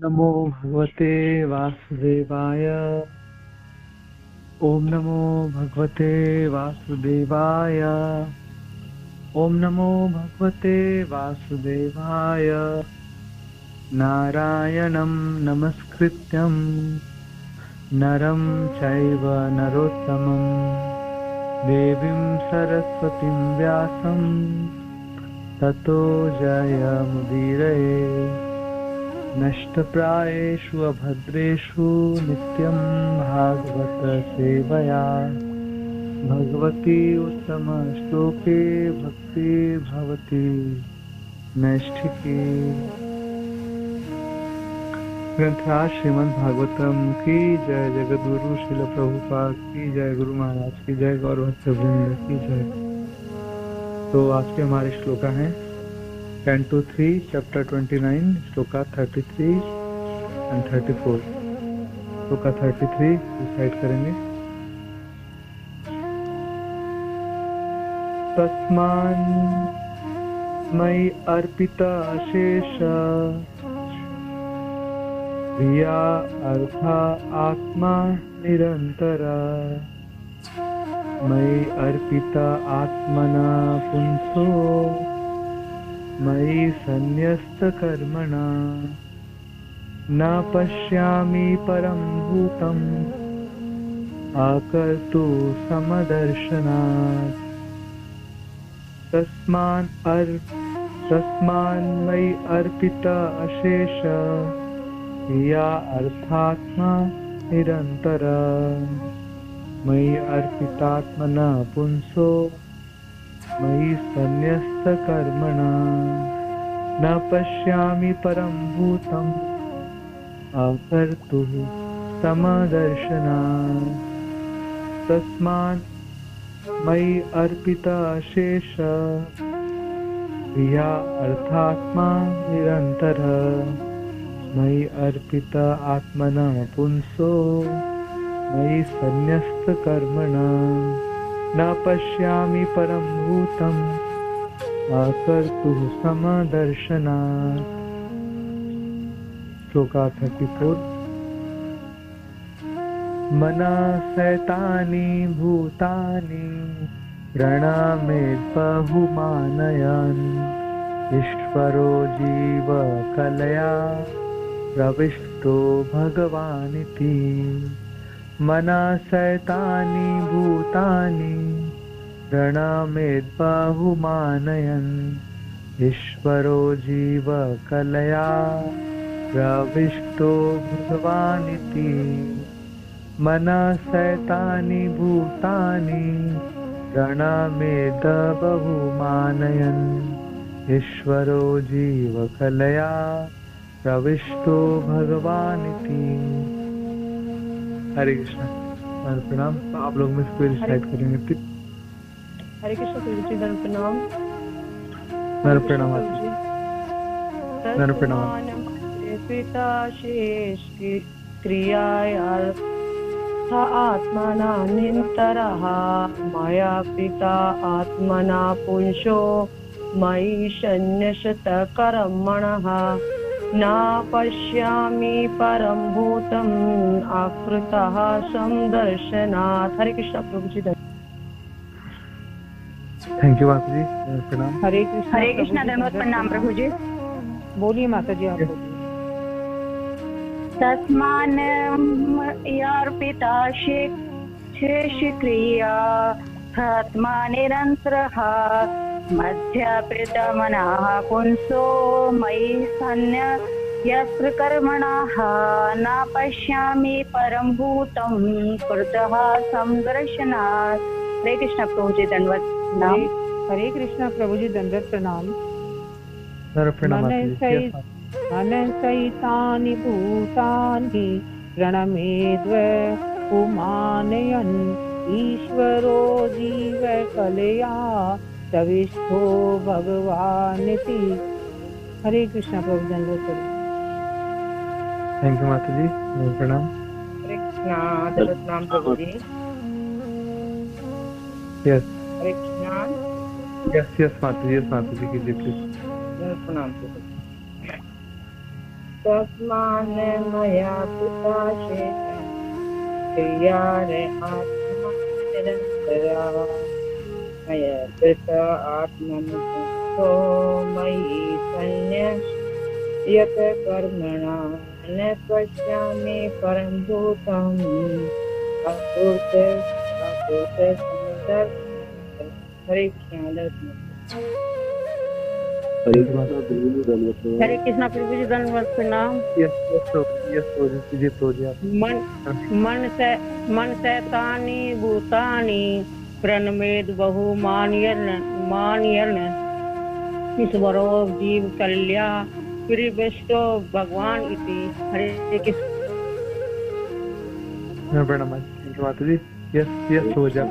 नमो भगवते वासुदेवाय। ओम नमो भगवते वासुदेवाय। ओम नमो भगवते वासुदेवाय। नारायणं नमस्कृत्यं नरं चैव नरोत्तमं देवीं सरस्वतीं व्यासं ततो जयमुदीरये। नष्टप्रायेषु अभद्रेषु नित्यं भागवत सेवया भगवती उत्तमश्लोके भक्ति भवति नैष्ठिकी। ग्रंथराज श्रीमद् भागवतम की जय। जगद्गुरु श्रील प्रभुपाद की जय। गुरु महाराज की जय। गौर भक्त वृंद की जय। तो आज के हमारे श्लोका हैं 10 to 3 chapter 29 shloka 33 and 34। Shloka 33 recite करेंगे। तस्मान् मयि अर्पिता शेष धिया अर्था आत्मा निरन्तरा। मयि अर्पिता आत्मना पुंसो मयि सन्न्यस्तकर्मणा। न पश्यामि परं भूतम् आकर्तु समदर्शनात्। तस्मान् मयि अर्पिता अशेष धिया अर्थात्मा निरन्तरा। मयि अर्पितात्मना पुंसो मयि सन्न्यस्तकर्मणा। न पश्यामि परं भूतम् आकर्तुः समदर्शनात्। तस्मात् मयि अर्पिता शेष धिया अर्थात्मा निरन्तरः। मयि अर्पिता आत्मना पुंसो मयि सन्न्यस्तकर्मणा। न पश्यामि परं भूतम् आकर्तुः समदर्शनात्। श्लोका 34। मनसैतानि भूतानि प्रणमेद्बहुमानयन्। ईश्वरो जीवकलया प्रविष्टो भगवानिति। मनसैतानि भूतानि प्रणमेद्बहुमानयन्। ईश्वरो जीवकलया प्रविष्टो भगवानिति। मनसैतानि भूतानि प्रणमेद्बहुमानयन्। ईश्वरो जीवकलया प्रविष्टो भगवानिति। हरे कृष्णा। प्रणाम। आप लोग में इसको रिसाइट करेंगे प्लीज। हरे कृष्ण प्रभु जी। प्रणाम। प्रणाम। प्रणाम। पिता शेष क्रियायार्थ आत्मना निरन्तरः। मया पिता आत्मना पुंसो मयि सन्न्यस्तकर्मणः। न पश्यामि परं भूतम् आकृतः समदर्शनात्। हरे कृष्ण प्रभु जी। थैंक यू माता जी। प्रणाम। हरे कृष्ण धन्यवाद। प्रणाम प्रभु जी। बोलिए माता जी आप बोलिए। तस्मान् अर्पिता शेष क्रिया आत्मा निरन्तरः। मध्यपितमनः पुंसो मयि सन्न्यस्तकर्मणः। न पश्यामि परं भूतम् कृतः समदर्शनात्। हरे कृष्ण प्रभु जी दंडवत प्रणाम। हरे कृष्ण प्रभु जी दंडवत प्रणाम। मनसैतानि भूतानि प्रणमेद्बहुमानयन्। ईश्वरो जीवकलया प्रविष्टो भगवानिति। हरे कृष्ण प्रभु दंडवत प्रणाम। थैंक यू माता जी। प्रणाम। हरे कृष्ण प्रणाम प्रभु जी। यस। हरे कृष्ण। यस माता जी। कीजिए प्लीज। प्रणाम प्रभु। तस्मान् मया पिता शेषयारे आत्मा निरन्तरा मया पिता आत्मनितो मयि संन्यस्यत कर्मणा न पश्यामि परं भूतम् अपूर्ते समुदर् हरे कृष्ण प्रभु जी धन्यवाद प्रणाम। मन शैतानी भूतानी प्रणमेद बहुमान्यन ईश्वरो जीव कल्या प्रियष्टो भगवान इति। हरे कृष्ण प्रणाम माता जी। यस यस हो जा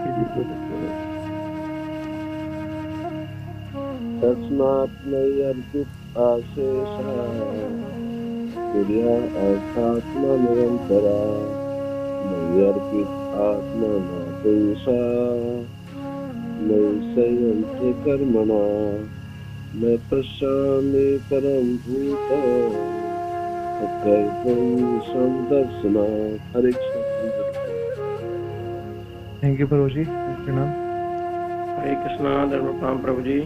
तस्मात् मयि अर्पित आशेषः क्रिया अर्थात्मा निरन्तरा मयि अर्पित आत्मा न पुंसा मयि संयन्त्य कर्मणा न पश्यामि परं भूतम् अकल्पं समदर्शनात्। हरे कृष्ण। थैंक यू प्रभु जी। प्रणाम। हरे कृष्णा। धर्म प्रणाम प्रभु जी।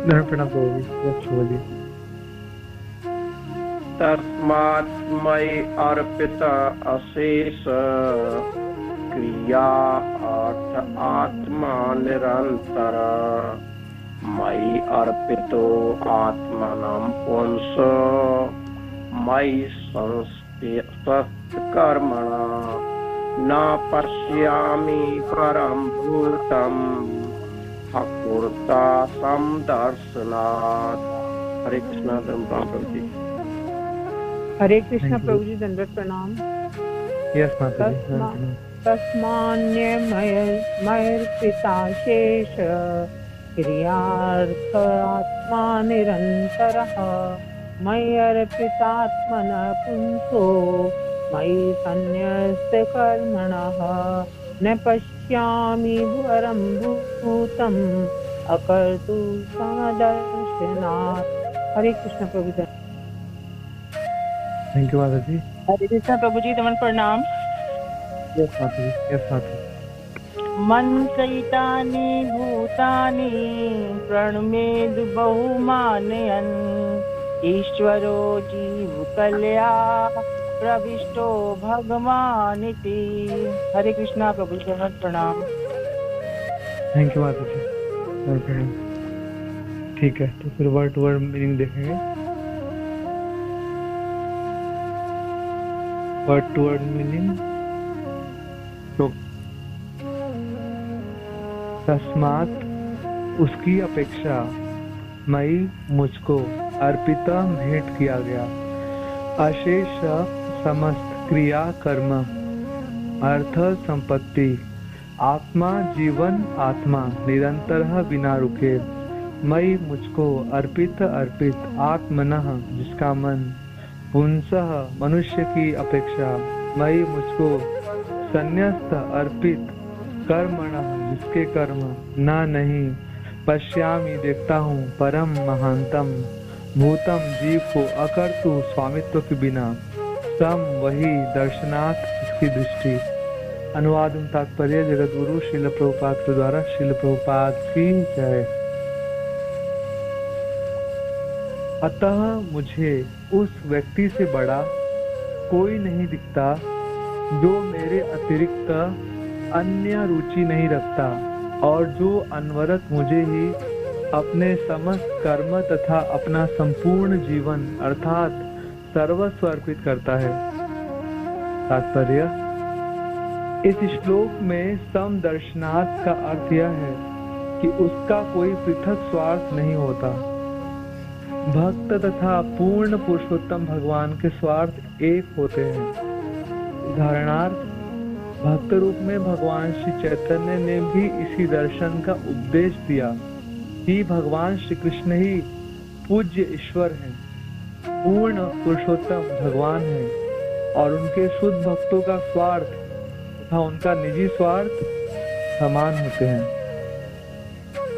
प्रणाम प्रभु जी। जी तस्मात् मयि अर्पित अशेष क्रिया अर्थ आत्मा निरंतर मयि अर्पितो आत्मनं पुंस मयि संस्कृतकर्मणा न पश्यामि परं भूतम् अपूर्ता समदर्शनात्। हरे कृष्णा। धर्म प्रभु जी। हरे कृष्ण प्रभु जी दंडवत प्रणाम। यस माता जी। तस्मान्यमयर्पिता शेष क्रियार्थ आत्मा निरन्तरः मयि अर्पितात्मनः पुंसो मयि संन्यस्य कर्मणः न पश्यामि परं भूतम् अकर्तु समदर्शनात्। हरे कृष्ण प्रभु जी। थैंक यू माता जी। हरे कृष्ण प्रभु जी दमन प्रणाम। यस माता जी। यस माता जी। मन चैतानि भूतानि प्रणमेद बहुमानयन् ईश्वरो जीव कल्या प्रविष्टो भगवानिति। हरे कृष्णा प्रभु जी दमन प्रणाम। थैंक यू माता जी। प्रणाम। ठीक है, तो फिर वर्ड टू वर्ड मीनिंग देखेंगे। Word to word meaning. तो तस्मात उसकी अपेक्षा मई मुझको अर्पिता भेंट किया गया अशेष समस्त क्रिया कर्म अर्थ संपत्ति आत्मा जीवन आत्मा निरंतर बिना रुके मई मुझको अर्पित अर्पित आत्मनः जिसका मन पुंसः मनुष्य की अपेक्षा मई मुझको संन्यस्त अर्पित कर्मणः जिसके कर्म ना नहीं पश्यामि देखता हूँ परम महानतम भूतम जीव को अकर्तु स्वामित्व के बिना सम वही दर्शनाथ इसकी दृष्टि। अनुवाद एवं तात्पर्य जगत गुरु श्रील प्रभुपाद के द्वारा श्रील प्रभुपाद की जय। अतः मुझे उस व्यक्ति से बड़ा कोई नहीं दिखता जो मेरे अतिरिक्त अन्य रुचि नहीं रखता और जो अनवरत मुझे ही अपने समस्त कर्म तथा अपना संपूर्ण जीवन अर्थात सर्वस्व अर्पित करता है। तात्पर्य इस श्लोक में समदर्शनाथ का अर्थ यह है कि उसका कोई पृथक स्वार्थ नहीं होता। भक्त तथा पूर्ण पुरुषोत्तम भगवान के स्वार्थ एक होते हैं। उदाहरणार्थ भक्त रूप में भगवान श्री चैतन्य ने भी इसी दर्शन का उपदेश दिया कि भगवान श्री कृष्ण ही पूज्य ईश्वर हैं, पूर्ण पुरुषोत्तम भगवान हैं और उनके शुद्ध भक्तों का स्वार्थ तथा उनका निजी स्वार्थ समान होते हैं।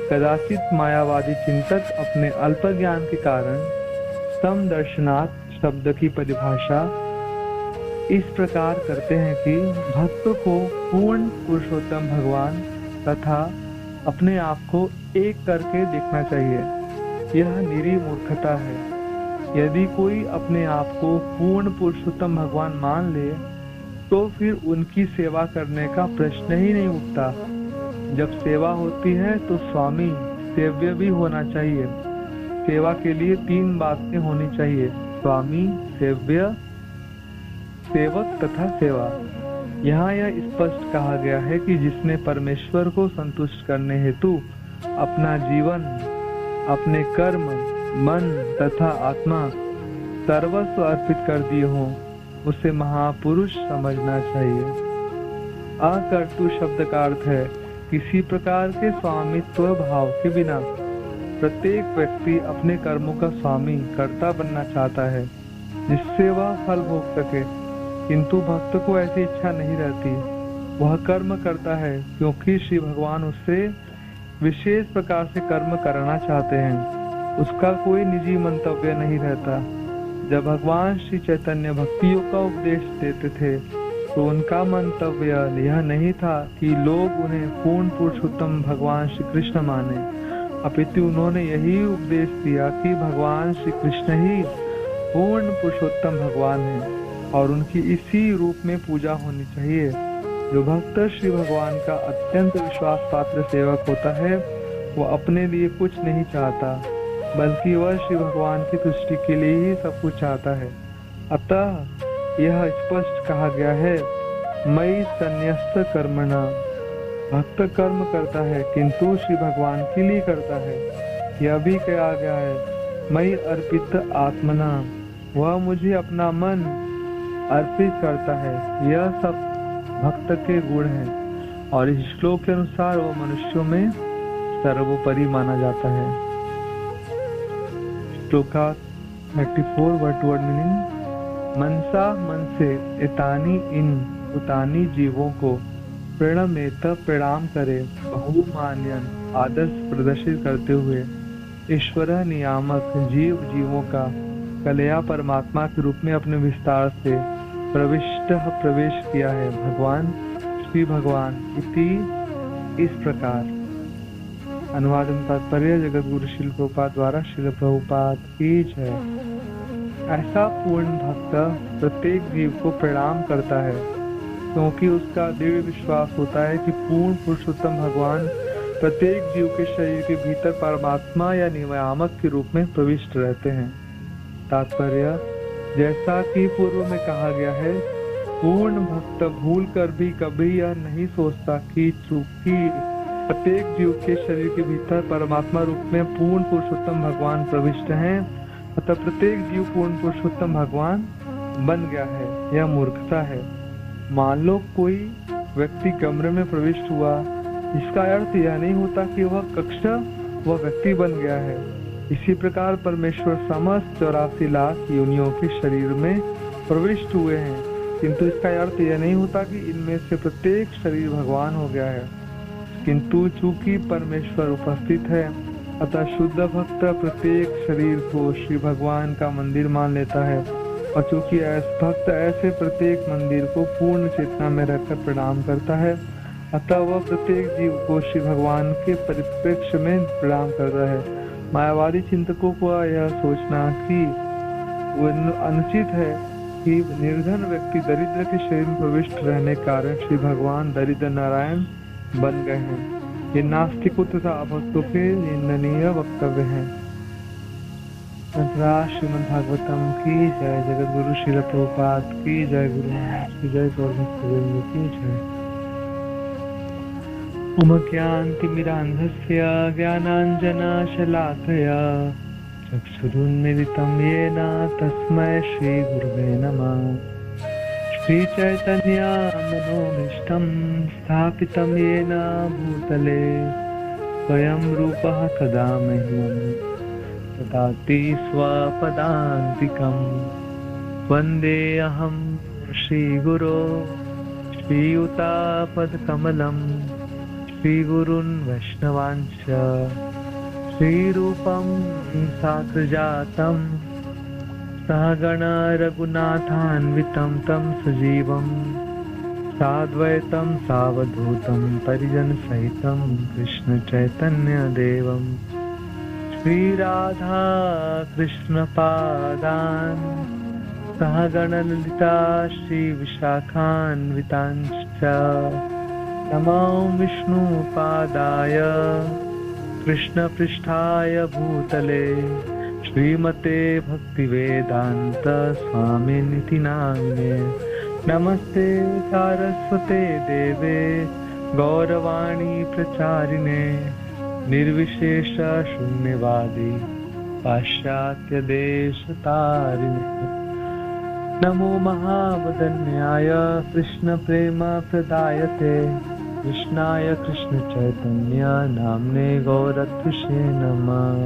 कदाचित मायावादी चिंतक अपने अल्प ज्ञान के कारण समदर्शनाथ शब्द की परिभाषा इस प्रकार करते हैं कि भक्त को पूर्ण पुरुषोत्तम भगवान तथा अपने आप को एक करके देखना चाहिए। यह निरी मूर्खता है। यदि कोई अपने आप को पूर्ण पुरुषोत्तम भगवान मान ले तो फिर उनकी सेवा करने का प्रश्न ही नहीं उठता। जब सेवा होती है तो स्वामी सेव्य भी होना चाहिए। सेवा के लिए 3 बातें होनी चाहिए: स्वामी, सेव्य, सेवक तथा सेवा। यहाँ यह स्पष्ट कहा गया है कि जिसने परमेश्वर को संतुष्ट करने हेतु अपना जीवन, अपने कर्म, मन तथा आत्मा सर्वस्व अर्पित कर दिए हों, उसे महापुरुष समझना चाहिए। अकर्तु शब्द का अर्थ है किसी प्रकार के स्वामित्व भाव के बिना। प्रत्येक व्यक्ति अपने कर्मों का स्वामी, कर्ता बनना चाहता है जिससे वह फल भोग सके, किंतु भक्त को ऐसी इच्छा नहीं रहती। वह कर्म करता है क्योंकि श्री भगवान उससे विशेष प्रकार से कर्म कराना चाहते हैं। उसका कोई निजी मंतव्य नहीं रहता। जब भगवान श्री चैतन्य भक्ति योग का उपदेश देते थे तो उनका मंतव्य यह नहीं था कि लोग उन्हें पूर्ण पुरुषोत्तम भगवान श्री कृष्ण माने, अपितु उन्होंने यही उपदेश दिया कि भगवान श्री कृष्ण ही पूर्ण पुरुषोत्तम भगवान है और उनकी इसी रूप में पूजा होनी चाहिए। जो भक्त श्री भगवान का अत्यंत विश्वास पात्र सेवक होता है वह अपने लिए कुछ नहीं चाहता, बल्कि वह श्री भगवान की तुष्टि के लिए ही सब कुछ चाहता है। अतः यह स्पष्ट कहा गया है, मयि संन्यस्त कर्मणा। भक्त कर्म करता है किंतु श्री भगवान के लिए करता है। यह भी कहा गया है, मयि अर्पित आत्मना। वह मुझे अपना मन अर्पित करता है। यह सब भक्त के गुण हैं और इस श्लोक के अनुसार वह मनुष्यों में सर्वोपरि माना जाता है। श्लोका 34 वर्ड टू वर्ड मीनिंग: मनसा मन से एतानी इन उतानी जीवों को प्रणमेत प्रणाम करे, बहुमान्यन आदर्श प्रदर्शित करते हुए ईश्वर नियामक जीवों का कलया परमात्मा के रूप में अपने विस्तार से प्रवेश किया है। भगवान श्री भगवान इति इस प्रकार। अनुवाद एवं तात्पर्य जगत गुरु श्रील प्रभुपाद द्वारा श्रील प्रभुपाद की जय। ऐसा पूर्ण भक्त प्रत्येक जीव को प्रणाम करता है क्योंकि उसका दृढ़ विश्वास होता है कि पूर्ण पुरुषोत्तम भगवान प्रत्येक जीव के शरीर के भीतर परमात्मा या नियामक के रूप में प्रविष्ट रहते हैं। तात्पर्य: जैसा कि पूर्व में कहा गया है, पूर्ण भक्त भूल कर भी कभी यह नहीं सोचता कि चूंकि प्रत्येक जीव के शरीर के भीतर परमात्मा रूप में पूर्ण पुरुषोत्तम भगवान प्रविष्ट हैं, अतः प्रत्येक जीव पूर्ण पुरुषोत्तम भगवान बन गया है। यह मूर्खता है। मान लो कोई व्यक्ति कमरे में प्रविष्ट हुआ, इसका अर्थ यह नहीं होता कि वह कक्ष वह व्यक्ति बन गया है। इसी प्रकार परमेश्वर समस्त 84 लाख योनियों के शरीर में प्रविष्ट हुए हैं, किंतु इसका अर्थ यह नहीं होता कि इनमें से प्रत्येक शरीर भगवान हो गया है। किंतु चूंकि परमेश्वर उपस्थित है, अतः शुद्ध भक्त प्रत्येक शरीर को श्री भगवान का मंदिर मान लेता है और चूंकि भक्त ऐसे प्रत्येक मंदिर को पूर्ण चेतना में रखकर प्रणाम करता है, अतः वह प्रत्येक जीव को श्री भगवान के परिप्रेक्ष्य में प्रणाम करता है। मायावादी चिंतकों को यह सोचना कि अनुचित है कि निर्धन व्यक्ति दरिद्र के शरीर में प्रविष्ट रहने के कारण श्री भगवान दरिद्र नारायण बन गए हैं, ये नास्तिकों तथा अभक्तों के निंदनीय वक्तव्य है। श्रीमद् भागवतम की जय। जगत गुरु श्रील प्रभुपाद की जय। गुरु महाराज की जय। गौरव की जय। उमज्ञानतिमिरान्धस्य ज्ञानाञ्जनशलाकया चक्षुरुन्मीलितं येन तस्मै श्रीगुरुवे नमः। श्रीचैतन्यमनोभीष्टं स्थापितं येन भूतले स्वयं रूपः तदा मह्यं ददाति स्वपदान्तिकं। वन्देऽहं श्रीगुरो श्रीयुतापदकमलं श्रीगुरुन् वैष्णवांश्च श्रीरूपं साग्रजातं सहगण रघुनाथान्वितं तं सजीवं साद्वैतं सावधूतं परिजनसहितं कृष्ण चैतन्य देवं श्रीराधा कृष्ण पादान् सहगण ललिता श्रीविशाखान्वितांश्च नमो विष्णुपादाय कृष्णपृष्ठाय भूतले श्रीमते भक्तिवेदांत स्वामिनिति नामिने नमस्ते सारस्वते देवे गौरवाणी प्रचारिणे निर्विशेष शून्यवादी पाश्चात्य देश तारिणे नमो महावदन्याय कृष्ण प्रेम प्रदायते कृष्णाय कृष्ण चैतन्य नामने गौरत्विषे नमः।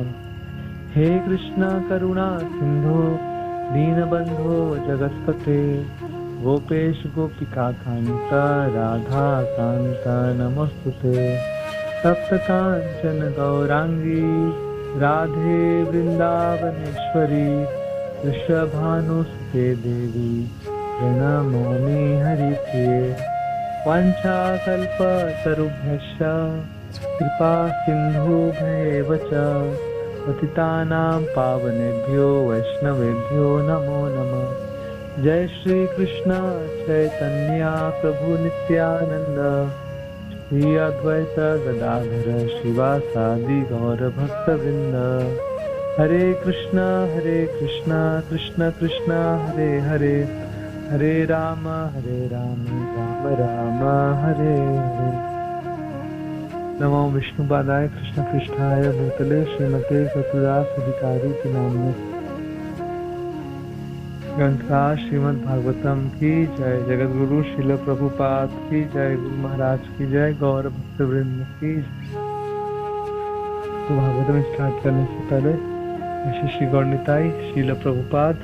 हे कृष्ण करुणा सिंधु दीनबंधो जगत्पते गोपेश गोपिका कांत राधा कांत नमस्तुते तप्त कांचन गौरांगी राधे वृंदावनेश्वरी वृषभानुसुते देवी प्रणमामि हरिप्रिये वाञ्छाकल्पतरुभ्यश्च कृपा सिन्धुभ्येव च पतितानां पावनेभ्यो वैष्णवेभ्यो नमो नमः। जय श्री कृष्ण चैतन्य प्रभु नित्यानंद श्री अद्वैत गदाधर शिवासादि गौर भक्तवृंद हरे कृष्ण कृष्ण कृष्ण हरे हरे हरे राम राम राम हरे हरे। नमो विष्णुपादाय कृष्ण पृष्ठाय भूतले श्रीमते सत्यदास अधिकारी के नाम में ग्रंथराज श्रीमद् भागवतम की जय। जगत गुरु श्रील प्रभुपाद की जय। गुरु महाराज की जय। गौर भक्तवृंद की जय। तो भागवतम स्टार्ट करने से पहले श्री गौरनिताई श्रील प्रभुपाद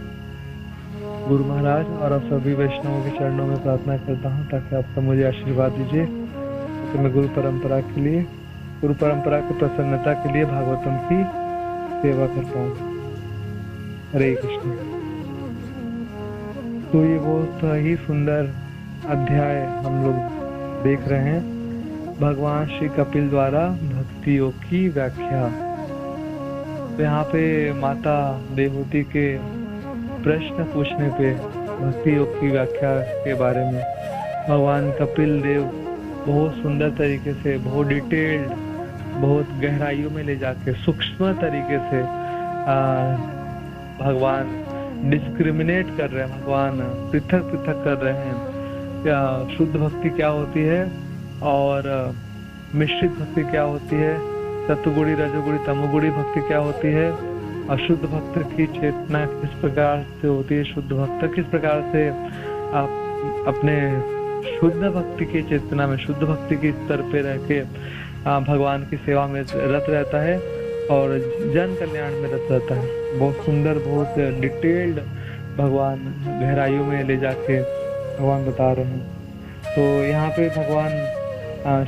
गुरु महाराज और आप सभी वैष्णवों के चरणों में प्रार्थना करता हूँ ताकि आप सब मुझे आशीर्वाद दीजिए तो मैं गुरु परंपरा की प्रसन्नता के लिए भागवतम की सेवा करता हूँ। हरे कृष्ण। तो ये बहुत ही सुंदर अध्याय हम लोग देख रहे हैं। भगवान श्री कपिल द्वारा भक्ति योग की व्याख्या। तो यहाँ पे माता देवहूति के प्रश्न पूछने पे भक्ति योग की व्याख्या के बारे में भगवान कपिल देव बहुत सुंदर तरीके से, बहुत डिटेल्ड, बहुत गहराइयों में ले जाके सूक्ष्म तरीके से भगवान डिस्क्रिमिनेट कर रहे हैं, भगवान पृथक पृथक कर रहे हैं। क्या शुद्ध भक्ति क्या होती है और मिश्रित भक्ति क्या होती है, सत्वगुणी रजोगुणी तमोगुणी भक्ति क्या होती है, अशुद्ध भक्त की चेतना किस प्रकार से होती है, शुद्ध भक्त किस प्रकार से आप अपने शुद्ध भक्ति की चेतना में, शुद्ध भक्ति के स्तर पे रह के भगवान की सेवा में रत रहता है और जन कल्याण में रत रहता है। बहुत सुंदर, बहुत डिटेल्ड भगवान गहराइयों में ले जाके भगवान बता रहे हैं। तो यहाँ पे भगवान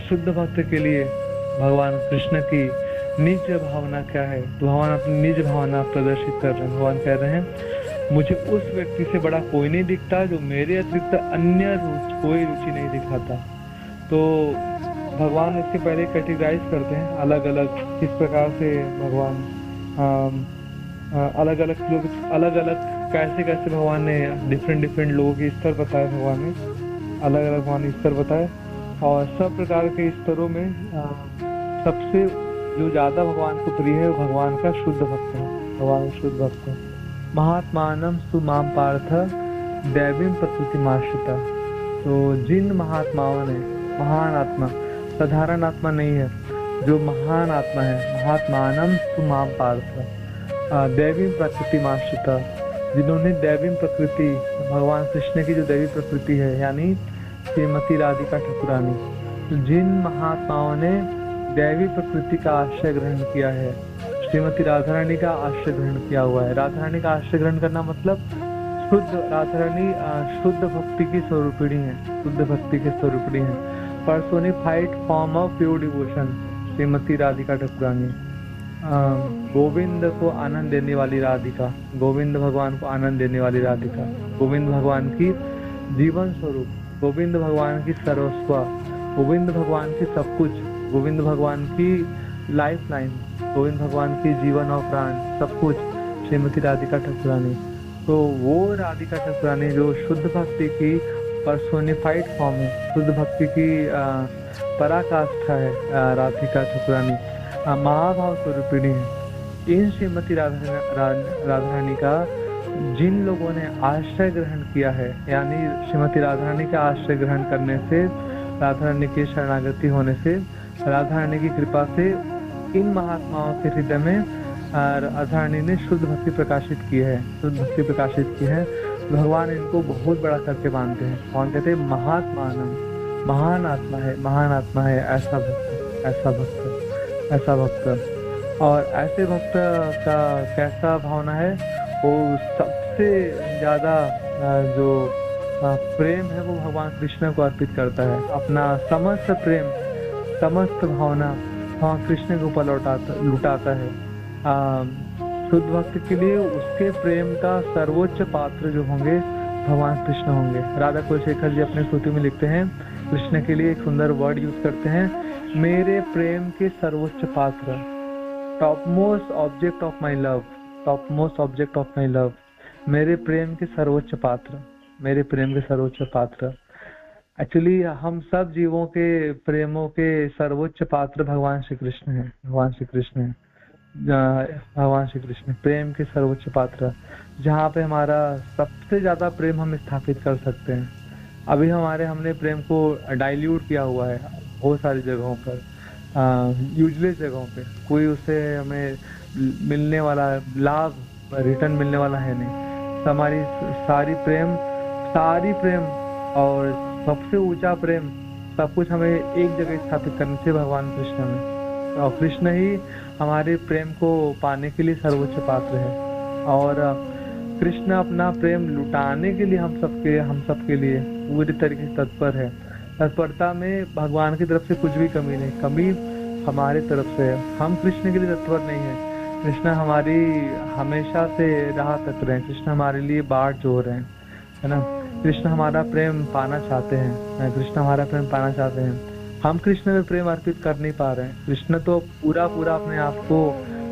शुद्ध भक्त के लिए भगवान कृष्ण की निज भावना क्या है, तो भगवान अपनी निज भावना प्रदर्शित कर रहे हैं। भगवान कह रहे हैं मुझे उस व्यक्ति से बड़ा कोई नहीं दिखता जो मेरे अतिरिक्त अन्य कोई रुचि नहीं दिखाता। तो भगवान इसके पहले कैटेगराइज करते हैं अलग अलग, किस प्रकार से भगवान अलग अलग लोग, अलग अलग कैसे कैसे भगवान ने डिफरेंट लोगों के स्तर बताए, भगवान ने अलग अलग भगवान स्तर बताए। और सब प्रकार के स्तरों में सबसे जो ज्यादा भगवान को प्रिय है वो भगवान का शुद्ध भक्त है, भगवान शुद्ध भक्त है। महात्मानम सुमाम पार्थ दैवीं प्रकृतिमाश्रिता। तो जिन महात्माओं ने, महान आत्मा, साधारण आत्मा नहीं है, जो महान आत्मा है, महात्मानम सुमाम पार्थ दैवीं प्रकृतिमाश्रिता, जिन्होंने दैवीं प्रकृति, भगवान कृष्ण की जो दैवी प्रकृति है यानी श्रीमती राधिका ठाकुरानी, तो जिन महात्माओं ने दैवी प्रकृति का आश्रय ग्रहण किया है, श्रीमती राधा रानी का आश्रय ग्रहण किया हुआ है। राधा रानी का आश्रय ग्रहण करना मतलब शुद्ध, राधा रानी शुद्ध भक्ति की स्वरूपिणी है, शुद्ध भक्ति के स्वरूपिणी है, personified form of pure devotion Shrimati Radhika Thakurani. Govind को आनंद देने वाली राधिका, गोविंद भगवान को आनंद देने वाली राधिका, गोविंद भगवान की जीवन स्वरूप, गोविंद भगवान की सर्वस्व, गोविंद भगवान की सब कुछ, गोविंद भगवान की लाइफ लाइन, गोविंद भगवान की जीवन और प्राण, सब कुछ श्रीमती राधिका ठाकुरानी। तो वो राधिका ठाकुरानी जो शुद्ध भक्ति की पर्सोनिफाइड फॉर्म है, शुद्ध भक्ति की पराकाष्ठा है, राधिका ठाकुरानी महाभाव स्वरूपिणी है। इन श्रीमती राधारानी का जिन लोगों ने आश्रय ग्रहण किया है, यानी श्रीमती राधारानी का आश्रय ग्रहण करने से, राधारानी की शरणागति होने से, राधारानी की कृपा से इन महात्माओं के हृदय में राधारानी ने शुद्ध भक्ति प्रकाशित की है, शुद्ध भक्ति प्रकाशित की है। भगवान इनको बहुत बड़ा करके मानते हैं। कौन कहते हैं? महात्मानम, महान आत्मा है, महान आत्मा है, ऐसा भक्त, ऐसा भक्त, ऐसा भक्त। और ऐसे भक्त का कैसा भावना है? वो सबसे ज्यादा जो प्रेम है वो भगवान कृष्ण को अर्पित करता है। अपना समस्त प्रेम, समस्त भावना भगवान कृष्ण के ऊपर लुटाता है। शुद्ध भक्त के लिए उसके प्रेम का सर्वोच्च पात्र जो होंगे भगवान कृष्ण होंगे। राधा कुलशेखर जी अपने स्तुति में लिखते हैं, कृष्ण के लिए एक सुंदर वर्ड यूज करते हैं, मेरे प्रेम के सर्वोच्च पात्र, top most object of my love, top most object of my love, मेरे प्रेम के सर्वोच्च पात्र, मेरे प्रेम के सर्वोच्च पात्र। एक्चुअली हम सब जीवों के प्रेमों के सर्वोच्च पात्र भगवान श्री कृष्ण है, भगवान श्री कृष्ण है, भगवान श्री कृष्ण प्रेम के सर्वोच्च पात्र, जहाँ पे हमारा सबसे ज्यादा प्रेम हम स्थापित कर सकते हैं। अभी हमने प्रेम को डाइल्यूट किया हुआ है बहुत सारी जगहों पर, यूजलेस जगहों पे। कोई उससे हमें मिलने वाला लाभ, रिटर्न मिलने वाला है नहीं। हमारी सारी प्रेम और सबसे ऊंचा प्रेम, सब कुछ हमें एक जगह स्थापित करने से भगवान कृष्ण में, और कृष्ण ही हमारे प्रेम को पाने के लिए सर्वोच्च पात्र है। और कृष्ण अपना प्रेम लुटाने के लिए हम सबके लिए पूरी तरीके से तत्पर है। तत्परता में भगवान की तरफ से कुछ भी कमी नहीं, कमी हमारी तरफ से है। हम कृष्ण के लिए तत्पर नहीं है, कृष्ण हमारी हमेशा से राह तक रहे हैं, कृष्ण हमारे लिए बाट जोड़ रहे हैं, है ना। कृष्ण हमारा प्रेम पाना चाहते हैं, कृष्ण हमारा प्रेम पाना चाहते हैं। हम कृष्ण में प्रेम अर्पित कर नहीं पा रहे हैं। कृष्ण तो पूरा अपने आप को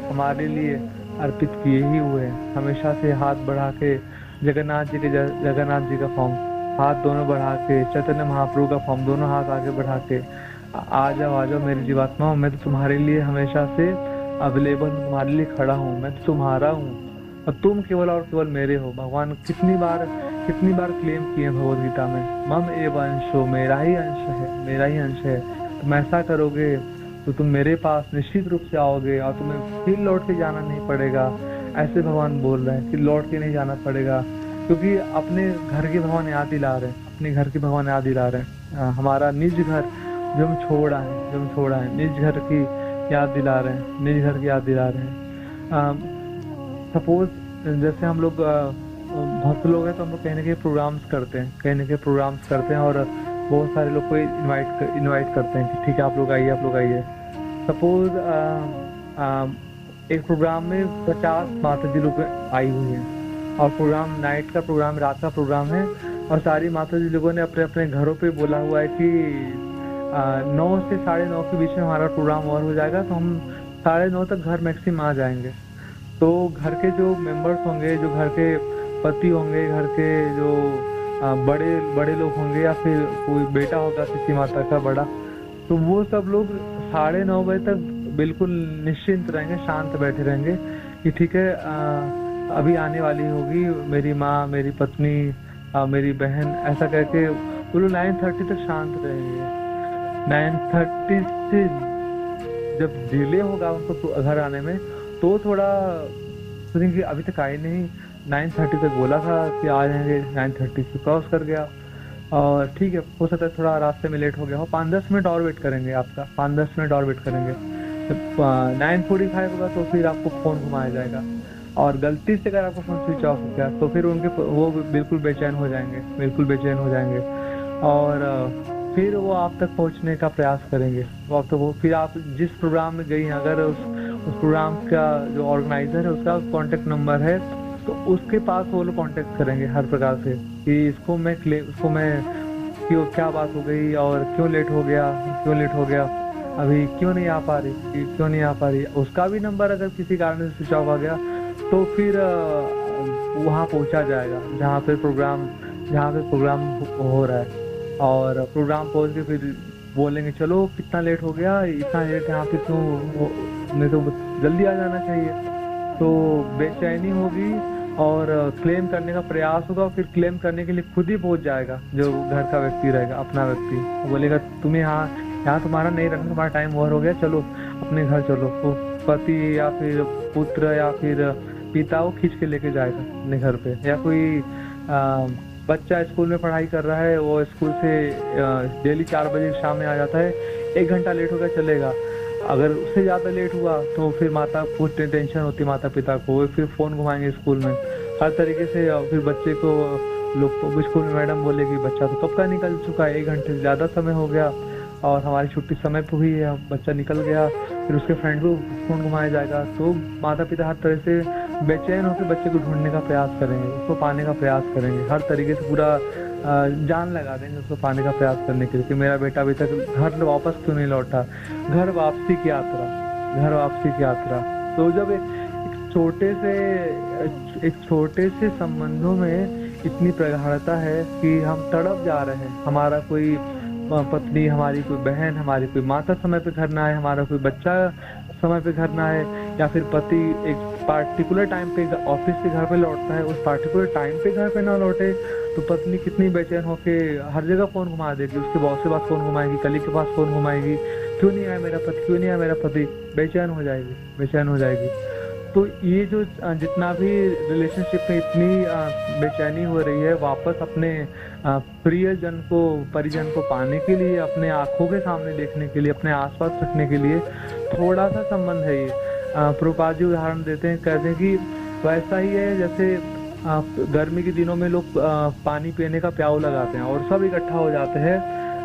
हमारे लिए अर्पित किए ही हुए हैं। हमेशा से हाथ बढ़ा के जगन्नाथ जी का फॉर्म, हाथ दोनों बढ़ा के, चैतन्य महाप्रभु का फॉर्म, दोनों हाथ आगे बढ़ा के, आ जाओ मेरी जीवात्मा, मैं तो तुम्हारे लिए हमेशा से अवेलेबल, तुम्हारे लिए खड़ा हूँ, मैं तो तुम्हारा हूँ और तुम केवल और केवल मेरे हो। भगवान कितनी बार क्लेम किए भगवद गीता में, मम एव अंशो, मेरा ही अंश है, मेरा ही अंश है। तुम ऐसा करोगे तो तुम मेरे पास निश्चित रूप से आओगे और तुम्हें फिर लौट के जाना नहीं पड़ेगा। ऐसे भगवान बोल रहे हैं कि लौट के नहीं जाना पड़ेगा, क्योंकि अपने घर की भगवान याद दिला रहे हैं, अपने घर की भगवान याद दिला रहे हैं। हमारा निज घर जो हम छोड़ा है, निज घर की याद दिला रहे हैं, निज घर की याद दिला रहे हैं। सपोज जैसे हम लोग भक्त लोग हैं तो हम लोग कहीं ना कहीं प्रोग्राम्स करते हैं और बहुत सारे लोग को इनवाइट करते हैं कि ठीक है आप लोग आइए। सपोज एक प्रोग्राम में 50 माता जी लोग आई हुई हैं और प्रोग्राम नाइट का प्रोग्राम, रात का प्रोग्राम है, और सारी माता जी लोगों ने अपने घरों पे बोला हुआ है कि 9 से 9:30 के बीच में हमारा प्रोग्राम ओवर हो जाएगा, तो हम 9:30 तक घर मैक्सिमम आ जाएंगे। तो घर के जो मेंबर्स होंगे, जो घर के पति होंगे, घर के जो बड़े लोग होंगे या फिर कोई बेटा होगा किसी माता का बड़ा, तो वो सब लोग 9:30 बजे तक बिल्कुल निश्चिंत रहेंगे, शांत बैठे रहेंगे कि ठीक है अभी आने वाली होगी मेरी माँ, मेरी पत्नी, मेरी बहन, ऐसा करके वो लोग 9:30 तक शांत रहेंगे। 9:30 से जब डिले होगा उनको घर आने में तो थोड़ा सोचेंगे अभी तक आए नहीं, 9:30 तक बोला था कि आ जाएंगे, 9:30 से क्रॉस कर गया और ठीक है हो सकता है थोड़ा रास्ते में लेट हो गया हो, 5-10 मिनट और वेट करेंगे, आपका 5-10 मिनट और वेट करेंगे। 9:45 होगा तो फिर आपको फोन घुमाया जाएगा और गलती से अगर आपका फोन स्विच ऑफ हो गया तो फिर वो बिल्कुल बेचैन हो जाएंगे और फिर वो आप तक पहुंचने का प्रयास करेंगे। वो फिर आप जिस प्रोग्राम में गई हैं, अगर उस प्रोग्राम का जो ऑर्गेनाइजर है उसका कांटेक्ट नंबर है, तो उसके पास वो लोग कांटेक्ट करेंगे हर प्रकार से कि उसको मैं क्यों, क्या बात हो गई और क्यों लेट हो गया, अभी क्यों नहीं आ पा रही। उसका भी नंबर अगर किसी कारण से स्विच ऑफ आ गया तो फिर वहाँ पहुँचा जाएगा जहाँ पे प्रोग्राम हो रहा है। और प्रोग्राम पहुँच के फिर बोलेंगे चलो कितना लेट हो गया, इतना लेट यहाँ पे क्यों, नहीं तो जल्दी आ जाना चाहिए। तो बेचैनी होगी और क्लेम करने का प्रयास होगा, फिर क्लेम करने के लिए खुद ही पहुंच जाएगा जो घर का व्यक्ति रहेगा, अपना व्यक्ति। वो बोलेगा तुम्हें यहाँ तुम्हारा नहीं रहना, तुम्हारा टाइम ओवर हो गया, चलो अपने घर चलो। तो पति या फिर पुत्र या फिर पिता वो खींच के लेके जाएगा अपने घर पे। या कोई बच्चा स्कूल में पढ़ाई कर रहा है, वो स्कूल से डेली 4 बजे शाम में आ जाता है, 1 घंटा लेट हो गया चलेगा। अगर उससे ज़्यादा लेट हुआ तो फिर माता को टेंशन होती है, माता पिता को, वो फिर फ़ोन घुमाएंगे स्कूल में हर तरीके से। फिर बच्चे को लोग स्कूल में मैडम बोलेगी बच्चा तो कब का निकल चुका है, 1 घंटे से ज़्यादा समय हो गया और हमारी छुट्टी समय पर हुई है, बच्चा निकल गया। फिर उसके फ्रेंड को फ़ोन घुमाया जाएगा। तो माता पिता हर तरह से बेचैन होकर बच्चे को ढूंढने का प्रयास करेंगे, उसको पाने का प्रयास करेंगे, हर तरीके से पूरा जान लगा देंगे उसको पाने का प्रयास करने के लिए कि मेरा बेटा अभी तक घर वापस क्यों नहीं लौटा। घर वापसी की यात्रा। तो जब एक छोटे से संबंधों में इतनी प्रगाढ़ता है कि हम तड़प जा रहे हैं, हमारा कोई पत्नी, हमारी कोई बहन, हमारी कोई माता समय पे घर ना आए, हमारा कोई बच्चा समय पे घर ना आए, या फिर पति एक पार्टिकुलर टाइम पे ऑफिस से घर पे लौटता है, उस पार्टिकुलर टाइम पे घर पे ना लौटे, तो पत्नी कितनी बेचैन होके हर जगह फोन घुमा देगी, उसके बॉस के पास फोन घुमाएगी, कलीग के पास फोन घुमाएगी, क्यों नहीं आया मेरा पति, बेचैन हो जाएगी। तो ये जो जितना भी रिलेशनशिप में इतनी बेचैनी हो रही है, वापस अपने प्रियजन को, परिजन को पाने के लिए, अपने आंखों के सामने देखने के लिए, अपने आसपास रखने के लिए थोड़ा सा संबंध है ये। प्रभुपाद जी उदाहरण देते हैं, कहते हैं कि वैसा ही है जैसे गर्मी के दिनों में लोग पानी पीने का प्याऊ लगाते हैं और सब इकट्ठा हो जाते हैं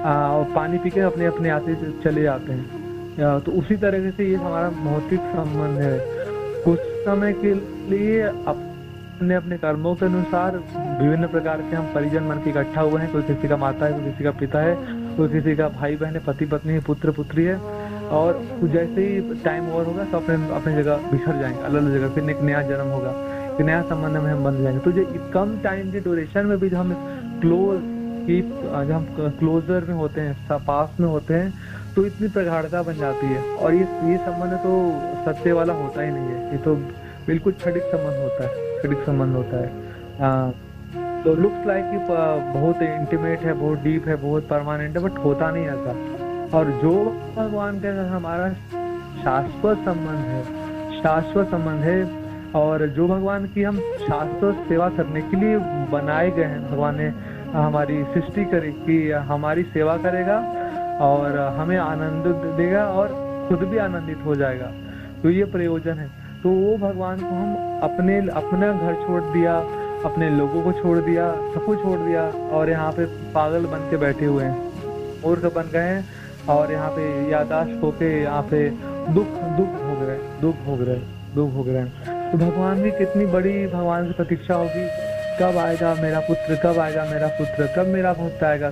और पानी पी के अपने अपने आते चले जाते हैं। तो उसी तरीके से ये हमारा भौतिक संबंध है। कुछ समय के लिए अपने अपने कर्मों के अनुसार विभिन्न प्रकार के हम परिजन मन के इकट्ठा हुए हैं। कोई किसी का माता है, कोई किसी का पिता है, कोई किसी का भाई बहन है, पति पत्नी है, पुत्र पुत्री है। और जैसे ही टाइम ओवर होगा तो अपने जगह बिखर जाएंगे, अलग अलग जगह, फिर एक नया जन्म होगा, एक नया संबंध में हम बन जाएंगे। तो जो कम टाइम की ड्यूरेशन में भी जब हम क्लोजर में होते हैं, पास में होते हैं, तो इतनी प्रगाढ़ता बन जाती है। और ये संबंध तो सत्य वाला होता ही नहीं है, ये तो बिल्कुल क्षणिक संबंध होता है। तो लुक्स लाइक कि बहुत इंटीमेट है, बहुत डीप है, बहुत परमानेंट है, बट होता नहीं ऐसा। और जो भगवान के साथ हमारा शाश्वत संबंध है और जो भगवान की हम शाश्वत सेवा करने के लिए बनाए गए हैं, भगवान ने हमारी सृष्टि करी कि हमारी सेवा करेगा और हमें आनंद देगा और खुद भी आनंदित हो जाएगा। तो ये प्रयोजन है। तो वो भगवान को हम अपना घर छोड़ दिया, अपने लोगों को छोड़ दिया, सब कुछ छोड़ दिया और यहाँ पे पागल बन के बैठे हुए हैं, मूर्ख बन गए हैं और यहाँ पे यादाश्त होके यहाँ पे दुख भोग रहे हैं। तो भगवान की कितनी बड़ी भगवान की प्रतीक्षा होगी, कब आएगा मेरा पुत्र, कब मेरा भक्त आएगा,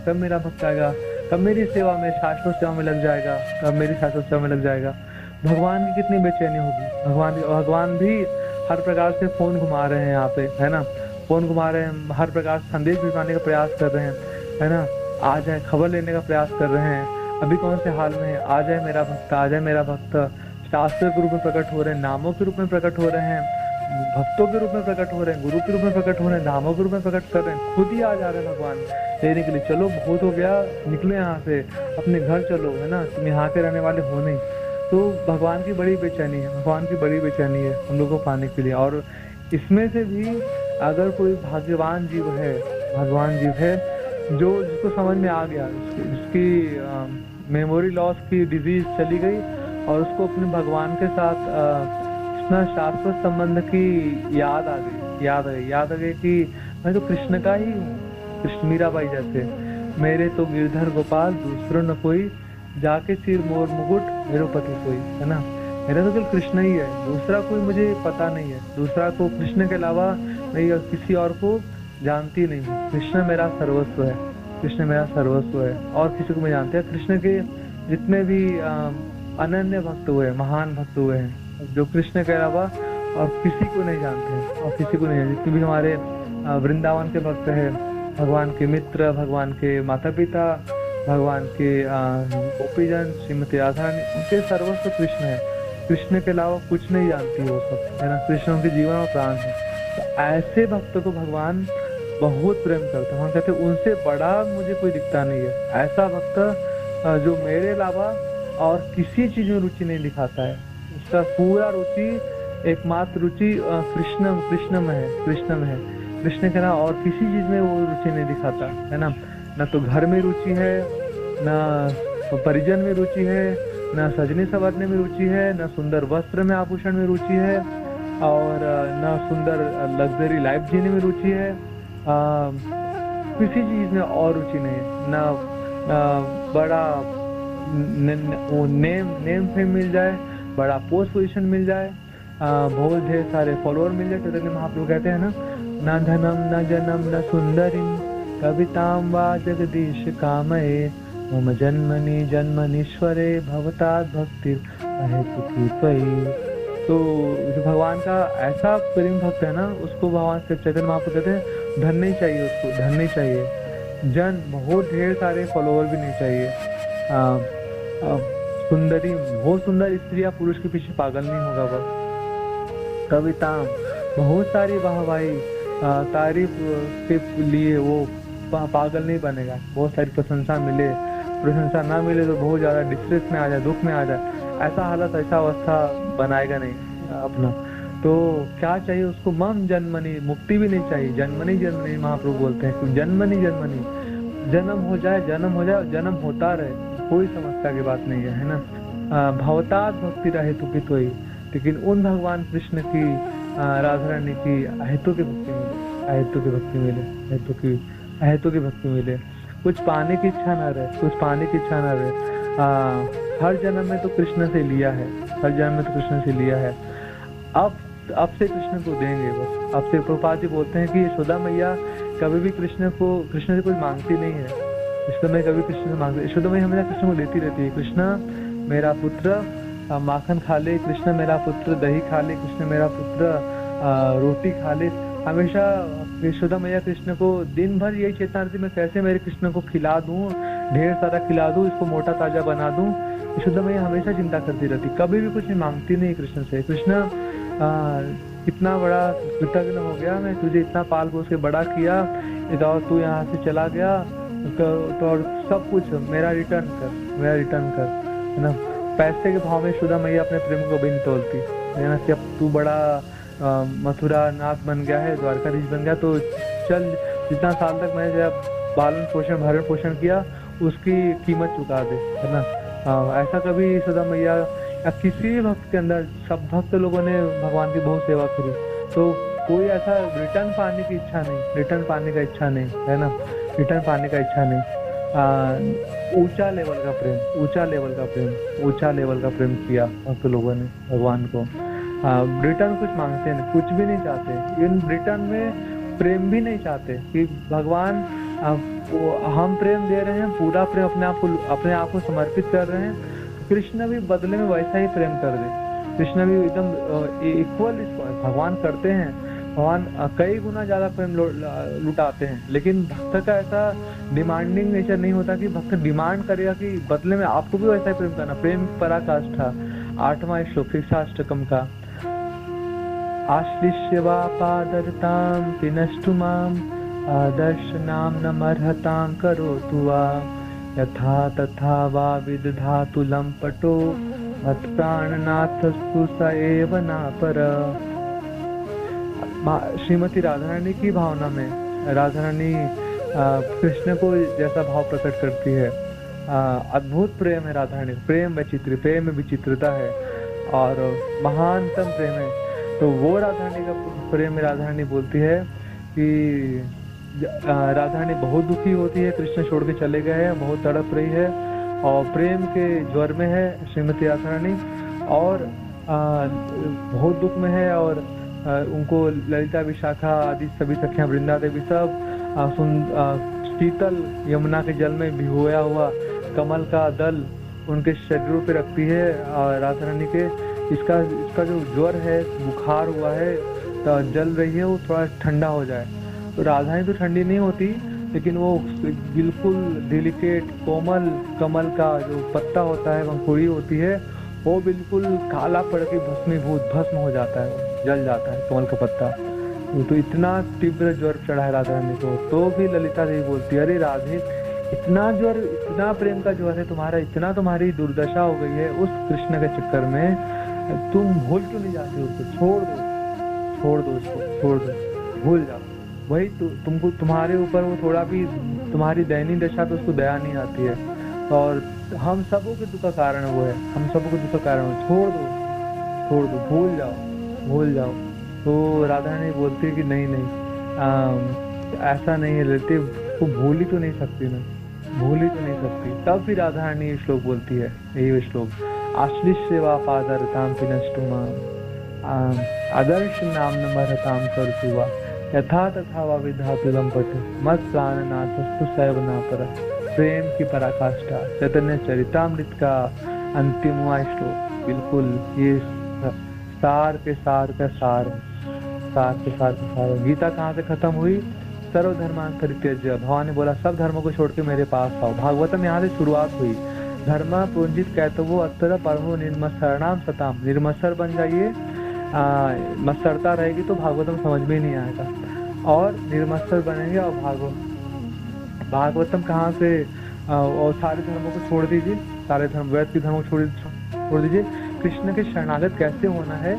कब मेरी सेवा में शाश्वत सेवा में लग जाएगा, भगवान की कितनी बेचैनी होगी। भगवान भी हर प्रकार से फोन घुमा रहे हैं यहाँ पे, है ना, फोन घुमा रहे हैं, हर प्रकार से संदेश भिजवाने का प्रयास कर रहे हैं, है ना, आ जाए, खबर लेने का प्रयास कर रहे हैं, अभी कौन से हाल में है, आ जाए मेरा भक्त, शास्त्र के रूप में प्रकट हो रहे हैं, नामों के रूप में प्रकट हो रहे हैं, भक्तों के रूप में प्रकट हो रहे हैं, गुरु के रूप में प्रकट हो रहे हैं, धामों के रूप में प्रकट कर रहे हैं, खुद ही आ जा रहे हैं भगवान लेने के लिए। चलो बहुत हो गया, निकले यहाँ से, अपने घर चलो, है ना, तुम यहाँ के रहने वाले हो नहीं। तो भगवान की बड़ी बेचैनी है हम लोगों को पाने के लिए। और इसमें से भी अगर कोई भगवान जीव है जो जिसको समझ में आ गया, जिसकी मेमोरी लॉस की डिजीज चली गई और उसको अपने भगवान के साथ इतना शाश्वत संबंध की याद आ गई कि मैं तो कृष्ण का ही हूँ, कृष्ण मीराबाई जैसे, मेरे तो गिरधर गोपाल दूसरों न कोई, जाके सिर मोर मुकुट मेरो पति सोई, है ना। मेरा तो केवल कृष्ण ही है, दूसरा कोई मुझे पता नहीं है, दूसरा को कृष्ण के अलावा मैं किसी और को जानती नहीं हूँ। कृष्ण मेरा सर्वस्व है, कृष्ण मेरा सर्वस्व है, और किसी को मैं जानते हैं। कृष्ण के जितने भी अनन्य भक्त हुए, महान भक्त हुए हैं, जो कृष्ण के अलावा और किसी को नहीं जानते हैं, और किसी को नहीं जानते। जितने भी हमारे वृंदावन के भक्त हैं, भगवान के मित्र, भगवान के माता पिता, भगवान के गोपीजन, श्रीमती राधा रानी, उनके सर्वस्व कृष्ण है। कृष्ण के अलावा कुछ नहीं जानती है वो सब, है ना। कृष्ण उनके जीवन और प्राण है। तो ऐसे भक्तों को भगवान बहुत प्रेम करते हैं। हम कहते हैं उनसे बड़ा मुझे कोई दिखता नहीं है। ऐसा भक्त जो मेरे अलावा और किसी चीज में रुचि नहीं दिखाता है, उसका पूरा रुचि, एकमात्र रुचि कृष्ण में है। कृष्ण के अलावा और किसी चीज में वो रुचि नहीं दिखाता, है ना। न तो घर में रुचि है, न परिजन में रुचि है, न सजने संवरने में रुचि है, न सुंदर वस्त्र में आभूषण में रुचि है, और न सुंदर लग्जरी लाइफ जीने में रुचि है। किसी चीज में और रुचि नहीं है। न बड़ा नेम फेम मिल जाए, बड़ा पोस्ट पोजीशन मिल जाए, बहुत ढेर सारे फॉलोअर मिल जाए। चैतन्य महाप्रभु कहते हैं ना, न धनम न जनम न सुंदरीम कविताम वा जगदीश कामये, मम जन्मनि जन्मनीश्वरे भवतात् भक्ति अहेतुकी त्वयि। तो जो भगवान का ऐसा प्रेम भक्त है ना, उसको भगवान चैतन्य महाप्रभु कहते हैं धन नहीं चाहिए, उसको धन नहीं चाहिए, जन बहुत ढेर सारे फॉलोअर भी नहीं चाहिए। सुंदरी, बहुत सुंदर स्त्री या पुरुष के पीछे पागल नहीं होगा वह। कविता, बहुत सारी वाहवाही तारीफ के लिए वो पागल नहीं बनेगा। बहुत सारी प्रशंसा मिले, प्रशंसा ना मिले तो बहुत ज्यादा डिस्ट्रेस में आ जाए, दुख में आ जाए, ऐसा हालत, ऐसा अवस्था बनाएगा नहीं अपना। तो क्या चाहिए उसको? मम जन्मनी, मुक्ति भी नहीं चाहिए, जन्मनी जन्मनी महाप्रभु बोलते हैं कि जन्मनी जन्मनी, जन्म हो जाए, जन्म होता रहे, कोई समस्या की बात नहीं है ना। भवतात् भक्ति रहे तो की तोई, लेकिन उन भगवान कृष्ण की, राधा रानी की अहेतु की भक्ति मिले, अहेतु की भक्ति मिले, अहेतु की भक्ति मिले। कुछ पाने की इच्छा ना रहे, कुछ पाने की इच्छा ना रहे। हर जन्म में तो कृष्ण से लिया है, हर जन्म में तो कृष्ण से लिया है। अब से कृष्ण को देंगे बस। अब से प्रभुपाद जी बोलते हैं कि यशोदा मैया कभी भी कृष्ण से कोई मांगती नहीं है। यशोदा मैया कभी कृष्ण से मांगती, यशोदा मैया हमेशा कृष्ण को देती रहती है। कृष्ण मेरा पुत्र माखन खा ले, कृष्ण मेरा पुत्र दही खा ले, कृष्ण मेरा पुत्र रोटी खा ले। हमेशा यशोदा मैया कृष्ण को दिन भर यही चेतना रहती, मैं कैसे मेरे कृष्ण को खिला दूं, ढेर सारा खिला दूं, इसको मोटा ताजा बना दूं। यशोदा मैया हमेशा चिंता करती रहती, कभी भी कुछ मांगती नहीं कृष्ण से। कृष्ण कितना बड़ा कृतज्ञ हो गया, मैं तुझे इतना पाल पोस के बड़ा किया, और तू यहाँ से चला गया तो और सब कुछ मेरा रिटर्न कर, है ना। पैसे के भाव में यशोदा मैया अपने प्रेम को भी नहीं तोलती, है ना, कि अब तू बड़ा मथुरा नाथ बन गया है, द्वारकाधीश बन गया, तो चल जितना साल तक मैंने जब पालन पोषण भरण पोषण किया उसकी कीमत चुका दे, है ना। ऐसा कभी यशोदा मैया या किसी भी भक्त के अंदर, सब भक्त लोगों ने भगवान की बहुत सेवा करी, तो कोई ऐसा रिटर्न पाने की इच्छा नहीं, रिटर्न पाने का इच्छा नहीं, है ना, रिटर्न पाने का इच्छा नहीं। ऊंचा लेवल का प्रेम, ऊंचा लेवल का प्रेम किया भक्त लोगों ने भगवान को। रिटर्न कुछ मांगते नहीं, कुछ भी नहीं चाहते, इन रिटर्न में प्रेम भी नहीं चाहते कि भगवान हम प्रेम दे रहे हैं, पूरा प्रेम अपने आप को समर्पित कर रहे हैं, कृष्ण भी बदले में वैसा ही प्रेम कर दे। कृष्ण भी एकदम इक्वल भगवान करते हैं, भगवान कई गुना ज्यादा प्रेम लुटाते हैं, लेकिन भक्त का ऐसा डिमांडिंग नेचर नहीं होता कि भक्त डिमांड करेगा कि बदले में आपको भी वैसा ही प्रेम करना। प्रेम पराकाष्ठा, 8वां श्लोक शिक्षाष्टकम का। आश्लिष्य वा पादरतां पिनष्टु माम् आदर्श नाम न मर्हतां करोतु वा यथा तथा वा विदधातु लंपटो मत् प्राणनाथस्तु स एव न पर। श्रीमती राधा रानी की भावना में राधा रानी कृष्ण को जैसा भाव प्रकट करती है, अद्भुत प्रेम है राधा रानी। प्रेम में विचित्रता है और महानतम प्रेम है। तो वो राधा रानी का प्रेम में राधा रानी बोलती है कि राधा रानी बहुत दुखी होती है, कृष्ण छोड़ के चले गए हैं, बहुत तड़प रही है और प्रेम के ज्वर में है श्रीमती राधा रानी, और बहुत दुख में है। और उनको ललिता विशाखा आदि सभी सखियां, वृंदा देवी सब शीतल यमुना के जल में भिगोया हुआ कमल का दल उनके शरीरों पे रखती है। राधा रानी के इसका जो ज्वर है, बुखार हुआ है, तो जल रही है, वो थोड़ा ठंडा हो जाए। तो राधा रानी तो ठंडी नहीं होती, लेकिन वो बिल्कुल डेलिकेट कोमल कमल का जो पत्ता होता है, पंखुड़ी होती है, वो बिल्कुल काला पड़ के भस्म हो जाता है, जल जाता है कमल का पत्ता। तो इतना तीव्र ज्वर चढ़ा है राधा रानी को। तो भी ललिता देवी बोलती है, अरे राधे, इतना ज्वर, इतना प्रेम का ज्वर है तुम्हारा, इतना तुम्हारी दुर्दशा हो गई है उस कृष्ण के चक्कर में, तुम भूल क्यों नहीं जाती उसको? छोड़ दो उसको, छोड़ दो, भूल जाओ। वही तुमको, तुम्हारे ऊपर वो थोड़ा भी, तुम्हारी दयनीय दशा पे उसको दया नहीं आती है, और हम सबों के दुख का कारण वो है, हम सबों के दुख का कारण हो, छोड़ दो, भूल जाओ। तो राधा रानी बोलती है कि नहीं, ऐसा नहीं है ललिता, वो भूल ही तो नहीं सकती ना, भूल ही तो नहीं सकती। तब भी राधा रानी ये श्लोक बोलती है, यही श्लोक, आश्लिष्य वा पादरताम पिनष्टुमा आदर्श नाम नमरताम करतुवा यथा तथा वा विधातु लंपट मत प्राणनाथस्तु सैवनापर। प्रेम की पराकाष्ठा, चैतन्य चरितामृत का अंतिमवा श्लोक, बिल्कुल ये सार के सार का सार, सार के सार का सार। गीता कहाँ से खत्म हुई? सर्वधर्मान परित्यज्य, भगवान ने बोला सब धर्मों को छोड़ के मेरे पास आओ। भागवतम यहाँ से शुरुआत हुई, धर्म पुंजित कहतवो अत्र परमो निर्मत्सरणाम सताम, निर्मत्सर बन जाइए, मत्सरता रहेगी तो भागवतम समझ में ही नहीं आएगा, और निर्मत्सर बनेंगे। और भागवतम कहाँ से, और सारे धर्मों को छोड़ दीजिए, सारे धर्म, वैद के धर्मों को छोड़ दीजिए। कृष्ण के शरणागत कैसे होना है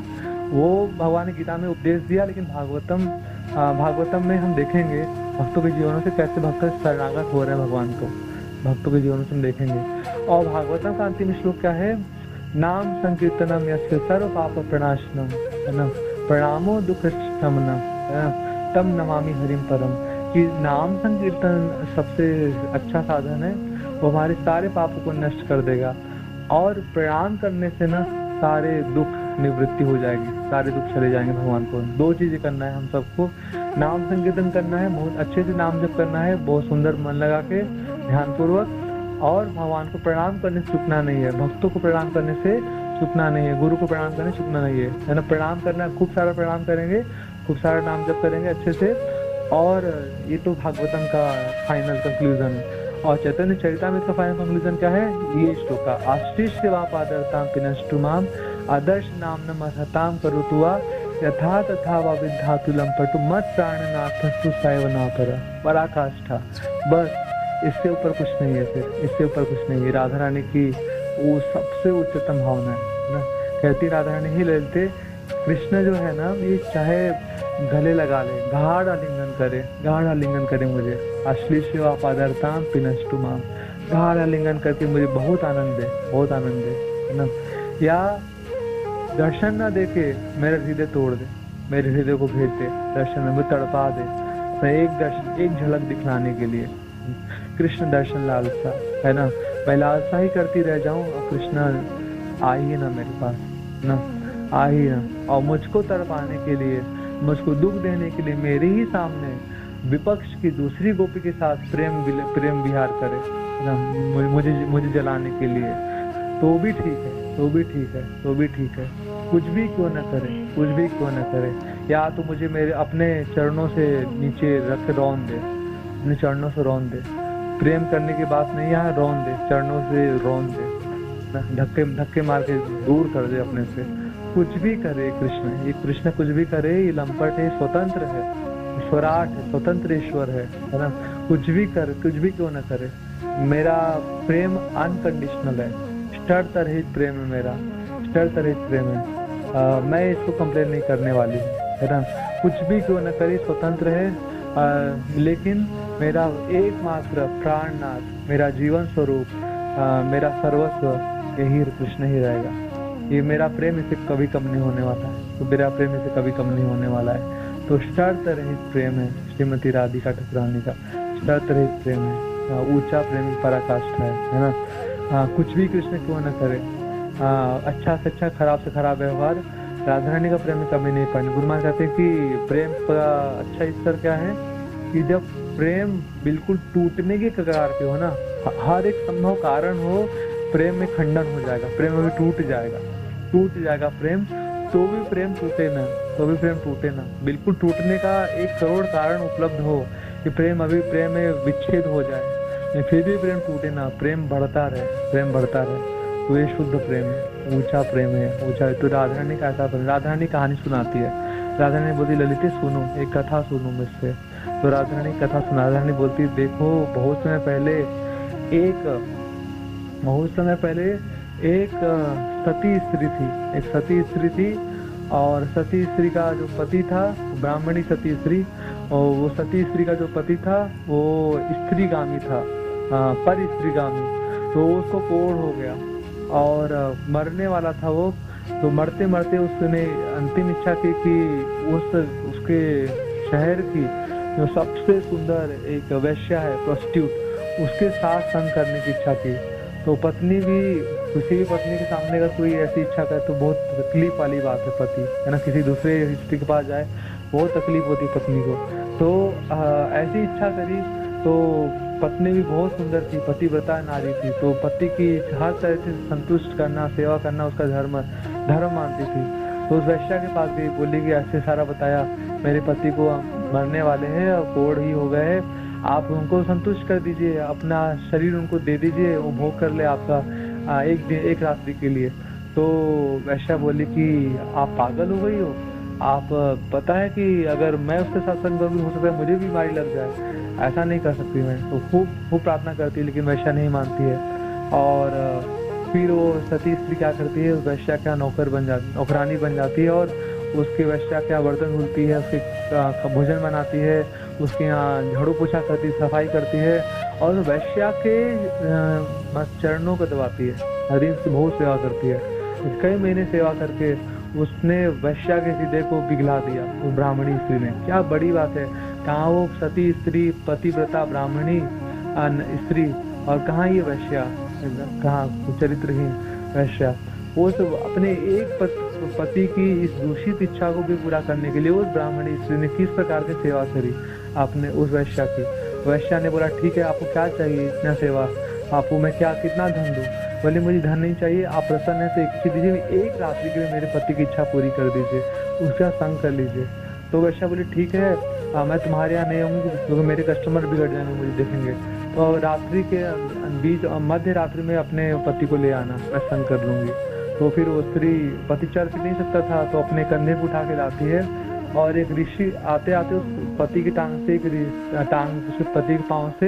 वो भगवान ने गीता में उपदेश दिया, लेकिन भागवतम में हम देखेंगे भक्तों के जीवनों से कैसे भक्त शरणागत हो रहे हैं भगवान को, भक्तों के जीवनों से हम देखेंगे। और भागवतम का अंतिम श्लोक क्या है? नाम संकीर्तनम यस्य सर्व पाप प्रणाशनम, है ना, प्रणामो दुख शमनम, है ना, तम नमामि हरिम परम। कि नाम संकीर्तन सबसे अच्छा साधन है, वो हमारे सारे पापों को नष्ट कर देगा, और प्रणाम करने से ना सारे दुख निवृत्ति हो जाएगी, सारे दुख चले जाएंगे भगवान को। दो चीजें करना है हम सबको, नाम संकीर्तन करना है, बहुत अच्छे से नाम जप करना है, बहुत सुंदर मन लगा के ध्यान पूर्वक, और भगवान को प्रणाम करने से चूकना नहीं है, भक्तों को प्रणाम करने से चूकना नहीं है, गुरु को प्रणाम करने से चूकना नहीं है ना। प्रणाम करना, खूब सारा प्रणाम करेंगे, खूब सारा नाम जप करेंगे अच्छे से। और ये तो भागवतम का फाइनल कंक्लूजन है। और चैतन्य चरितामृत का फाइनल कंक्लूजन क्या है? ये श्लोक का, आश्लिष्य वा पादरताम पिनष्टुमाम आदर्श नाम नमहताम करुतुवा यथा तथा वा विधातु लंपटु मत प्राणनाथस्तु सैवनापर। पराकाष्ठा, बस इससे ऊपर कुछ नहीं है, फिर इससे ऊपर कुछ नहीं है। राधा रानी की वो सबसे उच्चतम भावना है ना, कहती राधा रानी ही ललिते, कृष्ण जो है ना, ये चाहे गले लगा ले, गाढ़ आलिंगन करे मुझे, अश्लील वा पादरताम पिनष्टुमाम, गाढ़ आलिंगन करके मुझे बहुत आनंद है ना। या दर्शन ना देके मेरा हृदय तोड़ दे, मेरे हृदय को भेज दे, दर्शन में तड़पा दे, मैं एक झलक दिखलाने के लिए। कृष्ण दर्शन लालसा है ना, मैं लालसा ही करती रह जाऊं, और कृष्ण आ ही ना मेरे पास ना, आ ही ना, और मुझको तड़पाने के लिए, मुझको दुख देने के लिए मेरे ही सामने विपक्ष की दूसरी गोपी के साथ प्रेम विहार करे ना, मुझे जलाने के लिए, तो भी ठीक है, कुछ भी क्यों न करे, या तो मुझे मेरे अपने चरणों से नीचे रख रौन दे, अपने चरणों से रौन दे, प्रेम करने की बात नहीं, यहाँ रौन दे, चरणों से रौन दे ना, धक्के मार के दूर कर दे अपने से। कुछ भी करे कृष्ण, ये कृष्ण कुछ भी करे, ये लंपट है, स्वतंत्र है, ईश्वराट है, स्वतंत्र ईश्वर है ना, कुछ भी क्यों न करे। मेरा प्रेम अनकंडीशनल है, शर्त रहित प्रेम है मेरा, शर्त रहित प्रेम है। मैं इसको कंप्लेन नहीं करने वाली है ना, कुछ भी क्यों न करे, स्वतंत्र है, लेकिन मेरा एकमात्र प्राणनाथ, मेरा जीवन स्वरूप, मेरा सर्वस्व यही कृष्ण ही रहेगा। ये मेरा प्रेम इसे कभी कम नहीं होने वाला है, तो मेरा प्रेम इसे कभी कम नहीं होने वाला है। तो शर्त रहित प्रेम है श्रीमती राधिका ठाकुरानी का, शर्त रहित प्रेम है, ऊंचा प्रेम पराकाष्ठा है ना। कुछ भी कृष्ण क्यों न करे, अच्छा से अच्छा खराब से खराब व्यवहार, राधा रानी का प्रेम में कमी नहीं पानी। गुरु महाराज कहते हैं कि प्रेम का अच्छा स्तर क्या है कि जब प्रेम बिल्कुल टूटने के कगार पे हो ना, हर एक संभव कारण हो, प्रेम में खंडन हो जाएगा, प्रेम अभी टूट जाएगा प्रेम, तो भी प्रेम टूटे ना, बिल्कुल टूटने का 1 करोड़ कारण उपलब्ध हो कि प्रेम में विच्छेद हो जाए, फिर भी प्रेम टूटे ना, प्रेम बढ़ता रहे, तो ये शुद्ध प्रेम है, ऊंचा प्रेम है, ऊंचा। तो राधा रानी का ऐसा प्रेम, राधा रानी कहानी सुनाती है, राधा रानी बोलती ललिते सुनो, एक कथा सुनो मुझसे। तो राधा रानी कथा सुना, राधा रानी बोलती देखो बहुत समय पहले एक सती स्त्री थी, और सती स्त्री का जो पति था ब्राह्मणी सती स्त्री, और वो सती स्त्री का जो पति था वो स्त्रीगामी था, पर स्त्रीगामी, तो उसको कोढ़ हो गया और मरने वाला था वो। तो मरते मरते उसने अंतिम इच्छा की कि उसके शहर की जो सबसे सुंदर एक वैश्या है, प्रोस्टिट्यूट, उसके साथ संग करने की इच्छा की। तो पत्नी भी, किसी भी पत्नी के सामने अगर कोई ऐसी इच्छा करे तो बहुत तकलीफ वाली बात है, पति है ना, किसी दूसरे स्त्री के पास जाए बहुत तकलीफ होती है पत्नी को। तो ऐसी इच्छा करी, तो पत्नी भी बहुत सुंदर थी, पतिव्रता नारी थी, तो पति की हर तरह से संतुष्ट करना, सेवा करना उसका धर्म मानती थी। तो उस वैश्या के पास गई, बोली कि ऐसे सारा बताया, मेरे पति को मरने वाले हैं और कोढ़ ही हो गए हैं, आप उनको संतुष्ट कर दीजिए, अपना शरीर उनको दे दीजिए, वो भोग कर ले आपका एक रात्रि के लिए। तो वैश्या बोली कि आप पागल हो गई हो, आप पता है कि अगर मैं उसके साथ संग करूंगी हो सकता है मुझे बीमारी लग जाए, ऐसा नहीं कर सकती मैं। तो खूब प्रार्थना करती है, लेकिन वैश्या नहीं मानती है। और फिर वो सती स्त्री क्या करती है, वैश्या क्या नौकरानी बन जाती है, और उसकी वैश्या क्या बर्तन धुलती है, उसके भोजन बनाती है, उसके यहाँ झाड़ू पोछा करती है, सफाई करती है, और वैश्या के चरणों को दबाती है, हर दिन उसकी बहुत सेवा करती है। कई महीने सेवा करके उसने वैश्या के हृदय को पिघला दिया उस ब्राह्मणी स्त्री ने। क्या बड़ी बात है, कहाँ वो सती स्त्री, पतिव्रता ब्राह्मणी स्त्री, और कहाँ ये वैश्या, कहाँ चरित्रहीन वैश्या। वो सब अपने एक पति की इस दूषित इच्छा को भी पूरा करने के लिए उस ब्राह्मणी स्त्री ने किस प्रकार की सेवा करी आपने उस वैश्या की। वैश्या ने बोला ठीक है, आपको क्या चाहिए, इतना सेवा आपको मैं कितना धन दूं? बोले मुझे धन नहीं चाहिए, आप प्रसन्न है तो एक चीज दीजिए, एक रात्रि के लिए मेरे पति की इच्छा पूरी कर दीजिए, उसका संग कर लीजिए। तो वैश्या बोली ठीक है, मैं तुम्हारे यहाँ नहीं आऊंगी क्योंकि मेरे कस्टमर बिगड़ जाएंगे, मुझे देखेंगे, तो रात्रि के बीच मध्य रात्रि में अपने पति को ले आना, मैं संग कर लूंगी। तो फिर वो स्त्री, पति चल फिर नहीं सकता था, तो अपने कंधे पे उठा के लाती है, और एक ऋषि आते आते उस पति की टांग से पति के पांव से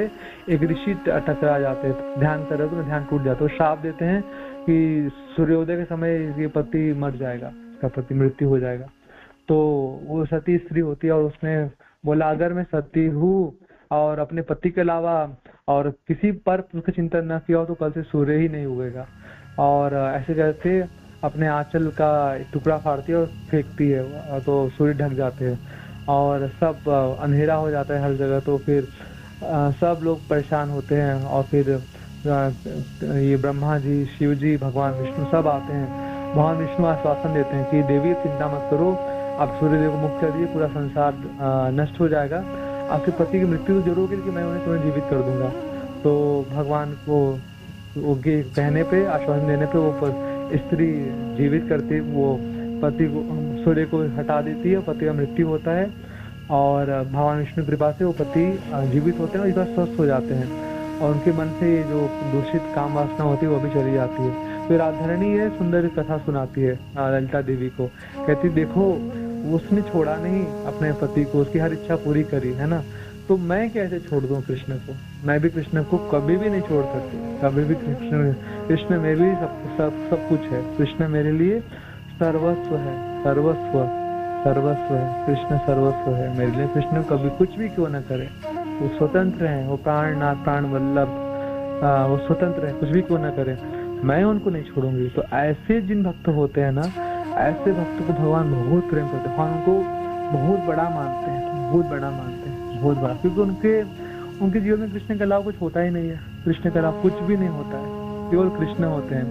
एक ऋषि टकरा जाते हैं, ध्यान कर रहे तो ध्यान टूट जाता है। वो श्राप देते हैं कि सूर्योदय के समय ये पति मर जाएगा, इसका पति मृत्यु हो जाएगा। तो वो सती स्त्री होती है, और उसने बोला अगर मैं सती हूँ और अपने पति के अलावा और किसी पर उसका चिंतन न किया हो तो कल से सूर्य ही नहीं उगेगा। और ऐसे करके अपने आंचल का टुकड़ा फाड़ती है और फेंकती है, तो सूर्य ढक जाते हैं और सब अंधेरा हो जाता है हर जगह। तो फिर सब लोग परेशान होते हैं, और फिर ये ब्रह्मा जी, शिव जी, भगवान विष्णु सब आते हैं। भगवान विष्णु आश्वासन देते हैं कि देवी चिंता मत करो, आप सूर्यदेव को मुक्त कर दिए, पूरा संसार नष्ट हो जाएगा, आपके पति की मृत्यु जरूर होगी कि मैं उन्हें तुम्हें जीवित कर दूंगा। तो भगवान को कहने पे, आश्वासन देने पे वो स्त्री जीवित करती, वो पति को, सूर्य को हटा देती है, पति का मृत्यु होता है, और भगवान विष्णु कृपा से वो पति जीवित होते हैं और एक बार स्वस्थ हो जाते हैं, और उनके मन से जो दूषित काम वासना होती है वो भी चली जाती है। फिर राधारानी ये सुंदर कथा सुनाती है ललिता देवी को, कहती देखो उसने छोड़ा नहीं अपने पति को, उसकी हर इच्छा पूरी करी है ना, तो मैं कैसे छोड़ दूं कृष्ण को? मैं भी कृष्ण को कभी भी नहीं छोड़ सकती, कभी भी। कृष्ण में भी सब कुछ है, कृष्ण मेरे लिए सर्वस्व है, सर्वस्व है, कृष्ण सर्वस्व है मेरे लिए। कृष्ण कभी कुछ भी क्यों न करे, वो स्वतंत्र है, वो प्राणनाथ, प्राण वल्लभ, वो स्वतंत्र है, कुछ भी क्यों न करे, मैं उनको नहीं छोड़ूंगी। तो ऐसे जिन भक्त होते हैं ना, ऐसे भक्त को भगवान बहुत प्रेम करते हैं, भगवान उनको बहुत बड़ा मानते हैं, बहुत बड़ा मानते हैं, बहुत बड़ा, क्योंकि उनके जीवन में कृष्ण के अलावा कुछ होता ही नहीं है, कृष्ण के अलावा कुछ भी नहीं होता है, केवल कृष्ण होते हैं।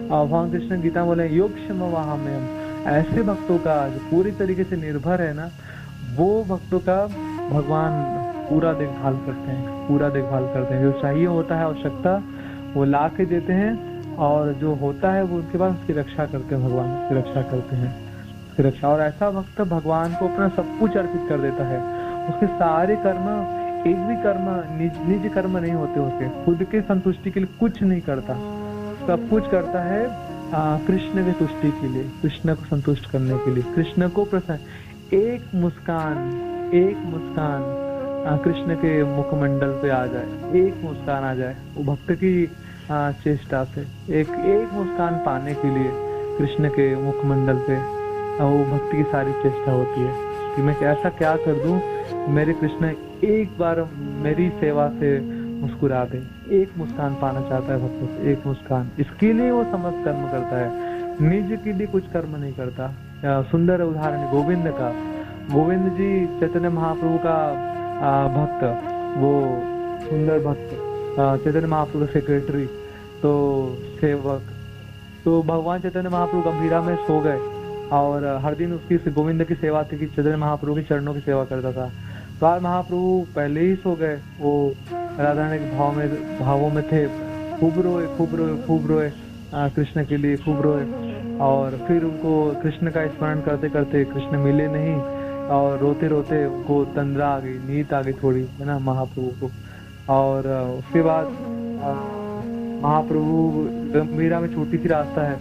और भगवान कृष्ण गीता बोले योग क्षम वहाम्यहम्, ऐसे भक्तों का जो पूरी तरीके से निर्भर है ना, वो भक्तों का भगवान पूरा देखभाल करते हैं, पूरा देखभाल करते हैं। जो चाहिए होता है आवश्यकता वो ला के देते हैं, और जो होता है वो उनके पास उसकी रक्षा करते हैं, भगवान उसकी रक्षा करते हैं, उसकी रक्षा। और ऐसा भक्त भगवान को अपना सब कुछ अर्पित कर देता है। उसके सारे कर्म, एक भी कर्म निज कर्म नहीं होते, उसके खुद के संतुष्टि के लिए कुछ नहीं करता, सब कुछ करता है कृष्ण की तुष्टि के लिए, कृष्ण को संतुष्ट करने के लिए, कृष्ण को प्रसन्न। एक मुस्कान कृष्ण के मुखमंडल पे आ जाए, एक मुस्कान आ जाए, वो भक्त की चेष्टा से एक मुस्कान पाने के लिए कृष्ण के मुखमंडल पे वो भक्ति की सारी चेष्टा होती है कि मैं ऐसा क्या कर दूं मेरे कृष्ण एक बार मेरी सेवा से मुस्कुरा दे। एक मुस्कान पाना चाहता है भक्त से, एक मुस्कान, इसके लिए वो समस्त कर्म करता है, निज के लिए कुछ कर्म नहीं करता। सुंदर उदाहरण है गोविंद का। गोविंद जी चैतन्य महाप्रभु का भक्त, वो सुंदर भक्त, चैतन्य महाप्रभु का सेक्रेटरी, तो सेवक। तो भगवान चैतन्य महाप्रभु गंभीरा में सो गए और हर दिन उसकी गोविंद की सेवा थी कि चैतन्य महाप्रभु के चरणों की सेवा करता था। तो आज महाप्रभु पहले ही सो गए, वो राधा रानी के भावों में थे, खूब रोए कृष्ण के लिए, खूब रोए। और फिर उनको कृष्ण का स्मरण करते करते कृष्ण मिले नहीं, और रोते रोते उनको तंद्रा आ गई, नींद आ गई थोड़ी, है ना, महाप्रभु को। और उसके बाद महाप्रभु गंभीरा में छोटी सी रास्ता है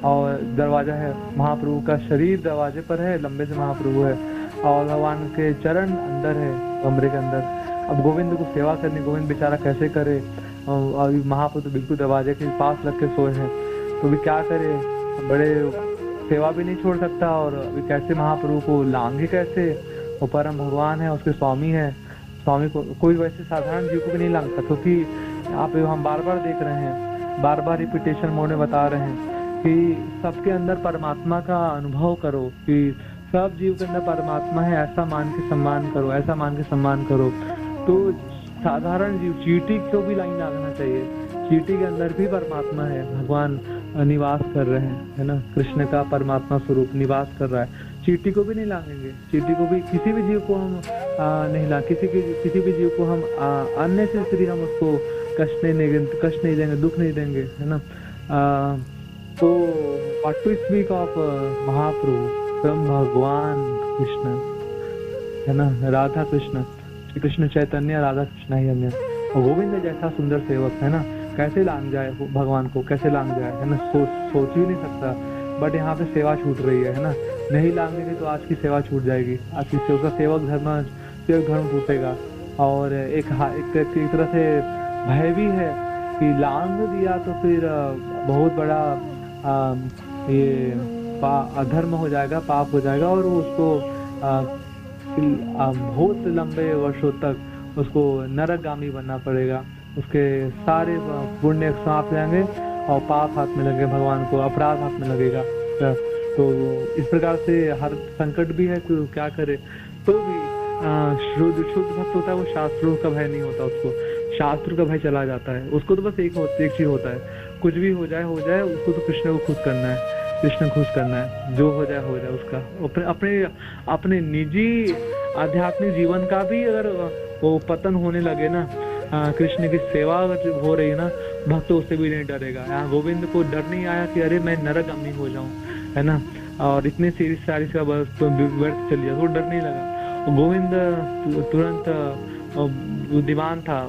और दरवाजा है, महाप्रभु का शरीर दरवाजे पर है, लंबे से महाप्रभु है, और भगवान के चरण अंदर है कमरे के अंदर। अब गोविंद को सेवा करनी, गोविंद बेचारा कैसे करे, और महाप्रभु तो बिल्कुल दरवाजे के पास लग के सोए हैं, तो भी क्या करे, बड़े सेवा भी नहीं छोड़ सकता, और अभी कैसे महाप्रभु को लांघे कैसे, वो परम भगवान है, उसके स्वामी है, स्वामी को कोई वैसे साधारण जीव को भी नहीं लांघता। क्योंकि यहाँ पे हम बार बार देख रहे हैं, बार बार रिपीटेशन मोड में बता रहे हैं कि सबके अंदर परमात्मा का अनुभव करो, कि सब जीव के अंदर परमात्मा है, ऐसा मान के सम्मान करो, ऐसा मान के सम्मान करो। तो साधारण जीव, चींटी को भी लाइन लागना चाहिए, चींटी के अंदर भी परमात्मा है, भगवान निवास कर रहे हैं, है ना, कृष्ण का परमात्मा स्वरूप निवास कर रहा है। चींटी को भी नहीं लाएंगे, चींटी को भी, किसी भी जीव को हम नहीं ला, किसी भी जीव को हम अननेसेसरी हम उसको कष्ट नहीं देंगे, दुख नहीं देंगे, है ना। तो what to speak of Mahaprabhu from Bhagwan Krishna, है ना, राधा कृष्ण, श्री कृष्ण चैतन्य, राधा कृष्ण ही अन्य। गोविंद जैसा सुंदर सेवक, है ना, कैसे लांग जाए भगवान को, कैसे लांग जाए, है ना, सोच ही नहीं सकता। बट यहाँ पे सेवा छूट रही है ना, नहीं लांगेंगे तो आज की सेवा छूट जाएगी, आज की सेवक धर्म टूटेगा। और एक तरह से भय भी है कि लांग दिया तो फिर बहुत बड़ा ये अधर्म हो जाएगा, पाप हो जाएगा, और उसको बहुत लंबे वर्षों तक उसको नरकगामी बनना पड़ेगा, उसके सारे पुण्य समाप्त जाएंगे और पाप हाथ में लगेगा, भगवान को अपराध हाथ में लगेगा। तो इस प्रकार से हर संकट भी है, तो क्या करे। तो भी शुद्ध भक्त होता है, वो शास्त्रों का भय नहीं होता, उसको शास्त्र का भय चला जाता है, उसको तो बस एक चीज होता है, कुछ भी हो जाए उसको तो कृष्ण को खुश करना है, कृष्ण खुश करना है, जो हो जाए उसका। अपने निजी आध्यात्मिक जीवन का भी अगर वो पतन होने लगे ना, कृष्ण की सेवा अगर हो रही है ना, भक्त उससे भी नहीं डरेगा। यहाँ गोविंद को डर नहीं आया कि अरे मैं नरकगामी हो जाऊं, है ना, और इतनी सारी सेवा व्यर्थ चली जाए, तो डर नहीं लगा। गोविंद तुरंत बुद्धिमान था,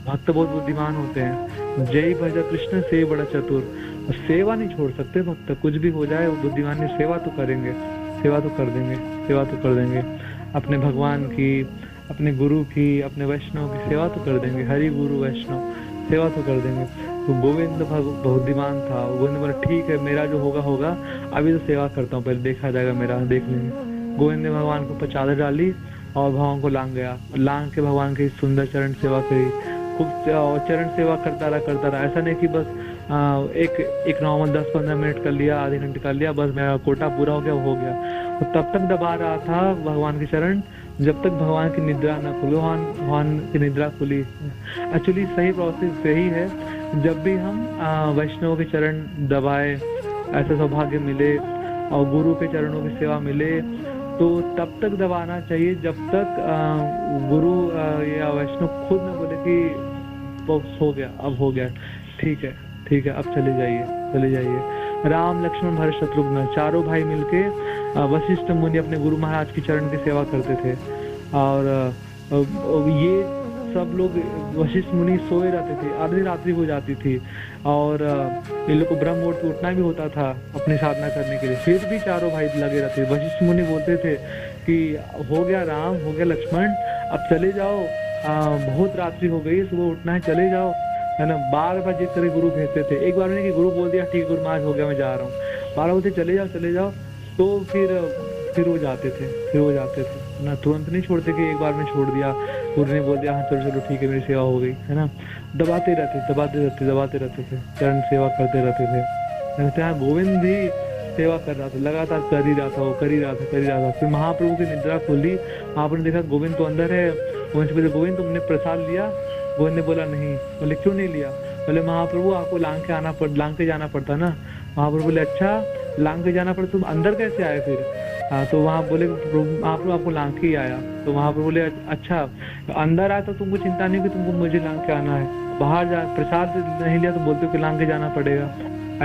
भक्त बहुत बुद्धिमान होते हैं, जय भज कृष्ण से बड़ा चतुर, सेवा नहीं छोड़ सकते भक्त, कुछ भी हो जाए वो बुद्धिमान नहीं, सेवा तो करेंगे, सेवा तो कर देंगे, अपने भगवान की, अपने गुरु की, अपने वैष्णव की सेवा तो कर देंगे, हरि गुरु वैष्णव सेवा तो कर देंगे। तो गोविंद बुद्धिमान था, गोविंद बोला ठीक है, मेरा जो होगा, अभी तो सेवा करता हूँ, पहले देखा जाएगा, मेरा देख लेंगे। गोविंद ने भगवान को चादर डाली और भगवान को लांग गया, लांग के भगवान की सुंदर चरण सेवा करी, खूब चरण सेवा करता रहा। ऐसा नहीं कि बस एक नॉर्मल 10-15 मिनट कर लिया, आधे घंटे कर लिया, बस मेरा कोटा पूरा हो गया, तो तब तक दबा रहा था भगवान के चरण जब तक भगवान की निद्रा न खुली। भगवान की निद्रा खुली। एक्चुअली सही प्रोसेस यही है, जब भी हम वैष्णव के चरण दबाए, ऐसा सौभाग्य मिले और गुरु के चरणों की सेवा मिले, तो तब तक दबाना चाहिए जब तक गुरु या वैष्णव खुद न बोले कि बस हो गया, अब हो गया, ठीक है ठीक है, अब चले जाइए। राम लक्ष्मण भरत शत्रुघ्न चारों भाई मिलके वशिष्ठ मुनि अपने गुरु महाराज के चरण की सेवा करते थे। और ये सब लोग वशिष्ठ मुनि सोए रहते थे, आधी रात्रि हो जाती थी और इन लोग को ब्रह्म मुहूर्त में उठना भी होता था अपनी साधना करने के लिए, फिर भी चारों भाई लगे रहते। वशिष्ठ मुनि बोलते थे कि हो गया राम, हो गया लक्ष्मण, अब चले जाओ, बहुत रात्रि हो गई, सुबह उठना है, चले जाओ, है ना। 12 बजे करे गुरु भेजते थे। एक बार नहीं कि गुरु बोल दिया ठीक गुरु महाराज हो गया मैं जा रहा हूँ, 12 बजे चले जाओ, तो फिर वो जाते थे ना, तुरंत नहीं छोड़ते कि एक बार में छोड़ दिया, गुरु ने बोल दिया हाँ चलो ठीक है मेरी सेवा हो गई, है ना। दबाते रहते थे, चरण सेवा करते रहते थे। यहाँ गोविंद भी सेवा कर रहा था, लगातार कर ही रहा था। फिर महाप्रभु की निद्रा खोली, महाप्रभु ने देखा गोविंद तो अंदर है। गोविंद से पूछा गोविंद तुमने प्रसाद लिया? गोविंद ने बोला नहीं। बोले क्यों नहीं लिया? बोले महाप्रभु आपको लांग के जाना पड़ता ना। महाप्रभु बोले अच्छा लांग के जाना पड़ता, तुम अंदर कैसे आए फिर? तो वहाँ बोले महाप्रभु आपको लांग के ही आया। तो महाप्रभु बोले अच्छा अंदर आया तो तुमको चिंता नहीं कि तुमको मुझे लांग के आना है, बाहर जा प्रसाद नहीं लिया तो बोलते हो कि लांग के जाना पड़ेगा,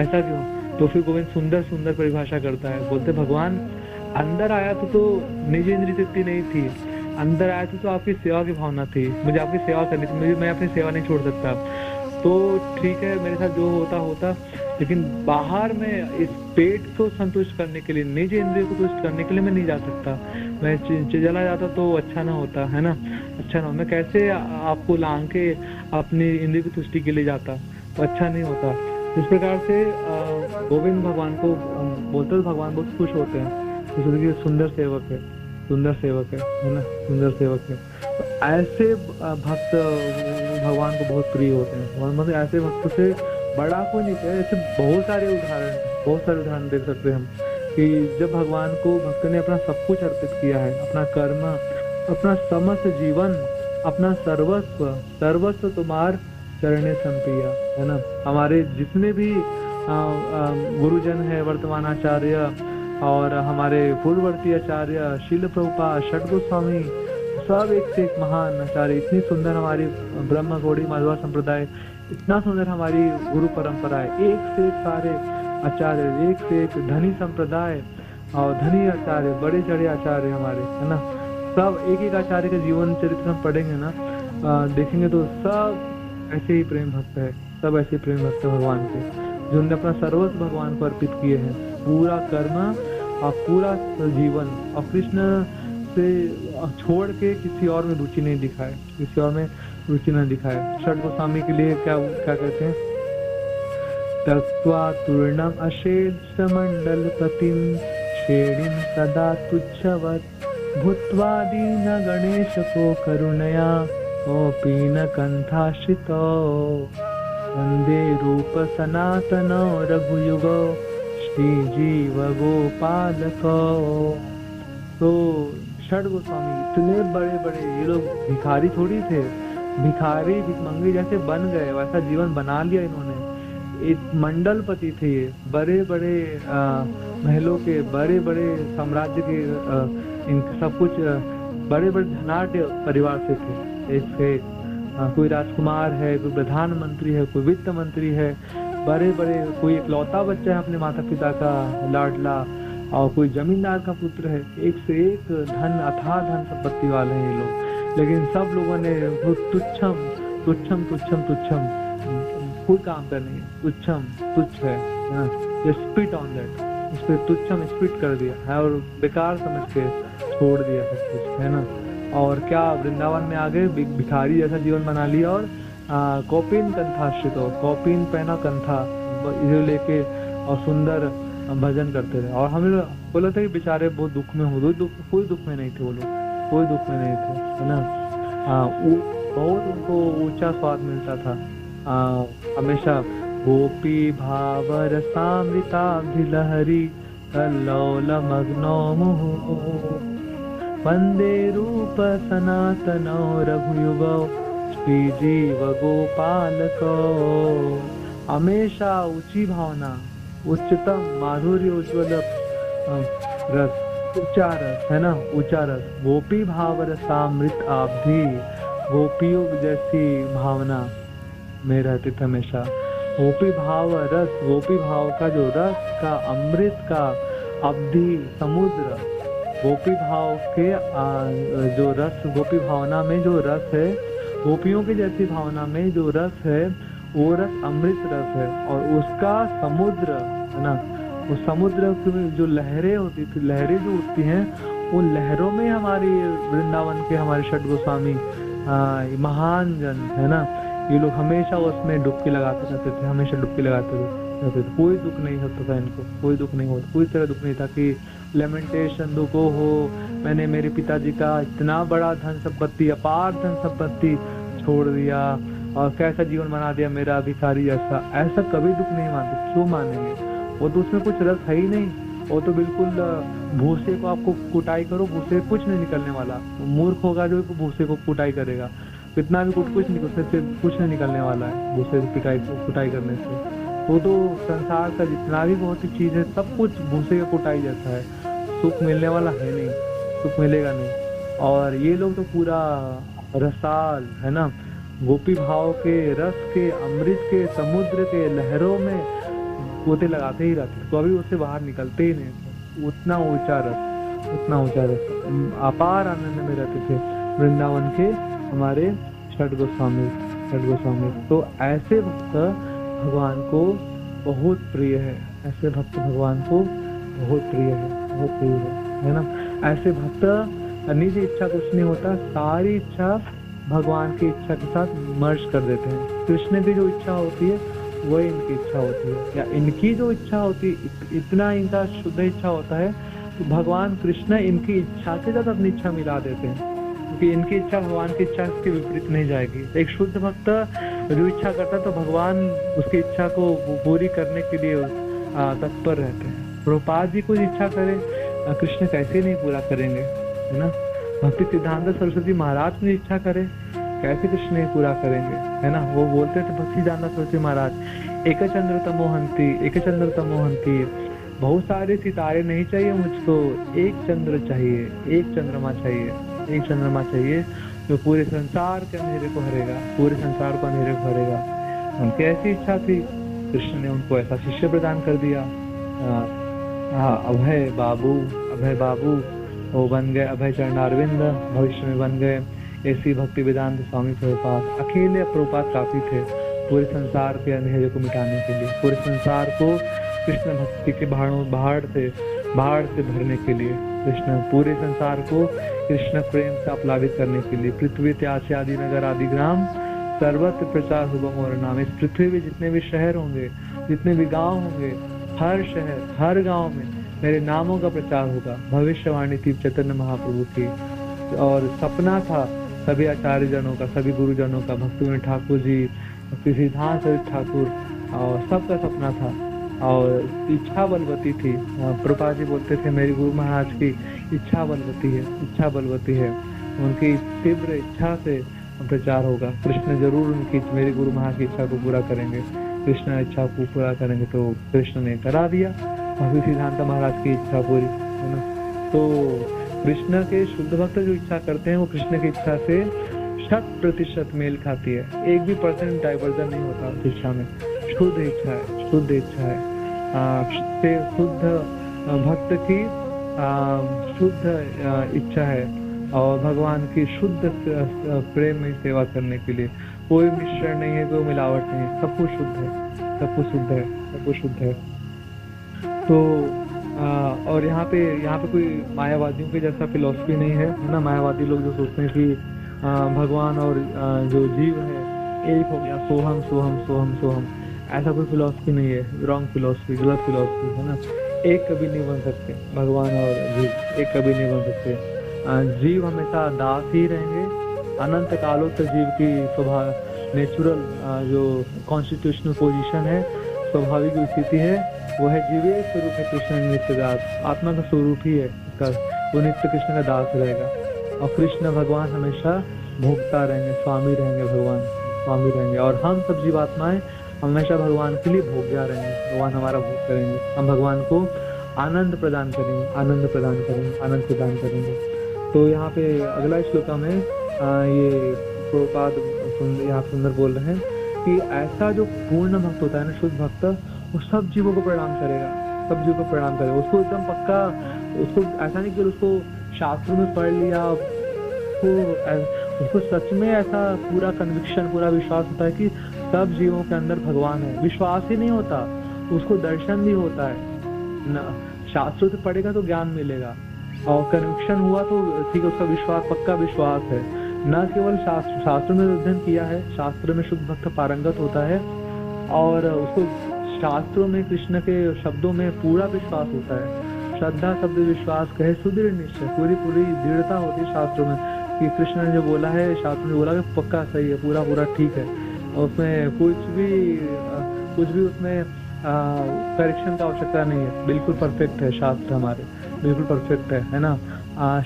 ऐसा क्यों? तो फिर गोविंद सुंदर परिभाषा करता है, बोलते भगवान अंदर आया तो निज इंद्रिय तृप्ति नहीं थी, अंदर आया तो आपकी सेवा की भावना थी, मुझे आपकी सेवा करनी थी, मैं अपनी सेवा नहीं छोड़ सकता। तो ठीक है मेरे साथ जो होता, लेकिन बाहर में इस पेट को संतुष्ट करने के लिए, निज इंद्रिय को संतुष्ट करने के लिए मैं नहीं जा सकता। मैं चला जाता तो अच्छा ना होता, है ना, अच्छा ना। मैं कैसे आपको लांग के अपनी इंद्रिय की तुष्टि के लिए जाता, तो अच्छा नहीं होता। इस प्रकार से गोविंद भगवान को बोलते तो भगवान बहुत खुश होते हैं, तो सुंदर सेवक है ना, सुंदर सेवक है। तो ऐसे भक्त भगवान को बहुत प्रिय होते हैं। मतलब ऐसे भक्तों से बड़ा कोई नहीं है। ऐसे बहुत सारे उदाहरण देख सकते हैं हम कि जब भगवान को भक्त ने अपना सब कुछ अर्पित किया है, अपना कर्म, अपना समस्त जीवन, अपना सर्वस्व तुम्हार चरणे संपिया, है ना। हमारे जितने भी गुरुजन है, वर्तमान आचार्य और हमारे पूर्ववर्ती आचार्य शील प्रभुपाद, षट गोस्वामी, सब एक से एक महान आचार्य, इतनी सुंदर हमारी ब्रह्म गौड़ी माधवा संप्रदाय, इतना सुंदर हमारी गुरु परंपरा है, एक से एक सारे आचार्य, एक से एक धनी संप्रदाय और धनी आचार्य, बड़े चढ़े आचार्य हमारे, है ना। सब एक आचार्य का जीवन चरित्र हम पढ़ेंगे ना, देखेंगे तो सब ऐसे ही प्रेम भक्त है, सब ऐसे प्रेम भक्त है भगवान के, जिन्होंने अपना सर्वस्व भगवान को अर्पित किए हैं, पूरा कर्म और पूरा जीवन, और कृष्ण से छोड़ के किसी और में रुचि नहीं दिखाए, किसी और में रुचि न दिखाए। षट गोस्वामी के लिए क्या कहते हैं? तत्वा तूर्णम अशेष मंडल पतिम श्रेणीम सदा तुच्छवत् भूत्वा दीन गणेश को करुणया ओपीन कंठाश्रितो वंदे रूप सनातनो रघुयुगो श्री जीव गोपालको। तो षट गोस्वामी इतने बड़े ये लोग भिखारी थोड़ी थे, भिखारी भिखमंगे जैसे बन गए, वैसा जीवन बना लिया इन्होंने। एक मंडलपति थे ये, बड़े महलों के, बड़े साम्राज्य के, इनके सब कुछ बड़े धनाढ्य परिवार से थे। इसके कोई राजकुमार है, कोई प्रधानमंत्री है, कोई वित्त मंत्री है, बड़े कोई इकलौता बच्चा है अपने माता पिता का लाडला, और कोई जमींदार का पुत्र है। एक से एक धन, अथाह धन संपत्ति वाले हैं ये लोग, लेकिन सब लोगों ने तुच्छम कोई काम कर नहीं, तुच्छ है, स्पिट ऑन दैट, उस पर तुच्छम स्पिट कर दिया है और बेकार समझ के छोड़ दिया सब कुछ, है ना। और क्या वृंदावन में आ गए, भिखारी जैसा जीवन बना लिया, और कौपीन कंठाश्रित हो, कौपीन पहना कंठा इसे लेके और सुंदर भजन करते थे। और हमें बोला था कि बेचारे बहुत दुख में हो, कोई दुख में नहीं थे वो लोग, कोई दुख में नहीं थे, है ना। बहुत उनको ऊंचा स्वाद मिलता था, हमेशा गोपी भावर सामृताभिलहरी कल्लोलमग्नो मुहुः वन्दे रूप सनातनो रघुयुगो श्रीजीव गोपालको। हमेशा ऊंची भावना, उच्चतम माधुर्य, उज्ज्वल रस, ऊंचा रस है ना, ऊंचा रस, गोपी भाव रसामृत आब्धि, गोपियों जैसी भावना में रहते थे हमेशा। गोपी भाव रस, गोपी भाव का जो रस का, अमृत का अब्धि समुद्र, गोपी भाव के जो रस, गोपी भावना में जो रस है, गोपियों की जैसी भावना में जो रस है, वो रस अमृत रस है। और उसका समुद्र है ना, उस समुद्र की जो लहरें होती थी, लहरें जो उठती हैं, उन लहरों में हमारी वृंदावन के हमारे षट गोस्वामी महान जन है ना, ये लोग हमेशा उसमें डुबकी लगाते रहते थे, हमेशा डुबकी लगाते रहते थे। कोई दुख नहीं होता था इनको, कोई दुख नहीं होता, कोई तरह दुख नहीं था कि लेमेंटेशन दुखो हो, मैंने मेरे पिताजी का इतना बड़ा धन संपत्ति, अपार धन संपत्ति छोड़ दिया और कैसा जीवन बना दिया मेरा अभिसारी जैसा, ऐसा कभी दुख नहीं मानते। क्यों मानेंगे? वो तो उसमें कुछ रस है ही नहीं, वो तो बिल्कुल भूसे को आपको कुटाई करो, भूसे कुछ नहीं निकलने वाला। मूर्ख होगा जो भूसे को कुटाई करेगा, कितना भी कुछ नहीं, उससे कुछ नहीं निकलने वाला है भूसे कुटाई करने से। वो तो संसार का जितना भी बहुत ही चीज है, सब कुछ भूसे का कुटाई जैसा है, सुख मिलने वाला है नहीं, सुख मिलेगा नहीं। और ये लोग तो पूरा रसाल है ना, गोपी भाव के रस के, अमृत के, समुद्र के लहरों में गोते लगाते ही रहते, तो अभी उससे बाहर निकलते ही नहीं। उतना ऊंचा रस, उतना ऊंचा रस, अपार आनंद में रहते थे वृंदावन के हमारे षट गोस्वामी। तो ऐसे भक्त भगवान को बहुत प्रिय है, ऐसे भक्त भगवान को बहुत प्रिय है, बहुत प्रिय है ना। ऐसे भक्त निज इच्छा कुछ नहीं होता, सारी इच्छा भगवान की इच्छा के साथ मर्ज कर देते हैं। कृष्ण की जो इच्छा होती है वही इनकी इच्छा होती है, या इनकी जो इच्छा होती है, इतना इनका शुद्ध इच्छा होता है तो भगवान कृष्ण इनकी इच्छा के साथ अपनी इच्छा मिला देते हैं, क्योंकि इनकी इच्छा भगवान की इच्छा के विपरीत नहीं जाएगी। एक शुद्ध भक्त जो इच्छा करता है तो भगवान उसकी इच्छा को पूरी करने के लिए तत्पर रहते हैं। प्रभुपाद जी कोई इच्छा करे, कृष्ण कैसे नहीं पूरा करेंगे, है ना। भक्ति सिद्धांत सरस्वती महाराज की इच्छा करे, कैसे कृष्ण नहीं पूरा करेंगे, है ना। वो बोलते थे भक्ति सिद्धांत सरस्वती महाराज, एक चंद्र तमोहंती, बहुत सारे सितारे नहीं चाहिए मुझको, एक चंद्र चाहिए, एक चंद्रमा चाहिए, एक चंद्रमा चाहिए जो पूरे संसार के अंधेरे को हरेगा, पूरे संसार को अंधेरे को हरेगा। उनकी ऐसी इच्छा थी, कृष्ण ने उनको ऐसा शिष्य प्रदान कर दिया। अभय बाबू वो बन गए, अभय चरणारविंद भविष्य में बन गए। ऐसी भक्ति वेदांत स्वामी प्रभुपाद, अकेले प्रभुपाद काफी थे पूरे संसार के अंधेरे को मिटाने के लिए, पूरे संसार को कृष्ण भक्ति के बाढ़ से भरने के लिए, कृष्ण पूरे संसार को कृष्ण प्रेम से आप्लावित करने के लिए। पृथ्वी त्यासे आदि नगर आदि ग्राम सर्वत्र प्रचार हुआ मोर नाम। इस पृथ्वी में जितने भी शहर होंगे, जितने भी गांव होंगे, हर शहर हर गांव में मेरे नामों का प्रचार होगा। भविष्यवाणी थी चैतन्य महाप्रभु की, और सपना था सभी आचार्य जनों का, सभी गुरुजनों का, भक्ति ठाकुर जी, भक्ति सिद्धांत ठाकुर, और सबका सपना था। और इच्छा बलवती थी। प्रभुपाद जी बोलते थे मेरी गुरु महाराज की इच्छा बलवती है, उनकी तीव्र इच्छा से प्रचार होगा। कृष्ण जरूर उनकी, मेरे गुरु महाराज की इच्छा को पूरा करेंगे, कृष्ण इच्छा को पूरा करेंगे। तो कृष्ण ने करा दिया भक्ति सिद्धांत महाराज की इच्छा पूरी, है ना। तो कृष्ण के शुद्ध भक्त जो इच्छा करते हैं वो कृष्ण की इच्छा से 100% मेल खाती है, 1 भी % डाइवर्जन नहीं होता उस इच्छा में। शुद्ध इच्छा है, शुद्ध इच्छा है। शुद्ध भक्त की शुद्ध इच्छा है, और भगवान की शुद्ध प्रेम में सेवा करने के लिए कोई मिश्रण नहीं है, कोई मिलावट नहीं है, सब कुछ शुद्ध है, सब कुछ शुद्ध है, सब कुछ शुद्ध है। तो और यहाँ पे कोई मायावादियों के जैसा फिलॉसफी नहीं है, है ना। मायावादी लोग जो सोचते हैं कि भगवान और जो जीव है एक हो गया, सोहम सोहम सोहम सोहम, ऐसा कोई फिलॉसफी नहीं है। रॉन्ग फिलॉसफी, गलत फिलॉसफी, है ना। एक कभी नहीं बन सकते भगवान और जीव, एक कभी नहीं बन सकते। जीव हमेशा दास ही रहेंगे अनंत कालों तक। जीव की स्वभाव नेचुरल जो कॉन्स्टिट्यूशनल पोजीशन है, स्वाभाविक स्थिति है वो है जीवे स्वरूप है कृष्ण नित्य दास, आत्मा का स्वरूप ही है इसका, वो नित्य कृष्ण का दास रहेगा। और कृष्ण भगवान हमेशा भोगता रहेंगे, स्वामी रहेंगे, भगवान स्वामी रहेंगे। और हम सब जीवात्माएं हमेशा भगवान के लिए भोग्या रहेंगे, भगवान हमारा भोग करेंगे, हम भगवान को आनंद प्रदान करेंगे, आनंद प्रदान करेंगे, आनंद प्रदान करेंगे। तो यहाँ पे अगला श्लोका में ये प्रभुपाद यहाँ सुंदर बोल रहे हैं कि ऐसा जो पूर्ण भक्त होता है ना, शुद्ध भक्त, वो सब जीवों को प्रणाम करेगा, सब जीवों को प्रणाम करेगा। उसको एकदम पक्का, उसको ऐसा नहीं कि उसको शास्त्रों में पढ़ लिया, उसको सच में ऐसा पूरा कन्विक्शन, पूरा विश्वास होता है कि सब जीवों के अंदर भगवान है। विश्वास ही नहीं होता, उसको दर्शन भी होता है ना। शास्त्रों से पढ़ेगा तो ज्ञान मिलेगा, और कन्विक्शन हुआ तो ठीक है, उसका विश्वास, पक्का विश्वास है। न केवल शास्त्र में अध्ययन किया है, शास्त्र में शुद्ध भक्त पारंगत होता है, और उसको शास्त्रों में कृष्ण के शब्दों में पूरा विश्वास होता है। श्रद्धा शब्द विश्वास कहे सुदृढ़ निश्चय, पूरी पूरी दृढ़ता होती है शास्त्रों में कि कृष्ण ने जो बोला है, शास्त्र में बोला कि पक्का सही है, पूरा पूरा ठीक है, और उसमें कुछ भी उसमें करेक्शन का आवश्यकता नहीं है, बिल्कुल परफेक्ट है शास्त्र हमारे, बिल्कुल परफेक्ट है ना।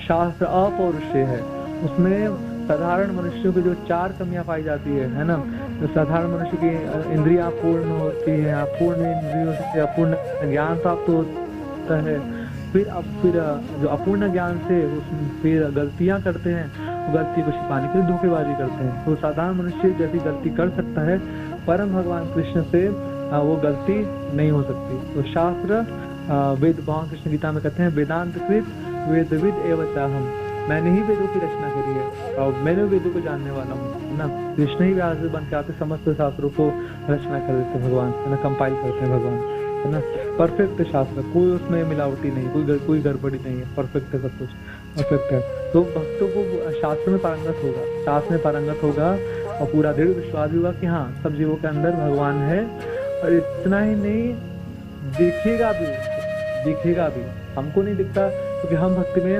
शास्त्र अपौरुषेय है, उसमें साधारण मनुष्यों की जो 4 कमियां पाई जाती है ना। तो साधारण मनुष्य की इंद्रियां पूर्ण होती है, अपूर्ण इंद्रियों से अपूर्ण ज्ञान प्राप्त होता है, फिर जो अपूर्ण ज्ञान से फिर गलतियां करते हैं, गलती को छिपाने के लिए धोखेबाजी करते हैं। तो साधारण मनुष्य जैसी गलती कर सकता है, परम भगवान कृष्ण से वो गलती नहीं हो सकती। तो शास्त्र वेद, भगवान कृष्ण गीता में कहते हैं वेदांत कृत वेदविद एवं चाहम, मैंने ही वेदों की रचना करी है और मैंने वेदों को जानने वाला हूँ, है ना। कृष्ण ही व्यास बन के आते समस्त शास्त्रों को रचना कर देते भगवान, है ना, कंपाइल करते हैं भगवान, है ना। परफेक्ट शास्त्र, कोई उसमें मिलावटी नहीं, कोई गड़बड़ी नहीं है, परफेक्ट है, सब कुछ परफेक्ट है। तो भक्तों को शास्त्र में पारंगत होगा, शास्त्र में पारंगत होगा, और पूरा दृढ़ विश्वास भी होगा कि हाँ सब जीवों के अंदर भगवान है। और इतना ही नहीं, दिखेगा भी, हमको नहीं दिखता क्योंकि हम भक्ति में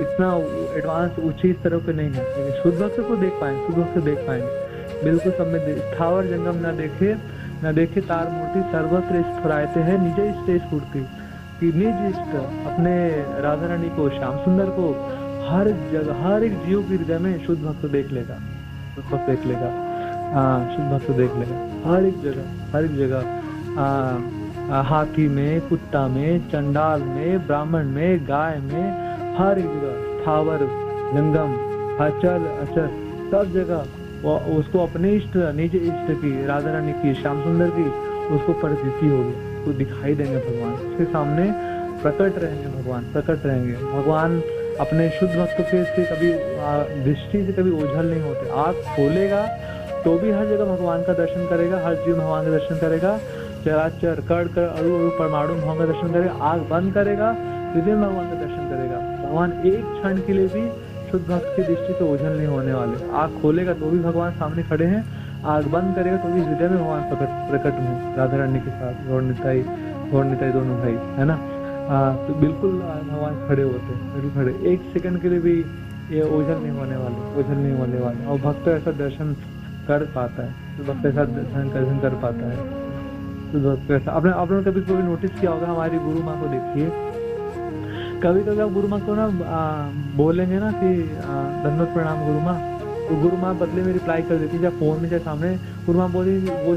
इतना एडवांस ऊंची तरह के नहीं है, लेकिन शुद्ध भक्त को देख पाएंगे, शुद्ध भक्त देख पाएंगे, बिल्कुल सब में स्थावर जंगम न देखे तार मूर्ति सर्वत्र स्फुराते हैं निज इष्ट स्फूर्ति, कि निज इष्ट अपने राधा रानी को, श्याम सुंदर को हर जगह, हर एक जीव के हृदय में शुद्ध भक्त देख लेगा, शुद्ध भक्त देख लेगा, शुद्ध भक्त देख लेगा, हर एक जगह, हाथी में, कुत्ता में, चंडाल में, ब्राह्मण में, गाय में, हर एक जगह, स्थावर जंगम, अचल अचल, सब जगह वो उसको अपने इष्ट, निज इष्ट की, राधा रानी की, श्याम सुंदर की उसको परिचिति होगी, तो दिखाई देंगे भगवान, उसके सामने प्रकट रहेंगे भगवान अपने शुद्ध भक्त के से कभी दृष्टि से कभी ओझल नहीं होते। आँख खोलेगा तो भी हर जगह भगवान का दर्शन करेगा, हर जीव भगवान का दर्शन करेगा, चराचर कड़ अणु परमाणु भगवान का दर्शन करेगा, आँख बंद करेगा हृदय में भगवान का दर्शन करेगा। भगवान एक क्षण के लिए भी शुद्ध भक्त की दृष्टि से ओझल नहीं होने वाले। आँख खोलेगा तो भी भगवान सामने खड़े हैं, आँख बंद करेगा तो भी हृदय में भगवान प्रकट में, राधा रानी के साथ गौर निताई दोनों भाई, है ना। तो बिल्कुल भगवान खड़े होते हैं, बिल्कुल खड़े, एक सेकंड के लिए भी ये ओझल नहीं होने वाले, और भक्त ऐसा दर्शन कर पाता है, तो भक्त ऐसा दर्शन कर पाता है। तो भक्त ऐसा आपने कभी नोटिस किया होगा, हमारी गुरु माँ को देखिए, कभी कभी आप गुरु माँ को ना बोलेंगे ना कि धन्यवाद प्रणाम गुरु माँ, तो गुरु माँ बदले में रिप्लाई कर देती है, चाहे फोन में चाहे सामने, गुरु माँ बोल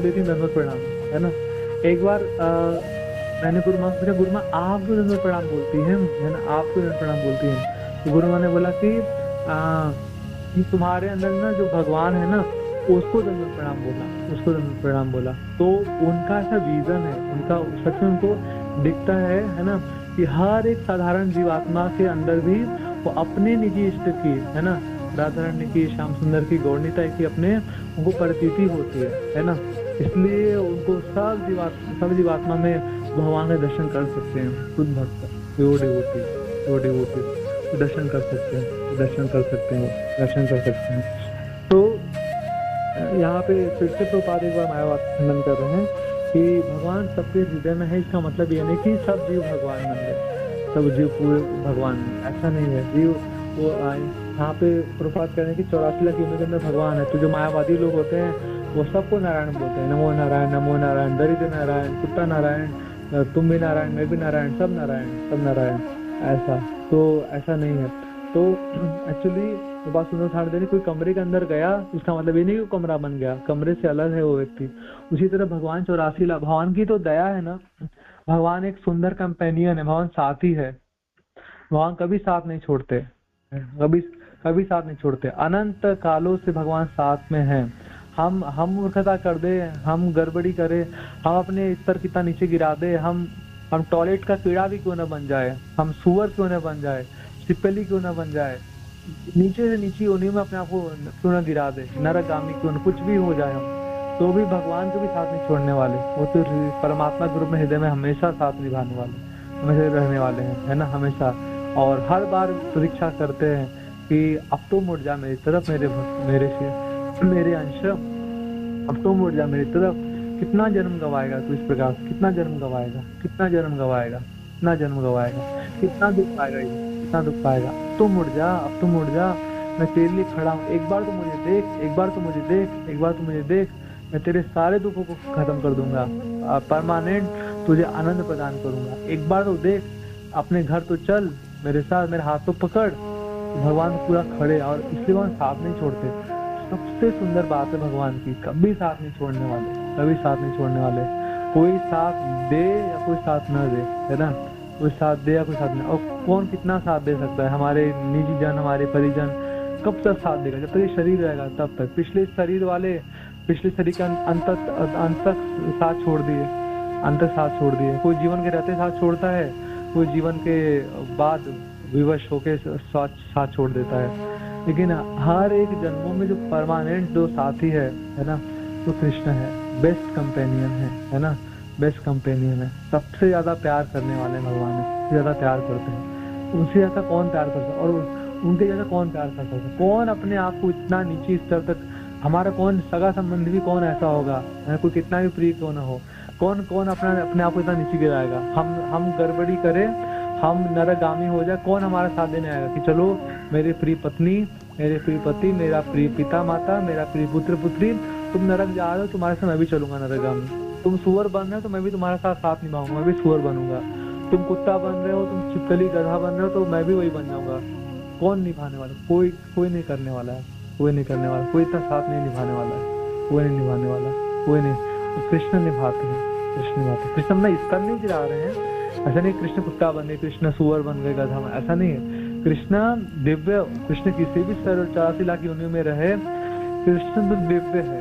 देती है धन्यवाद प्रणाम, है ना। एक बार मैंने गुरु माँ से पूछा, गुरु माँ आप क्यों धन्यवाद प्रणाम बोलती हैं, है ना, आप क्यों धन्यवाद प्रणाम बोलती हैं। तो गुरु माँ ने बोला कि तुम्हारे अंदर ना जो भगवान है ना, उसको धन्यवाद प्रणाम बोला, तो उनका ऐसा विजन है, उनका सच में उनको दिखता है ना, कि हर एक साधारण जीवात्मा के अंदर भी वो अपने निजी इष्ट की, है ना, राधा रानी की, श्याम सुंदर की, गौरनीता की अपने उनको प्रतीति होती है ना। इसलिए उनको सब जीवात्मा में भगवान का दर्शन कर सकते हैं। शुद्ध भक्त प्योर डिवोटी दर्शन कर सकते हैं। तो यहाँ पे फिर से प्रभुपाद एक बार मायावाद खंडन कर रहे हैं कि भगवान सबके हृदय में है। इसका मतलब ये नहीं कि सब जीव भगवान बन गए, सब जीव पूरे भगवान में, ऐसा नहीं है। जीव वो यहाँ पे प्रभुपाद कह रहे हैं कि 84 लाख जीवों के अंदर भगवान है। तो जो मायावादी लोग होते हैं वो सबको नारायण बोलते हैं, नमो नारायण, दरिद्र नारायण, कुत्ता नारायण, तुम भी नारायण, मैं भी नारायण, सब नारायण, सब नारायण, ऐसा। तो ऐसा नहीं है। तो एक्चुअली तो बात सुनो, उदाहरण देने, कोई कमरे के अंदर गया, इसका मतलब ये नहीं कि वो कमरा बन गया, कमरे से अलग है वो व्यक्ति। उसी तरह भगवान 84 लाख, भगवान की तो दया है ना, भगवान एक सुंदर कंपेनियन है, भगवान साथी है, भगवान कभी साथ नहीं छोड़ते, कभी कभी साथ नहीं छोड़ते, अनंत कालों से भगवान साथ में है। हम मूर्खता कर दे, हम गड़बड़ी करे, हम अपने स्तर कितना नीचे गिरा दे, हम टॉयलेट का कीड़ा भी क्यों न बन जाए, हम सुअर क्यों न बन जाए, सिपली क्यों न बन जाए, नीचे से नीचे योनि में अपने आप को क्यों न गिरा दे, नरगामी क्यों न, कुछ भी हो जाए हम, तो भी भगवान को भी साथ नहीं छोड़ने वाले। वो तो परमात्मा के रूप में हृदय में हमेशा साथ निभाने वाले, हमेशा रहने वाले हैं, है ना, हमेशा। और हर बार प्रतीक्षा करते हैं कि अब तो मुड़ जा मेरी तरफ, मेरे अंश, अब तो मुड़ जा मेरी तरफ। कितना जन्म गवाएगा तू इस प्रकार से, कितना जन्म गवाएगा, कितना जन्म गवाएगा, कितना जन्म गवाएगा, कितना दुख पाएगा, कितना दुख पाएगा। तो मुड़ जा, अब तो मुड़ जा, मैं तेरे लिए खड़ा हूँ, एक बार तो मुझे देख, एक बार तो मुझे देख, एक बार तो मुझे देख, मैं तेरे सारे दुखों को खत्म कर दूंगा, परमानेंट तुझे आनंद प्रदान करूंगा, एक बार तो देख, अपने घर तो चल मेरे साथ, मेरे हाथ तो पकड़। भगवान पूरा खड़े, और इसलिए भगवान साथ नहीं छोड़ते। सबसे सुंदर बात है भगवान की, कभी साथ नहीं छोड़ने वाले, कभी साथ नहीं छोड़ने वाले। कोई साथ दे या कोई साथ न दे, है ना, कोई साथ दे या कोई साथ नहीं, और कौन कितना साथ दे सकता है, हमारे निजी जन, हमारे परिजन कब तक साथ देगा, जब तक ये शरीर रहेगा तब तक। पिछले शरीर के अंत तक साथ छोड़ दिए, अंत तक साथ छोड़ दिए। कोई जीवन के रहते साथ छोड़ता है, कोई जीवन के बाद विवश होके साथ छोड़ देता है। लेकिन हर एक जन्मों में जो परमानेंट जो साथी है ना, तो कृष्ण है, बेस्ट कंपेनियन है ना, बेस्ट कंपेनियन है। सबसे ज्यादा प्यार करने वाले भगवान है, सबसे ज्यादा प्यार करते हैं। उनसे ज्यादा कौन प्यार कर सकता, और उनके जैसा कौन प्यार कर सकता, कौन अपने आप को इतना नीचे स्तर तक, हमारा कौन सगा संबंधी भी कौन ऐसा होगा, कोई कितना भी प्रिय क्यों ना हो, कौन अपने आप को इतना नीचे गिराएगा। हम गड़बड़ी करें, हम नरगामी हो जाए, कौन हमारा साथ देने आएगा कि चलो मेरी प्रिय पत्नी, मेरे प्रिय पति, मेरा प्रिय पिता माता, मेरा प्रिय पुत्र पुत्री, तुम नरक जा रहे हो, तुम्हारे साथ मैं भी चलूंगा नरगामी। तुम सुअर बन रहे हो तो मैं भी तुम्हारे साथ निभाऊंगा, मैं भी सुअर बनूंगा। तुम कुत्ता बन रहे हो, तुम छिपकली गधा बन रहे हो, तो मैं भी वही बन जाऊंगा। कौन निभाने वाला, कोई नहीं करने वाला है, कोई नहीं करने वाला, कोई इतना साथ नहीं निभाने वाला है, कोई नहीं निभाने वाला, कोई नहीं। तो कृष्ण निभाते हैं, कृष्ण निभाते हैं। कृष्ण अपना स्तर नहीं गिरा रहे हैं, ऐसा नहीं कृष्ण कुत्ता बन गए, कृष्ण सुअर बन गए, गधा, ऐसा नहीं है। कृष्ण दिव्य, कृष्ण किसी भी 84 लाख योनियों में रहे, कृष्ण तो दिव्य है,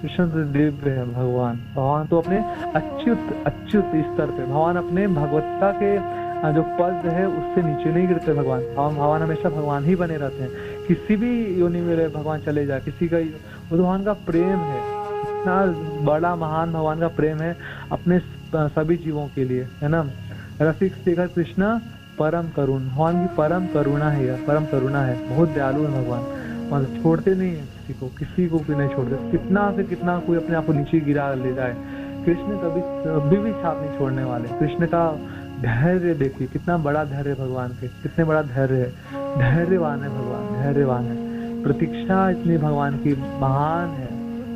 कृष्ण तो दिव्य है। भगवान तो अपने अच्युत स्तर पे, भगवान अपने भगवत्ता के जो पद है उससे नीचे नहीं गिरते। भगवान हमेशा भगवान ही बने रहते हैं, किसी भी योनि में रहे भगवान चले जाए, किसी का, भगवान का प्रेम है, इतना बड़ा महान भगवान का प्रेम है अपने सभी जीवों के लिए, है ना। रसिक शेखर कृष्ण परम करुण, भगवान की परम करुणा है, परम करुणा है, बहुत दयालु है भगवान, मतलब छोड़ते नहीं है किसी को भी नहीं छोड़ते। कितना से कितना कोई अपने आप को नीचे गिरा ले जाए, कृष्ण कभी भी साथ नहीं छोड़ने वाले। कृष्ण का धैर्य देखिए, कितना बड़ा धैर्य भगवान के, कितने बड़ा धैर्य है, धैर्यवान है भगवान, धैर्यवान है। प्रतीक्षा इतनी भगवान की महान है,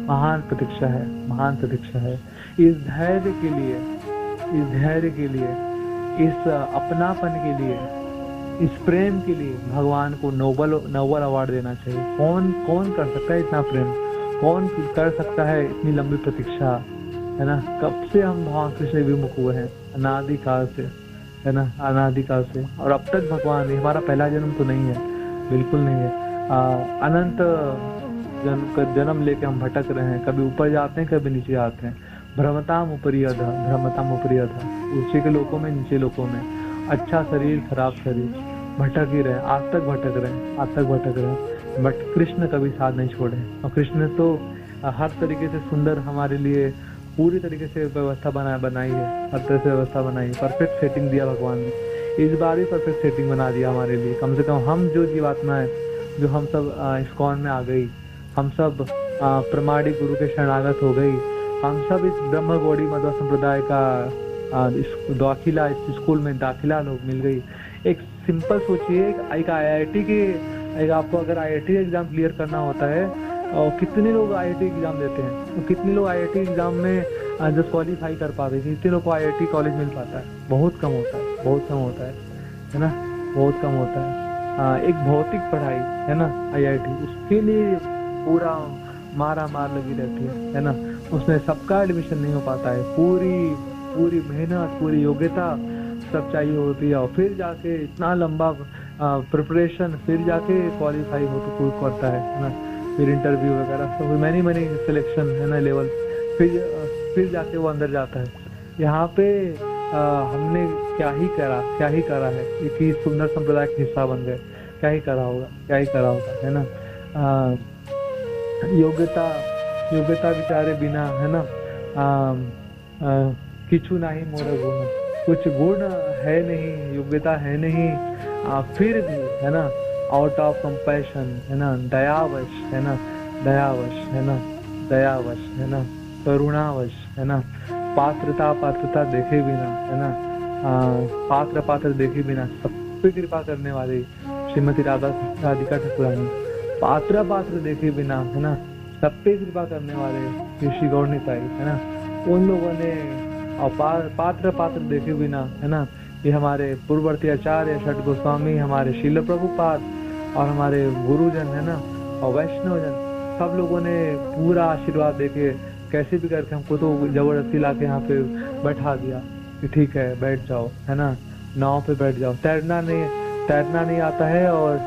महान प्रतीक्षा है, महान प्रतीक्षा है। इस धैर्य के लिए, इस अपनापन के लिए, इस प्रेम के लिए भगवान को नोबल अवार्ड देना चाहिए। कौन कर सकता है इतना प्रेम, कौन कर सकता है इतनी लंबी प्रतीक्षा, है ना। कब से हम भगवान कृष्ण विमुख हुए हैं, अनादिकाल से, है ना, अनादिकाल से, और अब तक भगवान, हमारा पहला जन्म तो नहीं है, बिल्कुल नहीं है। अनंत जन्म लेके हम भटक रहे हैं, कभी ऊपर जाते हैं, कभी नीचे आते हैं। भ्रमताम उपरी अधः, ऊंचे के लोकों में, नीचे लोकों में, अच्छा शरीर, खराब शरीर, भटक ही रहे, आज तक भटक रहे। बट कृष्ण कभी साथ नहीं छोड़े, और कृष्ण ने तो हर तरीके से सुंदर हमारे लिए पूरी तरीके से व्यवस्था बनाई है, हर तरह से व्यवस्था बनाई है, परफेक्ट सेटिंग दिया भगवान ने। इस बार भी परफेक्ट सेटिंग बना दिया हमारे लिए। कम से कम हम जो जीवात्मा है, जो हम सब इस्कॉन में आ गई, हम सब प्रमाणिक गुरु के शरणागत हो गई, हम सब इस ब्रह्म गौड़ी मध्व संप्रदाय का दाखिला, इस स्कूल में दाखिला लोग मिल गई। एक सिंपल सोचिए, एक IIT के, एक आपको अगर IIT एग्जाम क्लियर करना होता है, और कितने लोग IIT एग्जाम देते हैं, तो कितने लोग IIT एग्जाम में जस्ट क्वालिफाई कर पाते थे, इतने लोग को IIT कॉलेज मिल पाता है, बहुत कम होता है, बहुत कम होता है ना, बहुत कम होता है। एक भौतिक पढ़ाई है ना IIT, उसके लिए पूरा मार लगी रहती है ना, उसमें सबका एडमिशन नहीं हो पाता है, पूरी मेहनत, पूरी योग्यता सब चाहिए होती है, और फिर जाके इतना लंबा प्रिपरेशन, फिर जाके क्वालिफाई हो तो कोई करता है ना, फिर इंटरव्यू वगैरह सब मैनी सिलेक्शन है ना लेवल, फिर जाके वो अंदर जाता है। यहाँ पे हमने क्या ही करा है, एक ही सुंदर संप्रदाय का हिस्सा बन गए, क्या ही करा होगा है ना। योग्यता बेचारे बिना है ना, किछु नहीं मोर गुण, कुछ गुण है नहीं, योग्यता है नहीं, फिर भी है ना आउट ऑफ कंपैशन है ना, दयावश है ना, करुणावश है ना, पात्रता देखे बिना है ना, पात्र देखे बिना सब पे कृपा करने वाली श्रीमती राधिका ठाकुरानी, पात्र देखे बिना है ना सब पे कृपा करने वाले ऋषि गौर निताई है ना, उन लोगों ने पात्र देखे बिना है ना, ये हमारे पूर्ववर्ती आचार्य छठ गोस्वामी, हमारे शील प्रभुपाद और हमारे गुरुजन है ना, और वैष्णवजन, सब लोगों ने पूरा आशीर्वाद देके कैसे भी करके हमको तो जबरदस्ती लाके यहाँ पे बैठा दिया कि ठीक है बैठ जाओ है ना, नाव पे बैठ जाओ। तैरना नहीं आता है और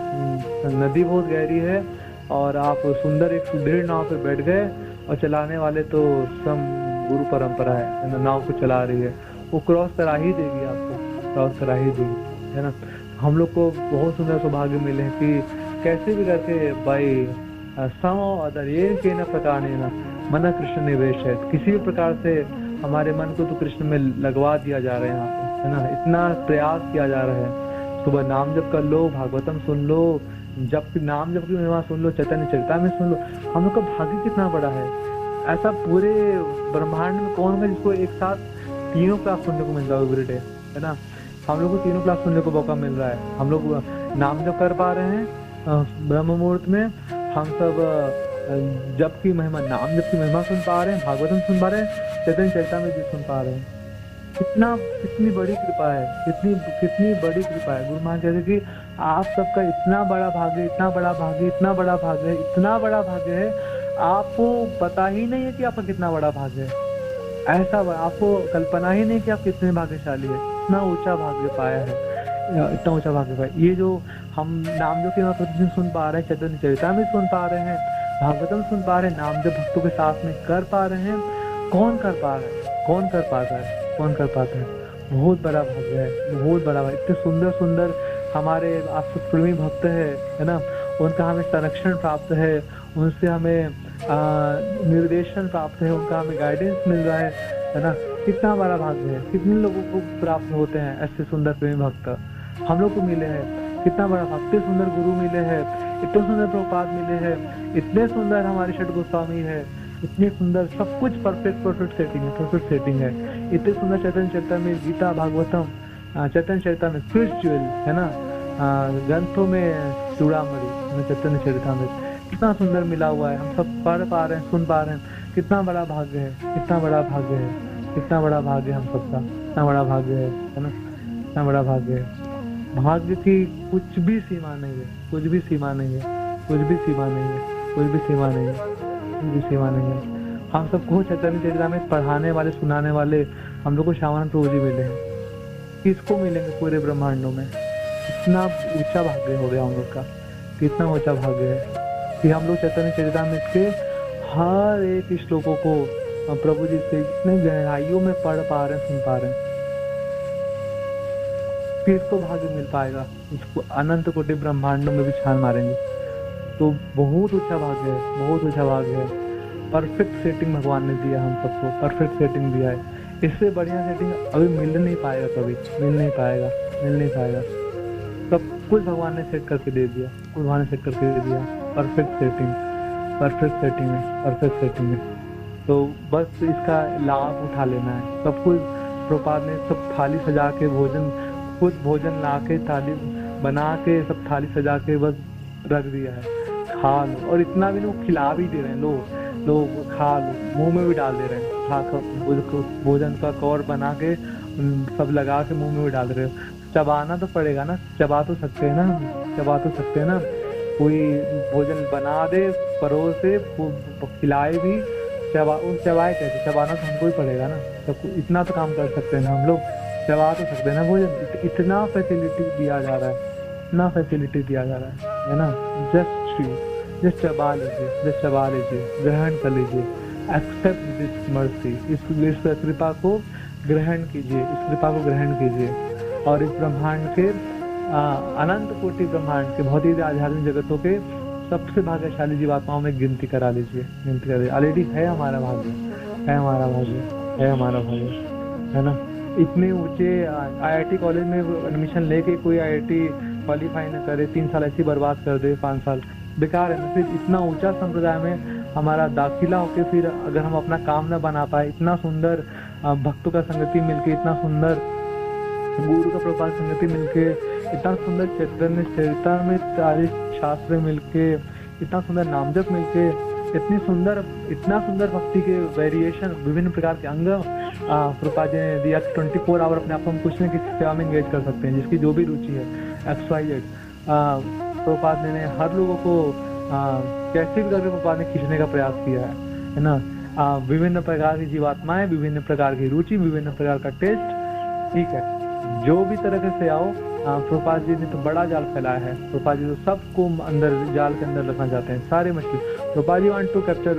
नदी बहुत गहरी है और आप सुंदर एक सुदृढ़ नाव पे बैठ गए, और चलाने वाले तो सब गुरु परंपरा है ना, नाव को चला रही है, वो क्रॉस करा ही देगी, आपको क्रॉस करा ही देगी है ना। हम लोग को बहुत सुंदर सौभाग्य मिले हैं कि कैसे भी करके भाई अदर ये के न प्रकार न मन कृष्ण निवेश है, किसी भी प्रकार से हमारे मन को तो कृष्ण में लगवा दिया जा रहा है यहाँ पे है ना, इतना प्रयास किया जा रहा है। सुबह नाम जप कर लो, भागवतम सुन लो, नाम जप की महिमा सुन लो, चैतन्य चरितामृत सुन लो। हम लोग का भाग्य कितना बड़ा है, ऐसा पूरे ब्रह्मांड में कौन है जिसको एक साथ तीनों क्लास सुनने को मिल रहा है एवरीडे है ना। हम लोग को तीनों क्लास सुनने को मौका मिल रहा है, हम लोग नाम जप कर पा रहे हैं ब्रह्म मुहूर्त में, हम सब जप की महिमा, नाम जप की महिमा सुन पा रहे हैं, भागवतम सुन पा रहे हैं, चैतन्य चरितामृत भी सुन पा रहे हैं। कितनी बड़ी कृपा है, कितनी बड़ी कृपा है। गुरु महाराज कहते कि आप सबका इतना बड़ा भाग्य, इतना बड़ा भाग्य है, आपको पता ही नहीं है कि आपका कितना बड़ा भाग्य है, ऐसा आपको कल्पना ही नहीं कि आप कितने भाग्यशाली है, इतना ऊंचा भाग्य पाया है, इतना ऊंचा भाग्य पाया। ये जो हम नाम जो कि प्रतिदिन सुन पा रहे हैं, चैतन्य चरितामृत सुन पा रहे हैं, भागवतम सुन पा रहे हैं, नाम जो भक्तों के साथ में कर पा रहे हैं, कौन कर पाता है? बहुत बड़ा भाग्य है, बहुत बड़ा भाग्य। इतने सुंदर हमारे आसुप्रेमी भक्त है ना, उनका हमें संरक्षण प्राप्त है, उनसे हमें निर्देशन प्राप्त है, उनका हमें गाइडेंस मिल रहा है ना। कितना बड़ा भाग्य है, कितने लोगों को प्राप्त होते हैं ऐसे सुंदर प्रेमी भक्त हम लोग को मिले हैं। कितना बड़ा भाग्य, इतने सुंदर गुरु मिले हैं, इतने सुंदर प्रभुपाद मिले हैं, इतने सुंदर हमारे छठ गोस्वामी है, इतने सुंदर सब कुछ परफेक्ट सेटिंग है। इतने सुंदर चैतन्य चरितामृत, गीता, भागवतम, चैतन्य चरितामृत, स्पिरिचुअल है ना, ग्रंथों में चूड़ामणि, चैतन्य चरितामृत कितना सुंदर मिला हुआ है, हम सब पढ़ पा रहे हैं, सुन पा रहे हैं। कितना बड़ा भाग्य है, कितना बड़ा भाग्य हम सबका, कितना बड़ा भाग्य है ना, कितना बड़ा भाग्य है। भाग्य की कुछ भी सीमा नहीं है। हम सबको चैतन्य चरितामृत पढ़ाने वाले, सुनाने वाले हम लोग को श्यामानंद प्रभु जी मिले हैं। किसको मिलेंगे पूरे ब्रह्मांडों में? इतना ऊंचा भाग्य हो गया हम लोग का, कितना ऊंचा भाग्य है कि हम लोग चैतन्य चरितामृत के हर एक श्लोकों को प्रभु जी से इतने गहराइयों में पढ़ पा रहे हैं, सुन पा रहे हैं। किसको भाग्य मिल पाएगा? इसको अनंत कोटि ब्रह्मांडों में भी छान मारेंगे तो बहुत ऊंचा भाग्य है। परफेक्ट सेटिंग भगवान ने दिया हम सबको, परफेक्ट सेटिंग दिया है। इससे बढ़िया सेटिंग अभी मिल नहीं पाएगा, कभी मिल नहीं पाएगा। सब कुछ भगवान ने सेट करके दे दिया, परफेक्ट सेटिंग है। तो बस इसका लाभ उठा लेना है। सब कुछ प्रभुपाद ने सब थाली सजा के भोजन ला के थाली बना के सब थाली सजा के बस रख दिया है, खा लो। और इतना भी लोग खिला भी दे रहे हैं, लोग लोग खा लो, मुंह में भी डाल दे रहे हैं, भोजन का कवर बना के सब लगा के मुंह में भी डाल रहे हो। चबाना तो पड़ेगा ना, चबा तो सकते हैं ना, चबा तो सकते हैं ना। कोई भोजन बना दे, परोस दे, खिलाए भी, चबाए कैसे? चबाना तो हमको ही पड़ेगा ना। तो इतना तो काम कर सकते हैं ना हम लोग, चबा तो सकते हैं ना भोजन। इतना फैसिलिटी दिया जा रहा है, इतना फैसिलिटी दिया जा रहा है ना। जस्ट चबा लीजिए, जस्ट चबा लीजिए, ग्रहण कर लीजिए। एक्सेप्ट दिस मर्सी, इस कृपा को ग्रहण कीजिए, इस कृपा को ग्रहण कीजिए। और इस ब्रह्मांड के अनंत कोटि ब्रह्मांड के भौतिक आध्यात्मिक जगतों के सबसे भाग्यशाली जीवात्माओं में गिनती करा लीजिए, गिनती करा लीजिए। ऑलरेडी है हमारा भाग्य, है हमारा भाग्य, है हमारा भाग्य, है ना। इतने ऊंचे IIT कॉलेज में एडमिशन लेके कोई IIT क्वालिफाई न करे, 3 साल ऐसे बर्बाद कर दे, 5 साल बेकार है ना। फिर इतना ऊंचा संप्रदाय में हमारा दाखिला होके फिर अगर हम अपना काम न बना पाए, इतना सुंदर भक्तों का संगति मिलके, इतना सुंदर गुरु का प्रपात संगति मिलके, इतना सुंदर चैतन्य चरितामृत आदि शास्त्र मिलके, इतना सुंदर नामजप मिलके, इतना सुंदर भक्ति के वेरिएशन, विभिन्न प्रकार के अंग प्रपात जी ने दिया। 24 आवर अपने आप को हम कुछ न किसी सेवा में एंगेज कर सकते हैं, जिसकी जो भी रुचि है, XYZ। प्रपात जी ने हर लोगों को कैसे भी करके प्रपात ने खींचने का प्रयास किया है ना। विभिन्न प्रकार की जीवात्माएं, विभिन्न प्रकार की रुचि, विभिन्न प्रकार का टेस्ट, ठीक है, जो भी तरह से आओ। प्रभुपाद जी ने तो बड़ा जाल फैलाया है। प्रभुपाद जी तो सबको अंदर जाल के अंदर रखना चाहते हैं, सारे मछली। Prabhupada ji want to capture,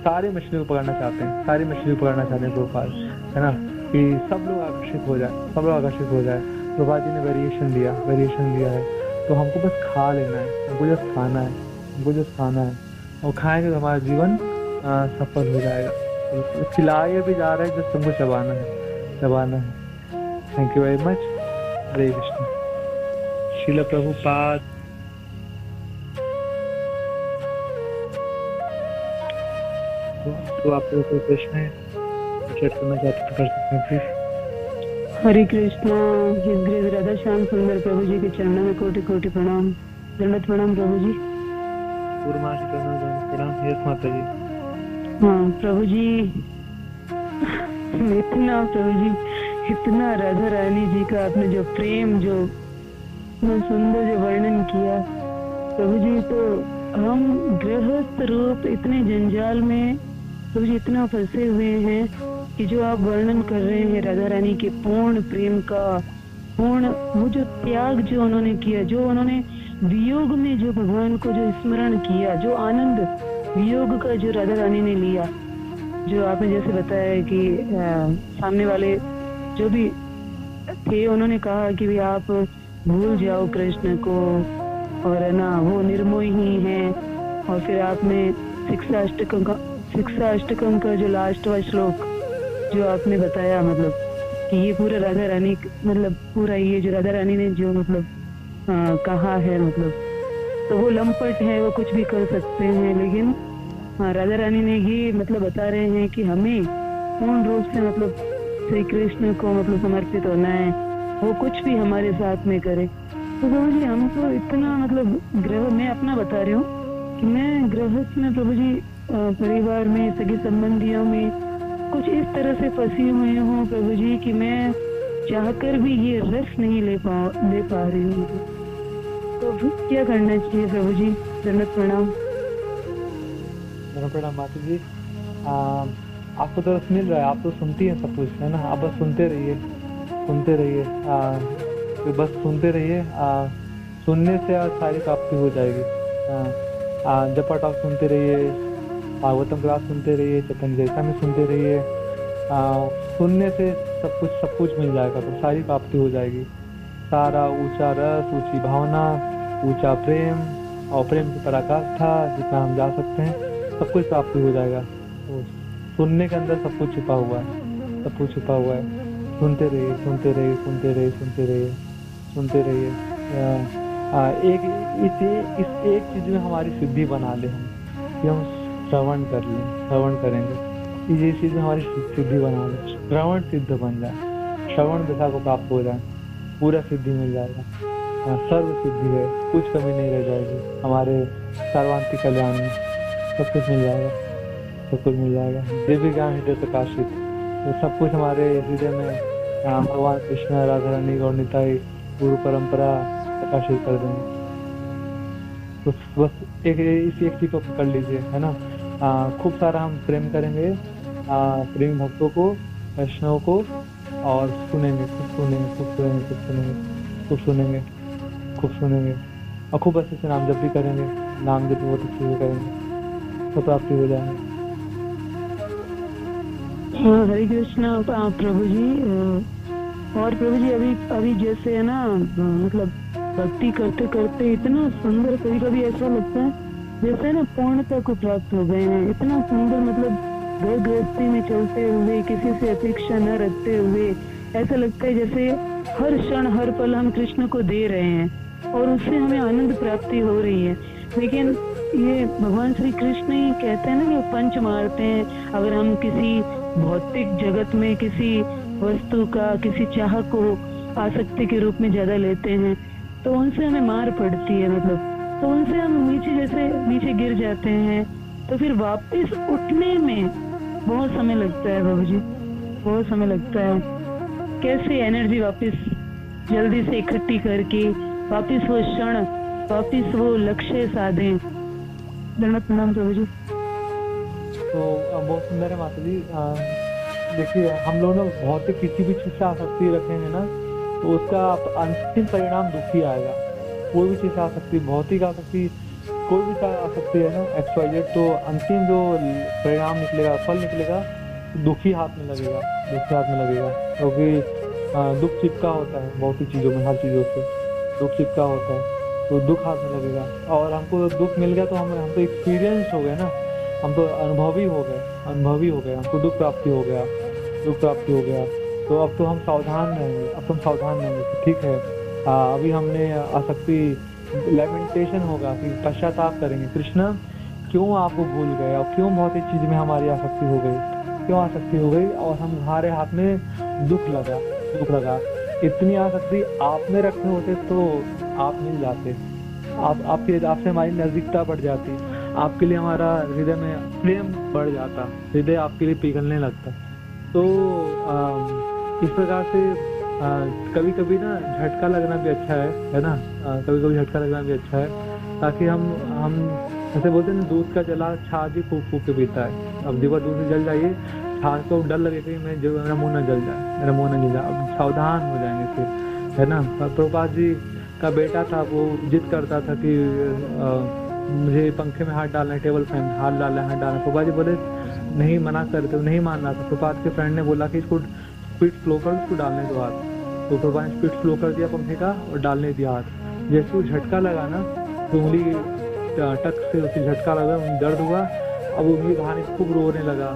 सारे मछलियों को पकड़ना चाहते हैं, सारी मछली को पकड़ना चाहते हैं प्रभुपाद, है ना, कि सब लोग आकर्षित हो जाए, सब लोग आकर्षित हो जाए। प्रभुपाद जी ने वेरिएशन दिया है, तो हमको बस खा लेना है, हमको जस्ट खाना है, हमको जस्ट खाना है, और खाएंगे तो हमारा जीवन सफल हो जाएगा। खिलाए भी जा रहा है, जस्ट हमको चबाना है। Thank you very much. Hare Krishna. Srila Prabhupada. तो आप लोगों को प्रश्न है, चर्चा करना चाहते हैं, कर सकते हैं please. Hare Krishna. His grace Radha Shyam सुंदर प्रभु जी के चरणों में कोटि कोटि प्रणाम, दंडवत प्रणाम प्रभु जी। प्रणाम। यस माता जी। हाँ प्रभु जी, इतना प्रभु जी, इतना राधा रानी जी का आपने जो प्रेम, जो सुंदर जो वर्णन किया प्रभु जी, तो हम गृहस्थ रूप इतने जंजाल में प्रभु जी इतना फंसे हुए हैं कि जो आप वर्णन कर रहे हैं राधा रानी के पूर्ण प्रेम का, पूर्ण वो जो त्याग जो उन्होंने किया, जो उन्होंने वियोग में जो भगवान को जो स्मरण किया, जो आनंद वियोग का जो राधा रानी ने लिया, जो आपने जैसे बताया कि सामने वाले जो भी थे उन्होंने कहा कि भी आप भूल जाओ कृष्ण को, और है ना वो निर्मोही ही है। और फिर आपने शिक्षा अष्टकम का जो लास्ट वाला श्लोक जो आपने बताया, मतलब कि ये पूरा राधा रानी, मतलब पूरा ये जो राधा रानी ने जो मतलब कहा है, मतलब तो वो लंपट है, वो कुछ भी कर सकते हैं, लेकिन राधा रानी ने ये मतलब बता रहे हैं कि हमें पूर्ण रूप से मतलब श्री कृष्ण को मतलब समर्पित होना है, वो कुछ भी हमारे साथ में करे। तो प्रभु जी हम तो इतना मतलब मैं अपना बता रही हूँ कि मैं गृहस्थ में प्रभु जी परिवार में, सगे संबंधियों में कुछ इस तरह से फंसी हुई हूँ प्रभु जी कि मैं चाहकर भी ये रस नहीं ले पा रही हूँ। तो क्या करना चाहिए प्रभु जी? दंडवत प्रणाम। प्रणाम माता जी। आपको तो रस मिल रहा है, आप तो सुनती हैं सब कुछ, है ना। आप बस सुनते रहिए, तो बस सुनते रहिए। सुनने से सारी प्राप्ति हो जाएगी। जपा टॉक सुनते रहिए, भागवतम क्लास सुनते रहिए, चैतन्य चरिता में सुनते रहिए। सुनने से सब कुछ मिल जाएगा, तो सारी प्राप्ति हो जाएगी। सारा ऊंचा रस, ऊंची भावना, ऊंचा प्रेम और प्रेम की पराकाष्ठा जितना हम जा सकते हैं, सब कुछ प्राप्ति हो जाएगा। तो सुनने के अंदर सब कुछ छुपा हुआ है, सब कुछ छुपा हुआ है। सुनते रहिए, सुनते रहिए, सुनते रहिए, सुनते रहिए, सुनते रहिए। इस एक चीज में हमारी सिद्धि बना ले हम, कि हम श्रवण कर लें, श्रवण करेंगे, ये चीज में हमारी सिद्धि बना ले, श्रवण सिद्ध बन जाए, श्रवण दिशा को प्राप्त हो जाए, पूरा सिद्धि मिल जाएगा। सर्व सिद्धि है, कुछ कमी नहीं रह जाएगी हमारे सर्वांतिक कल्याण में, सब कुछ मिल जाएगा। सब कुछ मिल जाएगा। दिव्य ज्ञान हृदय प्रकाशित, तो सब कुछ हमारे हृदय में भगवान कृष्ण, राधा रानी, गौर निताई, गुरु परंपरा प्रकाशित कर देंगे। तो बस एक चीज को पकड़ लीजिए, है ना। खूब सारा हम प्रेम करेंगे प्रेमी भक्तों को, वैष्णव को, और सुनेंगे, खूब सुनेंगे, खूब सुनेंगे, खूब सुनेंगे, खूब सुनेंगे, खूब सुनेंगे, और खूब अच्छे से नाम जप भी करेंगे। नाम जप बहुत अच्छे से करेंगे तो प्राप्ति हो जाएंगे। हरे कृष्णा प्रभु जी। और प्रभु जी अभी जैसे है ना, मतलब भक्ति करते करते इतना सुंदर, कभी कभी ऐसा लगता है जैसे ना पूर्णता को प्राप्त हो गए हैं। इतना सुंदर, मतलब घर गृहस्थी में चलते हुए, किसी से अपेक्षा न रखते हुए, ऐसा लगता है जैसे हर क्षण हर पल हम कृष्ण को दे रहे हैं और उससे हमें आनंद प्राप्ति हो रही है। लेकिन ये भगवान श्री कृष्ण ही कहते हैं ना कि पंच मारते हैं। अगर हम किसी भौतिक जगत में किसी वस्तु का, किसी चाह को आसक्ति के रूप में ज्यादा लेते हैं तो उनसे हमें मार पड़ती है, मतलब तो उनसे हम नीचे गिर जाते हैं। तो फिर वापस उठने में बहुत समय लगता है बाबू जी, बहुत समय लगता है। कैसे एनर्जी वापस जल्दी से इकट्ठी करके वापस वो क्षण, वापस वो लक्ष्य साधे। धन्यवाद, प्रणाम प्रभु जी। तो बहुत सुंदर है माता जी। देखिए, हम लोग ना भौतिक किसी भी चीज से आसक्ति रखेंगे ना तो उसका अंतिम परिणाम दुखी आएगा। कोई भी चीज आसक्ति, भौतिक आसक्ति, कोई भी आसक्ति है ना, XYZ, तो अंतिम जो परिणाम निकलेगा, फल निकलेगा, दुखी हाथ में लगेगा, दुखी हाथ में लगेगा। क्योंकि दुख चिपका होता है भौतिक चीजों में, हर चीजों से दुख चिपका होता है, तो दुख हाथ में लगेगा। और हमको दुख मिल गया तो हम तो एक्सपीरियंस हो गए ना, हम तो अनुभवी हो गए, हमको दुख प्राप्ति हो गया। तो अब तो हम सावधान रहेंगे, ठीक है। अभी हमने आसक्ति, लेमेंटेशन होगा कि पश्चाताप करेंगे, कृष्ण क्यों आपको भूल गए और क्यों भौतिक चीज में हमारी आसक्ति हो गई, और हमारे हाथ में दुख लगा। इतनी आसक्ति आप में रखे होते तो आप मिल जाते, आपसे हमारी नजदीकता बढ़ जाती, आपके लिए हमारा हृदय में प्रेम बढ़ जाता, हृदय आपके लिए पिघलने लगता। तो इस प्रकार से कभी कभी ना झटका लगना भी अच्छा है ना। कभी कभी झटका लगना भी अच्छा है, ताकि हम ऐसे बोलते हैं ना, दूध का जला छाछ ही फूक फूक के पीता है। अब दीवा दूध से जल जाइए, छाछ को डर लगे कि मेरा मुंह न जल जाए, अब सावधान हो जाएंगे फिर, है ना। प्रभुपाद जी का बेटा था, वो जिद करता था कि मुझे पंखे में हाथ डालना है, टेबल फैन हाथ डालना है। प्रभुपाद जी बोले नहीं, मना करते, नहीं मान रहा था। प्रभुपाद के फ्रेंड ने बोला कि इसको स्पीड स्लो कर, उसको डालने दो हाथ। तो प्रभुपाद ने स्पीड स्लो कर दिया पंखे का और डालने दिया हाथ। जैसे वो झटका लगा ना, तो उंगली टक से उसे झटका लगा, दर्द हुआ, अब उंगली बाहर खूब रोने लगा।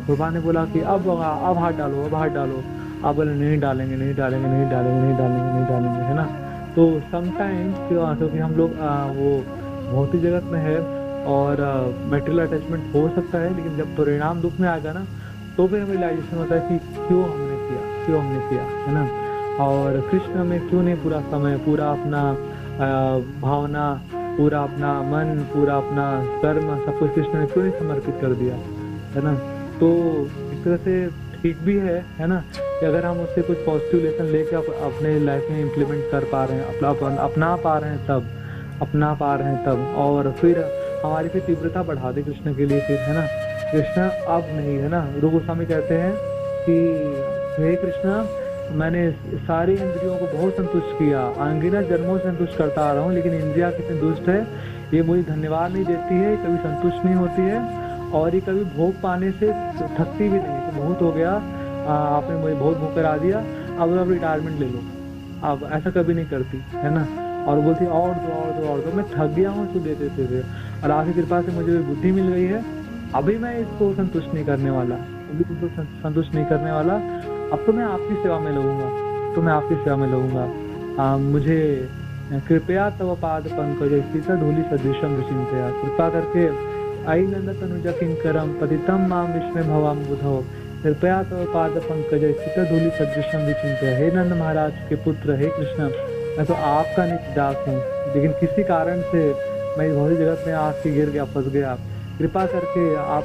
प्रभुपाद ने बोला कि अब हाथ डालो, अब बोले नहीं डालेंगे, है ना। तो समटाइम्स क्योंकि हम लोग वो भौतिक जगत में है और मेटेरियल अटैचमेंट हो सकता है, लेकिन जब परिणाम दुख में आएगा ना तो फिर हमें रियलाइजेशन होता है कि क्यों हमने किया, है ना। और कृष्ण में क्यों नहीं पूरा समय, पूरा अपना भावना, पूरा अपना मन, पूरा अपना कर्म, सब कुछ कृष्ण ने क्यों नहीं समर्पित कर दिया, है ना। तो इस तरह से ठीक भी है ना, कि अगर हम उससे कुछ पॉजिटिव लेसन लेके अपने लाइफ में इम्प्लीमेंट कर पा रहे हैं, अपना पा रहे हैं तब, और फिर हमारी फिर तीव्रता बढ़ा दे कृष्ण के लिए, फिर, है ना। कृष्ण अब नहीं, है ना। रूप गोस्वामी कहते हैं कि हे कृष्ण, मैंने सारी इंद्रियों को बहुत संतुष्ट किया, अनगिनत जन्मों से संतुष्ट करता आ रहा हूँ, लेकिन इंद्रिया कितनी दुष्ट है, ये मुझे धन्यवाद नहीं देती है, कभी संतुष्ट नहीं होती है, और ये कभी भोग पाने से थकती भी नहीं। तो बहुत हो गया, आपने मुझे बहुत भोग करा दिया, अब रिटायरमेंट ले लो, अब ऐसा कभी नहीं करती, है ना। और बोलती और दो, मैं थक गया हूँ इसको देते थे, और आपकी कृपा से मुझे बुद्धि मिल गई है, अभी मैं इसको संतुष्ट नहीं करने वाला, अब तो मैं आपकी सेवा में लगूंगा, मुझे कृपया तव पाद पंकज स्थित धूलि सदृशम विचिंतया, कृपा करके आई नंद तनुजा किंकरम पतितम माम विस्मय भवाम बुधो, कृपया तव पाद पंकज स्थित धूलि सदृशम विचिंतया। हे नंद महाराज के पुत्र, हे कृष्ण, मैं तो आपका नित्य दास हूँ, लेकिन किसी कारण से मैं इस भौतिक जगत में आके गिर गया, फंस गया, कृपा करके आप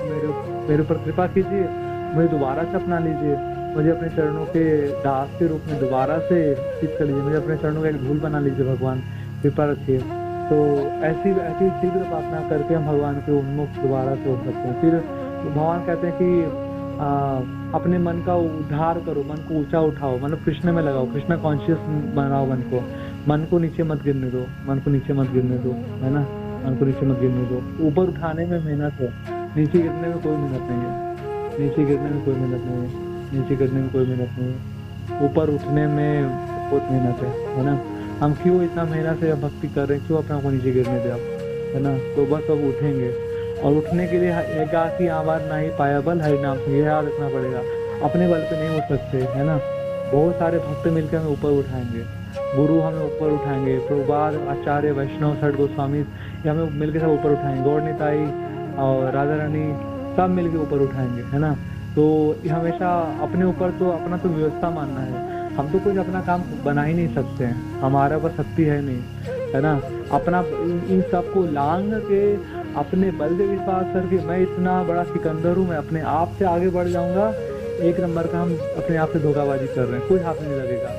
मेरे ऊपर कृपा कीजिए, मुझे दोबारा से अपना लीजिए, मुझे अपने चरणों के दास के रूप में दोबारा से स्थित कर लीजिए, मुझे अपने चरणों का एक धूल बना लीजिए भगवान, कृपा रखिए। तो ऐसी ऐसी तीव्र प्रार्थना करके हम भगवान के उन्मुख दोबारा से हो सकते हैं। फिर भगवान कहते हैं कि अपने मन का उद्धार करो, मन को ऊंचा उठाओ, मतलब कृष्ण में लगाओ, कृष्ण कॉन्शियस बनाओ मन को नीचे मत गिरने दो, मन को नीचे मत गिरने दो, है ना, मन को नीचे मत गिरने दो। ऊपर उठाने में मेहनत है, नीचे गिरने में कोई मेहनत नहीं है, नीचे गिरने में कोई मेहनत नहीं है, नीचे गिरने में कोई मेहनत नहीं है, ऊपर उठने में बहुत मेहनत है ना। हम क्यों इतना मेहनत से भक्ति कर रहे हैं, क्यों अपने को नीचे गिरने दे आप, है ना। तो बस अब उठेंगे, और उठने के लिए एकाकी आवाज नहीं पाया बल हरि नाम से, ये याद रखना पड़ेगा। अपने बल पे नहीं उठ सकते, है ना। बहुत सारे भक्त मिलकर हमें ऊपर उठाएंगे, गुरु हमें ऊपर उठाएंगे, प्रभुपाद, आचार्य, वैष्णव, षड गोस्वामी, ये हमें मिलकर सब ऊपर उठाएंगे, गौर निताई और राधा रानी सब मिलकर ऊपर उठाएंगे, है ना। तो हमेशा अपने ऊपर तो अपना तो व्यवस्था मानना है, हम तो कुछ अपना काम बना ही नहीं सकते हैं, हमारा पास शक्ति है नहीं, है ना। अपना इन सबको लांग के अपने बल पे विश्वास करके मैं इतना बड़ा सिकंदर हूँ, मैं अपने आप से आगे बढ़ जाऊंगा, एक नंबर का हम अपने आप से धोखाबाजी कर रहे हैं, कुछ हाथ नहीं लगेगा,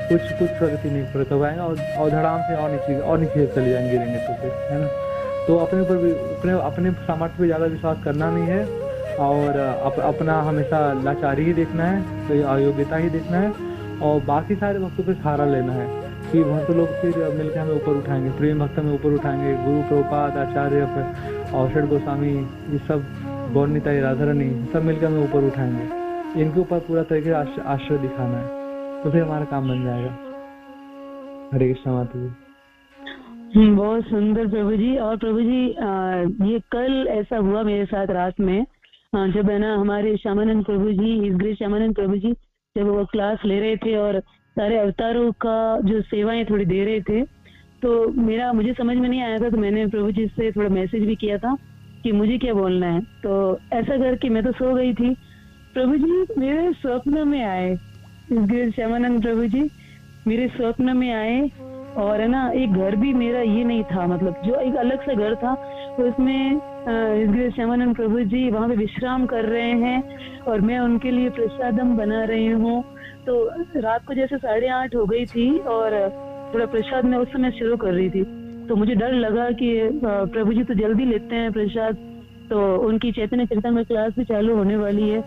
कुछ प्रगति नहीं कर पाएंगे, और धड़ाम से और नीचे चले जाएंगे, गिरेंगे तो फिर, है ना। तो अपने ऊपर अपने सामर्थ्य पे ज्यादा विश्वास करना नहीं है, और अपना हमेशा लाचारी ही देखना है, तो अयोग्यता ही देखना है, और बाकी सारे भक्तों पे सहारा लेना है कि भक्त लोग फिर मिलकर हमें ऊपर उठाएंगे, प्रेम भक्त में ऊपर उठाएंगे, गुरु, प्रभुपाद, आचार्य और षड गोस्वामी, ये सब, गौर निताई, राधा रानी, सब मिलकर हमें ऊपर उठाएंगे। इनके ऊपर पूरा तरीके से आश्रय दिखाना है, तो फिर हमारा काम बन जाएगा। हरे कृष्ण माता जी। बहुत सुंदर प्रभु जी। और प्रभु जी ये कल ऐसा हुआ मेरे साथ रात में, जब है ना हमारे श्यामानंद प्रभु जी, इस ग्रेट श्यामानंद प्रभु जी, जब वो क्लास ले रहे थे और सारे अवतारों का जो सेवाएं थोड़ी दे रहे थे, तो मुझे समझ में नहीं आया था, तो मैंने प्रभु जी से थोड़ा मैसेज भी किया था कि मुझे क्या बोलना है। तो ऐसा करके मैं तो सो गई थी, प्रभु जी मेरे स्वप्न में आए, इस ग्रेट श्यामानंद प्रभु जी मेरे स्वप्न में आए, और है ना एक घर भी मेरा ये नहीं था, मतलब जो एक अलग सा घर था, तो उसमें इस ग्रेट श्यामानंद प्रभु जी वहाँ पे विश्राम कर रहे हैं, और मैं उनके लिए प्रसादम बना रही हूँ। तो रात को जैसे 8:30 हो गई थी, और थोड़ा प्रसाद मैं उस समय शुरू कर रही थी, तो मुझे डर लगा कि प्रभु जी तो जल्दी लेते हैं प्रसाद, तो उनकी चैतन्य चरितम में क्लास भी चालू होने वाली है,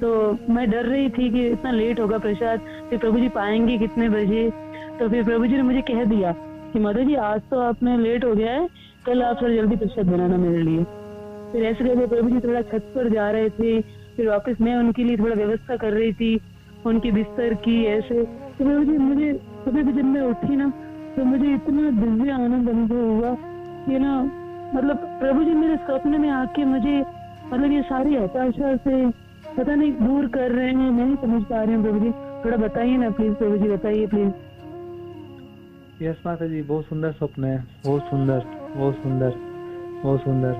तो मैं डर रही थी कि इतना लेट होगा प्रसाद, फिर प्रभु जी पाएंगे कितने बजे। तो फिर प्रभु जी ने मुझे कह दिया कि माता जी आज तो आपने लेट हो गया है, कल आप थोड़ा जल्दी प्रसाद बनाना मेरे लिए। फिर ऐसे करके प्रभु जी थोड़ा छत पर जा रहे थे, फिर वापस मैं उनके लिए थोड़ा व्यवस्था कर रही थी, उनके बिस्तर की, ऐसे। तो प्रभु जी मुझे सुबह जब मैं उठी ना, तो मुझे इतना दिव्य आनंद अनुभव हुआ कि ना, मतलब प्रभु जी मेरे स्वप्न में आके मुझे, मतलब ये सारी हताशा से पता नहीं दूर कर रहे हैं, मैं नहीं समझ पा रही हूँ। प्रभु जी थोड़ा बताइए ना प्लीज, प्रभु जी बताइए प्लीज। यस माता जी, बहुत सुंदर स्वप्न है, बहुत सुंदर, बहुत सुंदर, बहुत सुंदर।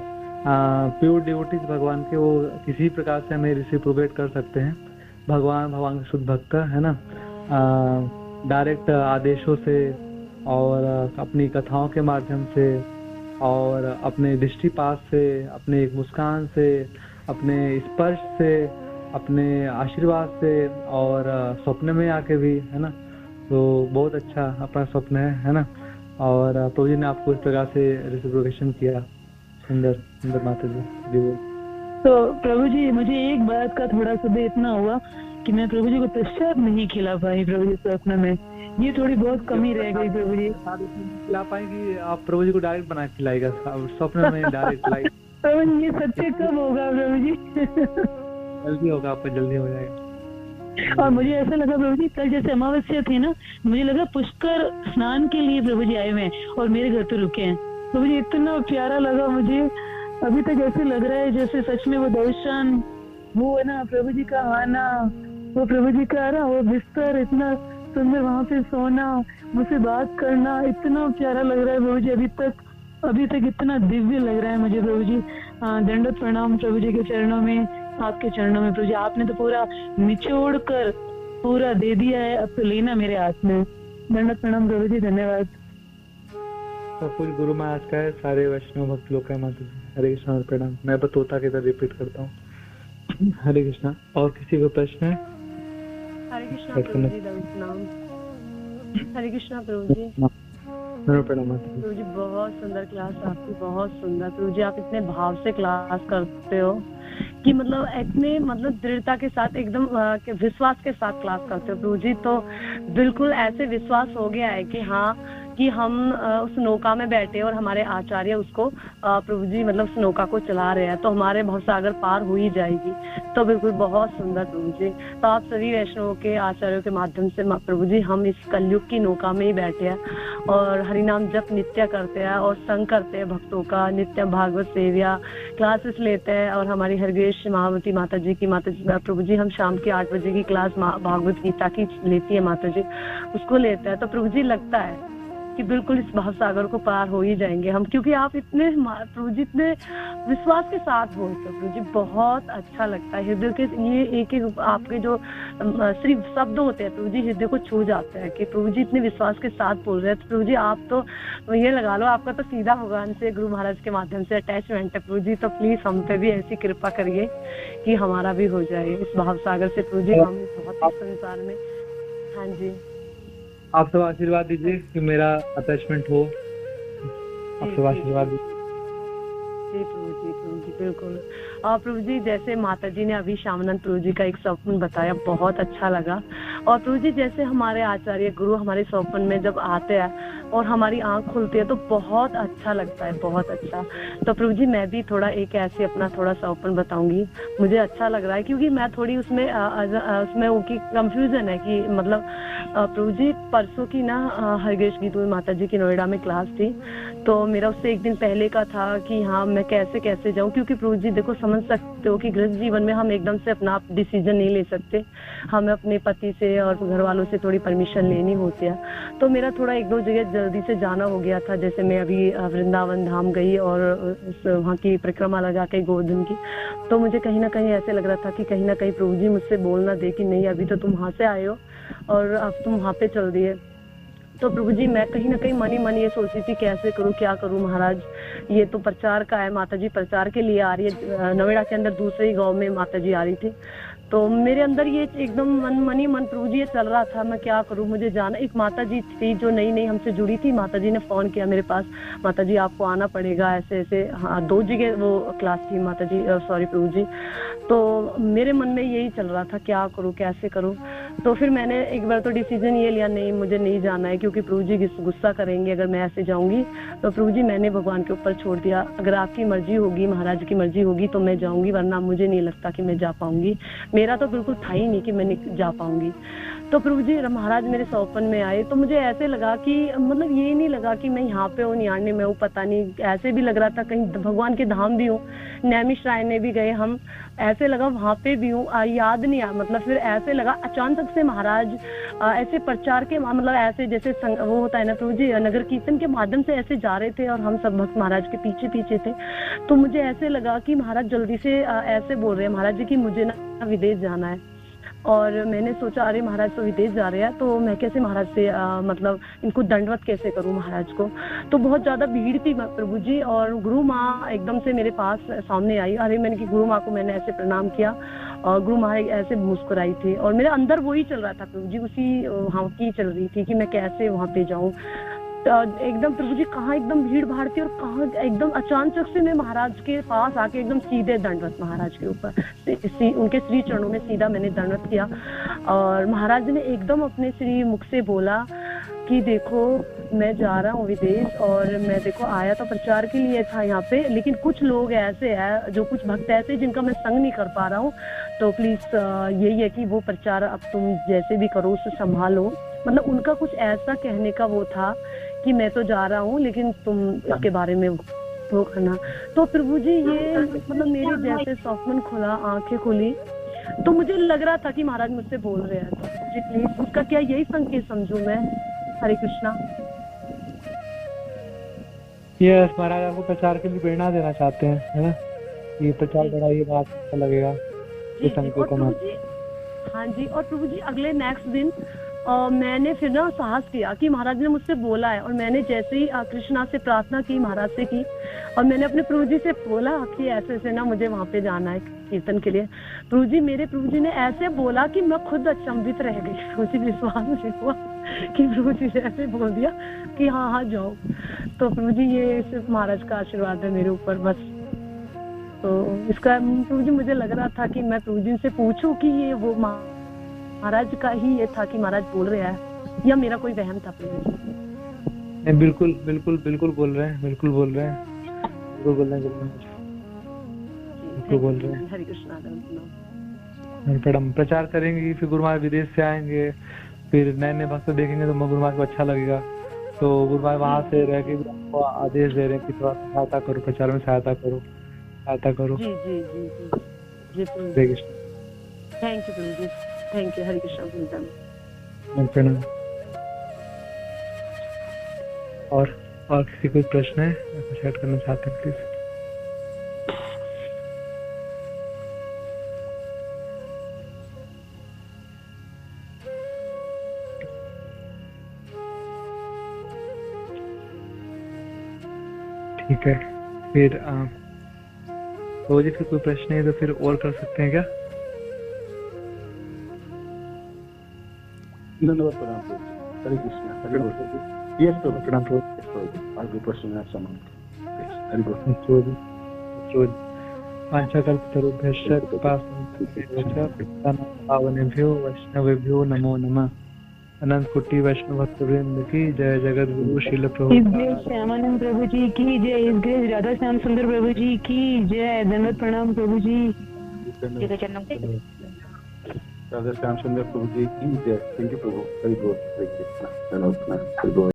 प्योर डिवोटीज भगवान के, वो किसी प्रकार से हमें रिसिप्रोकेट कर सकते हैं। भगवान के शुद्ध भक्त, है ना, डायरेक्ट आदेशों से और अपनी कथाओं के माध्यम से और अपने दृष्टिपात से, अपने एक मुस्कान से, अपने स्पर्श से, अपने आशीर्वाद से, और स्वप्न में आके भी, है ना। तो बहुत अच्छा अपना स्वप्न है ना। और प्रभु जी ने आपको इस प्रकार से रिसिप्रोकेशन किया, सुंदर सुंदर माता जी। तो प्रभु जी मुझे एक बात का थोड़ा सुबह इतना हुआ कि मैं प्रभु जी को प्रसाद नहीं खिला पाई प्रभु जी स्वप्न में, ये थोड़ी बहुत कमी रह गई। प्रभु जी खिला पाएंगी आप? प्रभु जी को डायरेक्ट बना खिलाएगा स्वप्न में, डायरेक्ट लाइव। प्रभु जी ये सच्चे कब होगा प्रभु जी? जल्दी होगा, आपका जल्दी हो जाएगा। और मुझे ऐसा लगा प्रभु जी, कल जैसे अमावस्या थी ना, मुझे लगा पुष्कर स्नान के लिए प्रभु जी आए हुए हैं और मेरे घर पे रुके हैं। प्रभु जी इतना प्यारा लगा मुझे, अभी तक ऐसे लग रहा है जैसे सच में वो दर्शन, वो है ना प्रभु जी का आना, वो प्रभु जी का ना वो बिस्तर, इतना सुंदर वहाँ पे सोना, मुझसे बात करना, इतना प्यारा लग रहा है प्रभु जी। अभी तक इतना दिव्य लग रहा है मुझे प्रभु जी। दंडवत प्रणाम प्रभु जी के चरणों में, आपके चरणों में प्रभु जी। आपने तो पूरा निचोड़ कर पूरा दे दिया है, अब तो लेना मेरे हाथ में। दंडवत प्रणाम प्रभु जी, धन्यवाद। सब कुछ गुरु महाराज का है, सारे वैष्णव भक्त लोग का है माता जी। हरे कृष्णा और प्रणाम। मैं बस तोता की तरह रिपीट करता हूँ। हरे कृष्णा। और किसी को प्रश्न है? हरे कृष्णा प्रभु जी, प्रणाम। हरे कृष्णा प्रभु जी। प्रणाम माता जी। प्रभु जी बहुत सुंदर क्लास आपकी, बहुत सुंदर। प्रभु जी आप इतने भाव से क्लास करते हो कि मतलब इतने मतलब दृढ़ता के साथ एकदम विश्वास के साथ क्लास करते हो प्रभु जी। तो बिल्कुल ऐसे विश्वास हो गया है कि हाँ कि हम उस नौका में बैठे और हमारे आचार्य उसको प्रभु जी मतलब उस नौका को चला रहे हैं, तो हमारे भवसागर पार हो ही जाएगी। तो बिल्कुल बहुत सुंदर प्रभु जी। तो आप सभी वैष्णवों के आचार्यों के माध्यम से प्रभु जी हम इस कलयुग की नौका में ही बैठे हैं और हरिनाम जप नित्य करते हैं और संग करते हैं भक्तों का, नित्य भागवत सेविया क्लासेस लेते हैं। और हमारी हरगेश महावती माता जी की प्रभु जी हम शाम के 8 बजे की क्लास भागवत गीता की लेती है माता जी, उसको लेते हैं। तो प्रभु जी लगता है कि बिल्कुल इस भवसागर को पार हो ही जाएंगे हम, क्योंकि आप इतने प्रभु जी इतने विश्वास के साथ बोलते हो प्रभु जी, बहुत अच्छा लगता है। हृदय के ये एक एक आपके जो सिर्फ शब्द होते हैं प्रभु जी हृदय को छू जाते हैं कि प्रभु जी इतने विश्वास के साथ बोल रहे हैं। तो प्रभु जी आप तो ये लगा लो आपका तो सीधा भगवान से गुरु महाराज के माध्यम से अटैचमेंट है प्रभु जी। तो प्लीज हम पे भी ऐसी कृपा करिए कि हमारा भी हो जाए इस भवसागर से प्रभु जी। हम बहुत ही संसार में। हाँ जी, आप सब आशीर्वाद दीजिए कि मेरा अटैचमेंट हो। आप सब आशीर्वाद दीजिए। जी प्रभु जी बिल्कुल। और प्रभु जी जैसे माता जी ने अभी श्यामानंद प्रभु जी का एक स्वप्न बताया, बहुत अच्छा लगा। और प्रभु जी जैसे हमारे आचार्य गुरु हमारे स्वप्न में जब आते हैं और हमारी आंख खुलती है तो बहुत अच्छा लगता है, बहुत अच्छा। तो प्रभु जी मैं भी थोड़ा एक ऐसे अपना थोड़ा स्वप्न बताऊंगी, मुझे अच्छा लग रहा है क्योंकि मैं थोड़ी उसमें उनकी कंफ्यूजन है कि मतलब प्रभु जी परसों की ना हरगेश गीतू माता जी की नोएडा में क्लास थी, तो मेरा उससे एक दिन पहले का था कि हाँ मैं कैसे जाऊं, क्योंकि प्रभु जी देखो समझ सकते हो कि गृहस्थ जीवन में हम एकदम से अपना डिसीजन नहीं ले सकते, हमें अपने पति से और घर वालों से थोड़ी परमिशन लेनी होती है। तो मेरा थोड़ा 1-2 जगह जल्दी से जाना हो गया था, जैसे मैं अभी वृंदावन धाम गई और वहाँ की परिक्रमा लगा के गोवर्धन की, तो मुझे कहीं ना कहीं ऐसे लग रहा था कि कहीं ना कहीं प्रभु जी मुझसे बोल ना दे कि नहीं अभी तो तुम वहाँ से आए हो और अब तुम वहाँ पे चल दिए। तो प्रभु जी मैं कहीं ना कहीं मन ये सोच रही थी कैसे करूँ क्या करूँ महाराज, ये तो प्रचार का है, माता जी प्रचार के लिए आ रही है। नोएडा के अंदर दूसरे ही गांव में माता जी आ रही थी, तो मेरे अंदर ये एकदम मन प्रभु जी ये चल रहा था मैं क्या करूं, मुझे जाना। एक माता जी थी जो नई हमसे जुड़ी थी, माता जी ने फोन किया मेरे पास, माता जी आपको आना पड़ेगा ऐसे। हाँ 2 जगह वो क्लास थी माता जी, सॉरी प्रभु जी। तो मेरे मन में यही चल रहा था क्या करूं कैसे करूं। तो फिर मैंने एक बार तो डिसीजन ये लिया नहीं मुझे नहीं जाना है, क्योंकि प्रभु जी गुस्सा करेंगे अगर मैं ऐसे जाऊंगी। तो प्रभु जी मैंने भगवान के ऊपर छोड़ दिया, अगर आपकी मर्जी होगी महाराज की मर्जी होगी तो मैं जाऊंगी, वरना मुझे नहीं लगता कि मैं जा पाऊंगी। मेरा तो बिल्कुल था ही नहीं कि मैं जा पाऊंगी। तो प्रभु जी महाराज मेरे स्वप्न में आए तो मुझे ऐसे लगा कि मतलब ये नहीं लगा कि मैं यहाँ पे हूँ नियाने में हूँ, पता नहीं ऐसे भी लग रहा था कहीं भगवान के धाम भी हूँ, नैमिषरायने भी गए हम, ऐसे लगा वहां पे भी हूँ, याद नहीं आया। मतलब फिर ऐसे लगा अचानक से महाराज ऐसे प्रचार के मतलब ऐसे जैसे वो होता है ना प्रभु जी नगर कीर्तन के माध्यम से ऐसे जा रहे थे और हम सब भक्त महाराज के पीछे थे। तो मुझे ऐसे लगा कि महाराज जल्दी से ऐसे बोल रहे हैं महाराज जी कि मुझे ना विदेश जाना है। और मैंने सोचा अरे महाराज तो विदेश जा रहे हैं तो मैं कैसे महाराज से मतलब इनको दंडवत कैसे करूं महाराज को। तो बहुत ज्यादा भीड़ थी प्रभु जी, और गुरु माँ एकदम से मेरे पास सामने आई। अरे मैंने कि गुरु माँ को मैंने ऐसे प्रणाम किया और गुरु माँ ऐसे मुस्कुराई थी और मेरे अंदर वही चल रहा था प्रभु जी, उसी वहाँ की चल रही थी कि मैं कैसे वहाँ पे जाऊँ। एकदम प्रभु जी कहाँ एकदम भीड़ भाड़ थी और कहाँ एकदम अचानक से मैं महाराज के पास आके एकदम सीधे दंडवत महाराज के ऊपर उनके श्री चरणों में सीधा मैंने दंडवत किया। और महाराज ने एकदम अपने श्री मुख से बोला कि देखो मैं जा रहा हूँ विदेश और मैं देखो आया तो प्रचार के लिए था यहाँ पे, लेकिन कुछ लोग ऐसे हैं जो कुछ भक्त ऐसे जिनका मैं संग नहीं कर पा रहा हूँ, तो प्लीज यही है कि वो प्रचार अब तुम जैसे भी करो उसे संभालो। मतलब उनका कुछ ऐसा कहने का वो था कि मैं तो जा रहा हूँ लेकिन तुम इसके बारे में वो करना। तो प्रभु जी ये मतलब मेरे जैसे स्वप्न खुला, आंखें खुली, तो मुझे लग रहा था कि महाराज मुझसे बोल रहे हैं। तो जी प्लीज उसका क्या यही संकेत समझूं मैं। हरे कृष्णा। यस महाराज आपको प्रचार के लिए प्रेरणा देना चाहते हैं, है ना? ये प्रचार बड़ा ये बात अच्छा लगेगा। हाँ जी। और प्रभु जी अगले नेक्स्ट दिन मैंने फिर ना साहस किया कि महाराज ने मुझसे बोला है, और मैंने जैसे ही कृष्णा से प्रार्थना की, महाराज से की, और मैंने अपने प्रभु जी से बोला कि ऐसे ऐसे ना मुझे वहां पे जाना है कीर्तन के लिए। प्रभु जी, मेरे प्रभु जी ने ऐसे बोला कि मैं खुद अचंभित रह गई। प्रभु जी विश्वास नहीं हुआ कि प्रभु जी ने ऐसे बोल दिया कि हाँ हाँ जाओ। तो प्रभु जी ये सिर्फ महाराज का आशीर्वाद है मेरे ऊपर बस। तो इसका प्रभु जी मुझे लग रहा था कि मैं प्रभु जी से पूछूं कि ये वो महाराज का ही ये था कि महाराज बोल रहे हैं, या मेरा कोई वहम था प्रभु जी? नहीं, बिल्कुल बिल्कुल बिल्कुल बोल रहे हैं, बिल्कुल बोल रहे हैं, बिल्कुल बोल रहे हैं, बिल्कुल बोल रहे हैं। हरे कृष्णा। फिर हम प्रचार करेंगे, फिर गुरु महाराज विदेश से आएंगे, फिर नए नए भक्त देखेंगे तो गुरु महाराज को अच्छा लगेगा। तो गुरु महाराज वहाँ से रह के भी आपको आदेश दे रहे हैं कि थोड़ा सहायता करो, प्रचार में सहायता करो, सहायता करो। जी जी जी जी जी प्रभु हरे जी। कृष्ण। थैंक यू प्रभु जी, थैंक यू। हरे कृष्णा वृंदावन। प्रणाम। और किसी कोई प्रश्न है कुछ ऐड करना चाहते हैं प्लीज? ठीक है, फिर तो जी फिर कोई प्रश्न है तो फिर और कर सकते हैं क्या? धन्यवाद प्रणाम प्रभु जी। हरे कृष्णा। हरे बोल। यस प्रभु प्रणाम प्रभु। यस प्रभु। आगे प्रश्न है समान। हरे बोल। पांचकल्पतरुभ्यश्च पावनेभ्यो वैष्णवेभ्यो नमो नमः। अनंत कोटि वैष्णव भक्तवृंद की जय। जगत गुरु शिल प्रभु श्यामानंद प्रभु जी की जय। इस ग्रेस राधा श्याम सुंदर प्रभु जी की जय। धन्यवाद प्रणाम प्रभु जी। राधा श्याम सुंदर प्रभु जी की जय। थैंक यू प्रभु। हरि बोल। हरे कृष्णा। धन्यवाद। हरि बोल।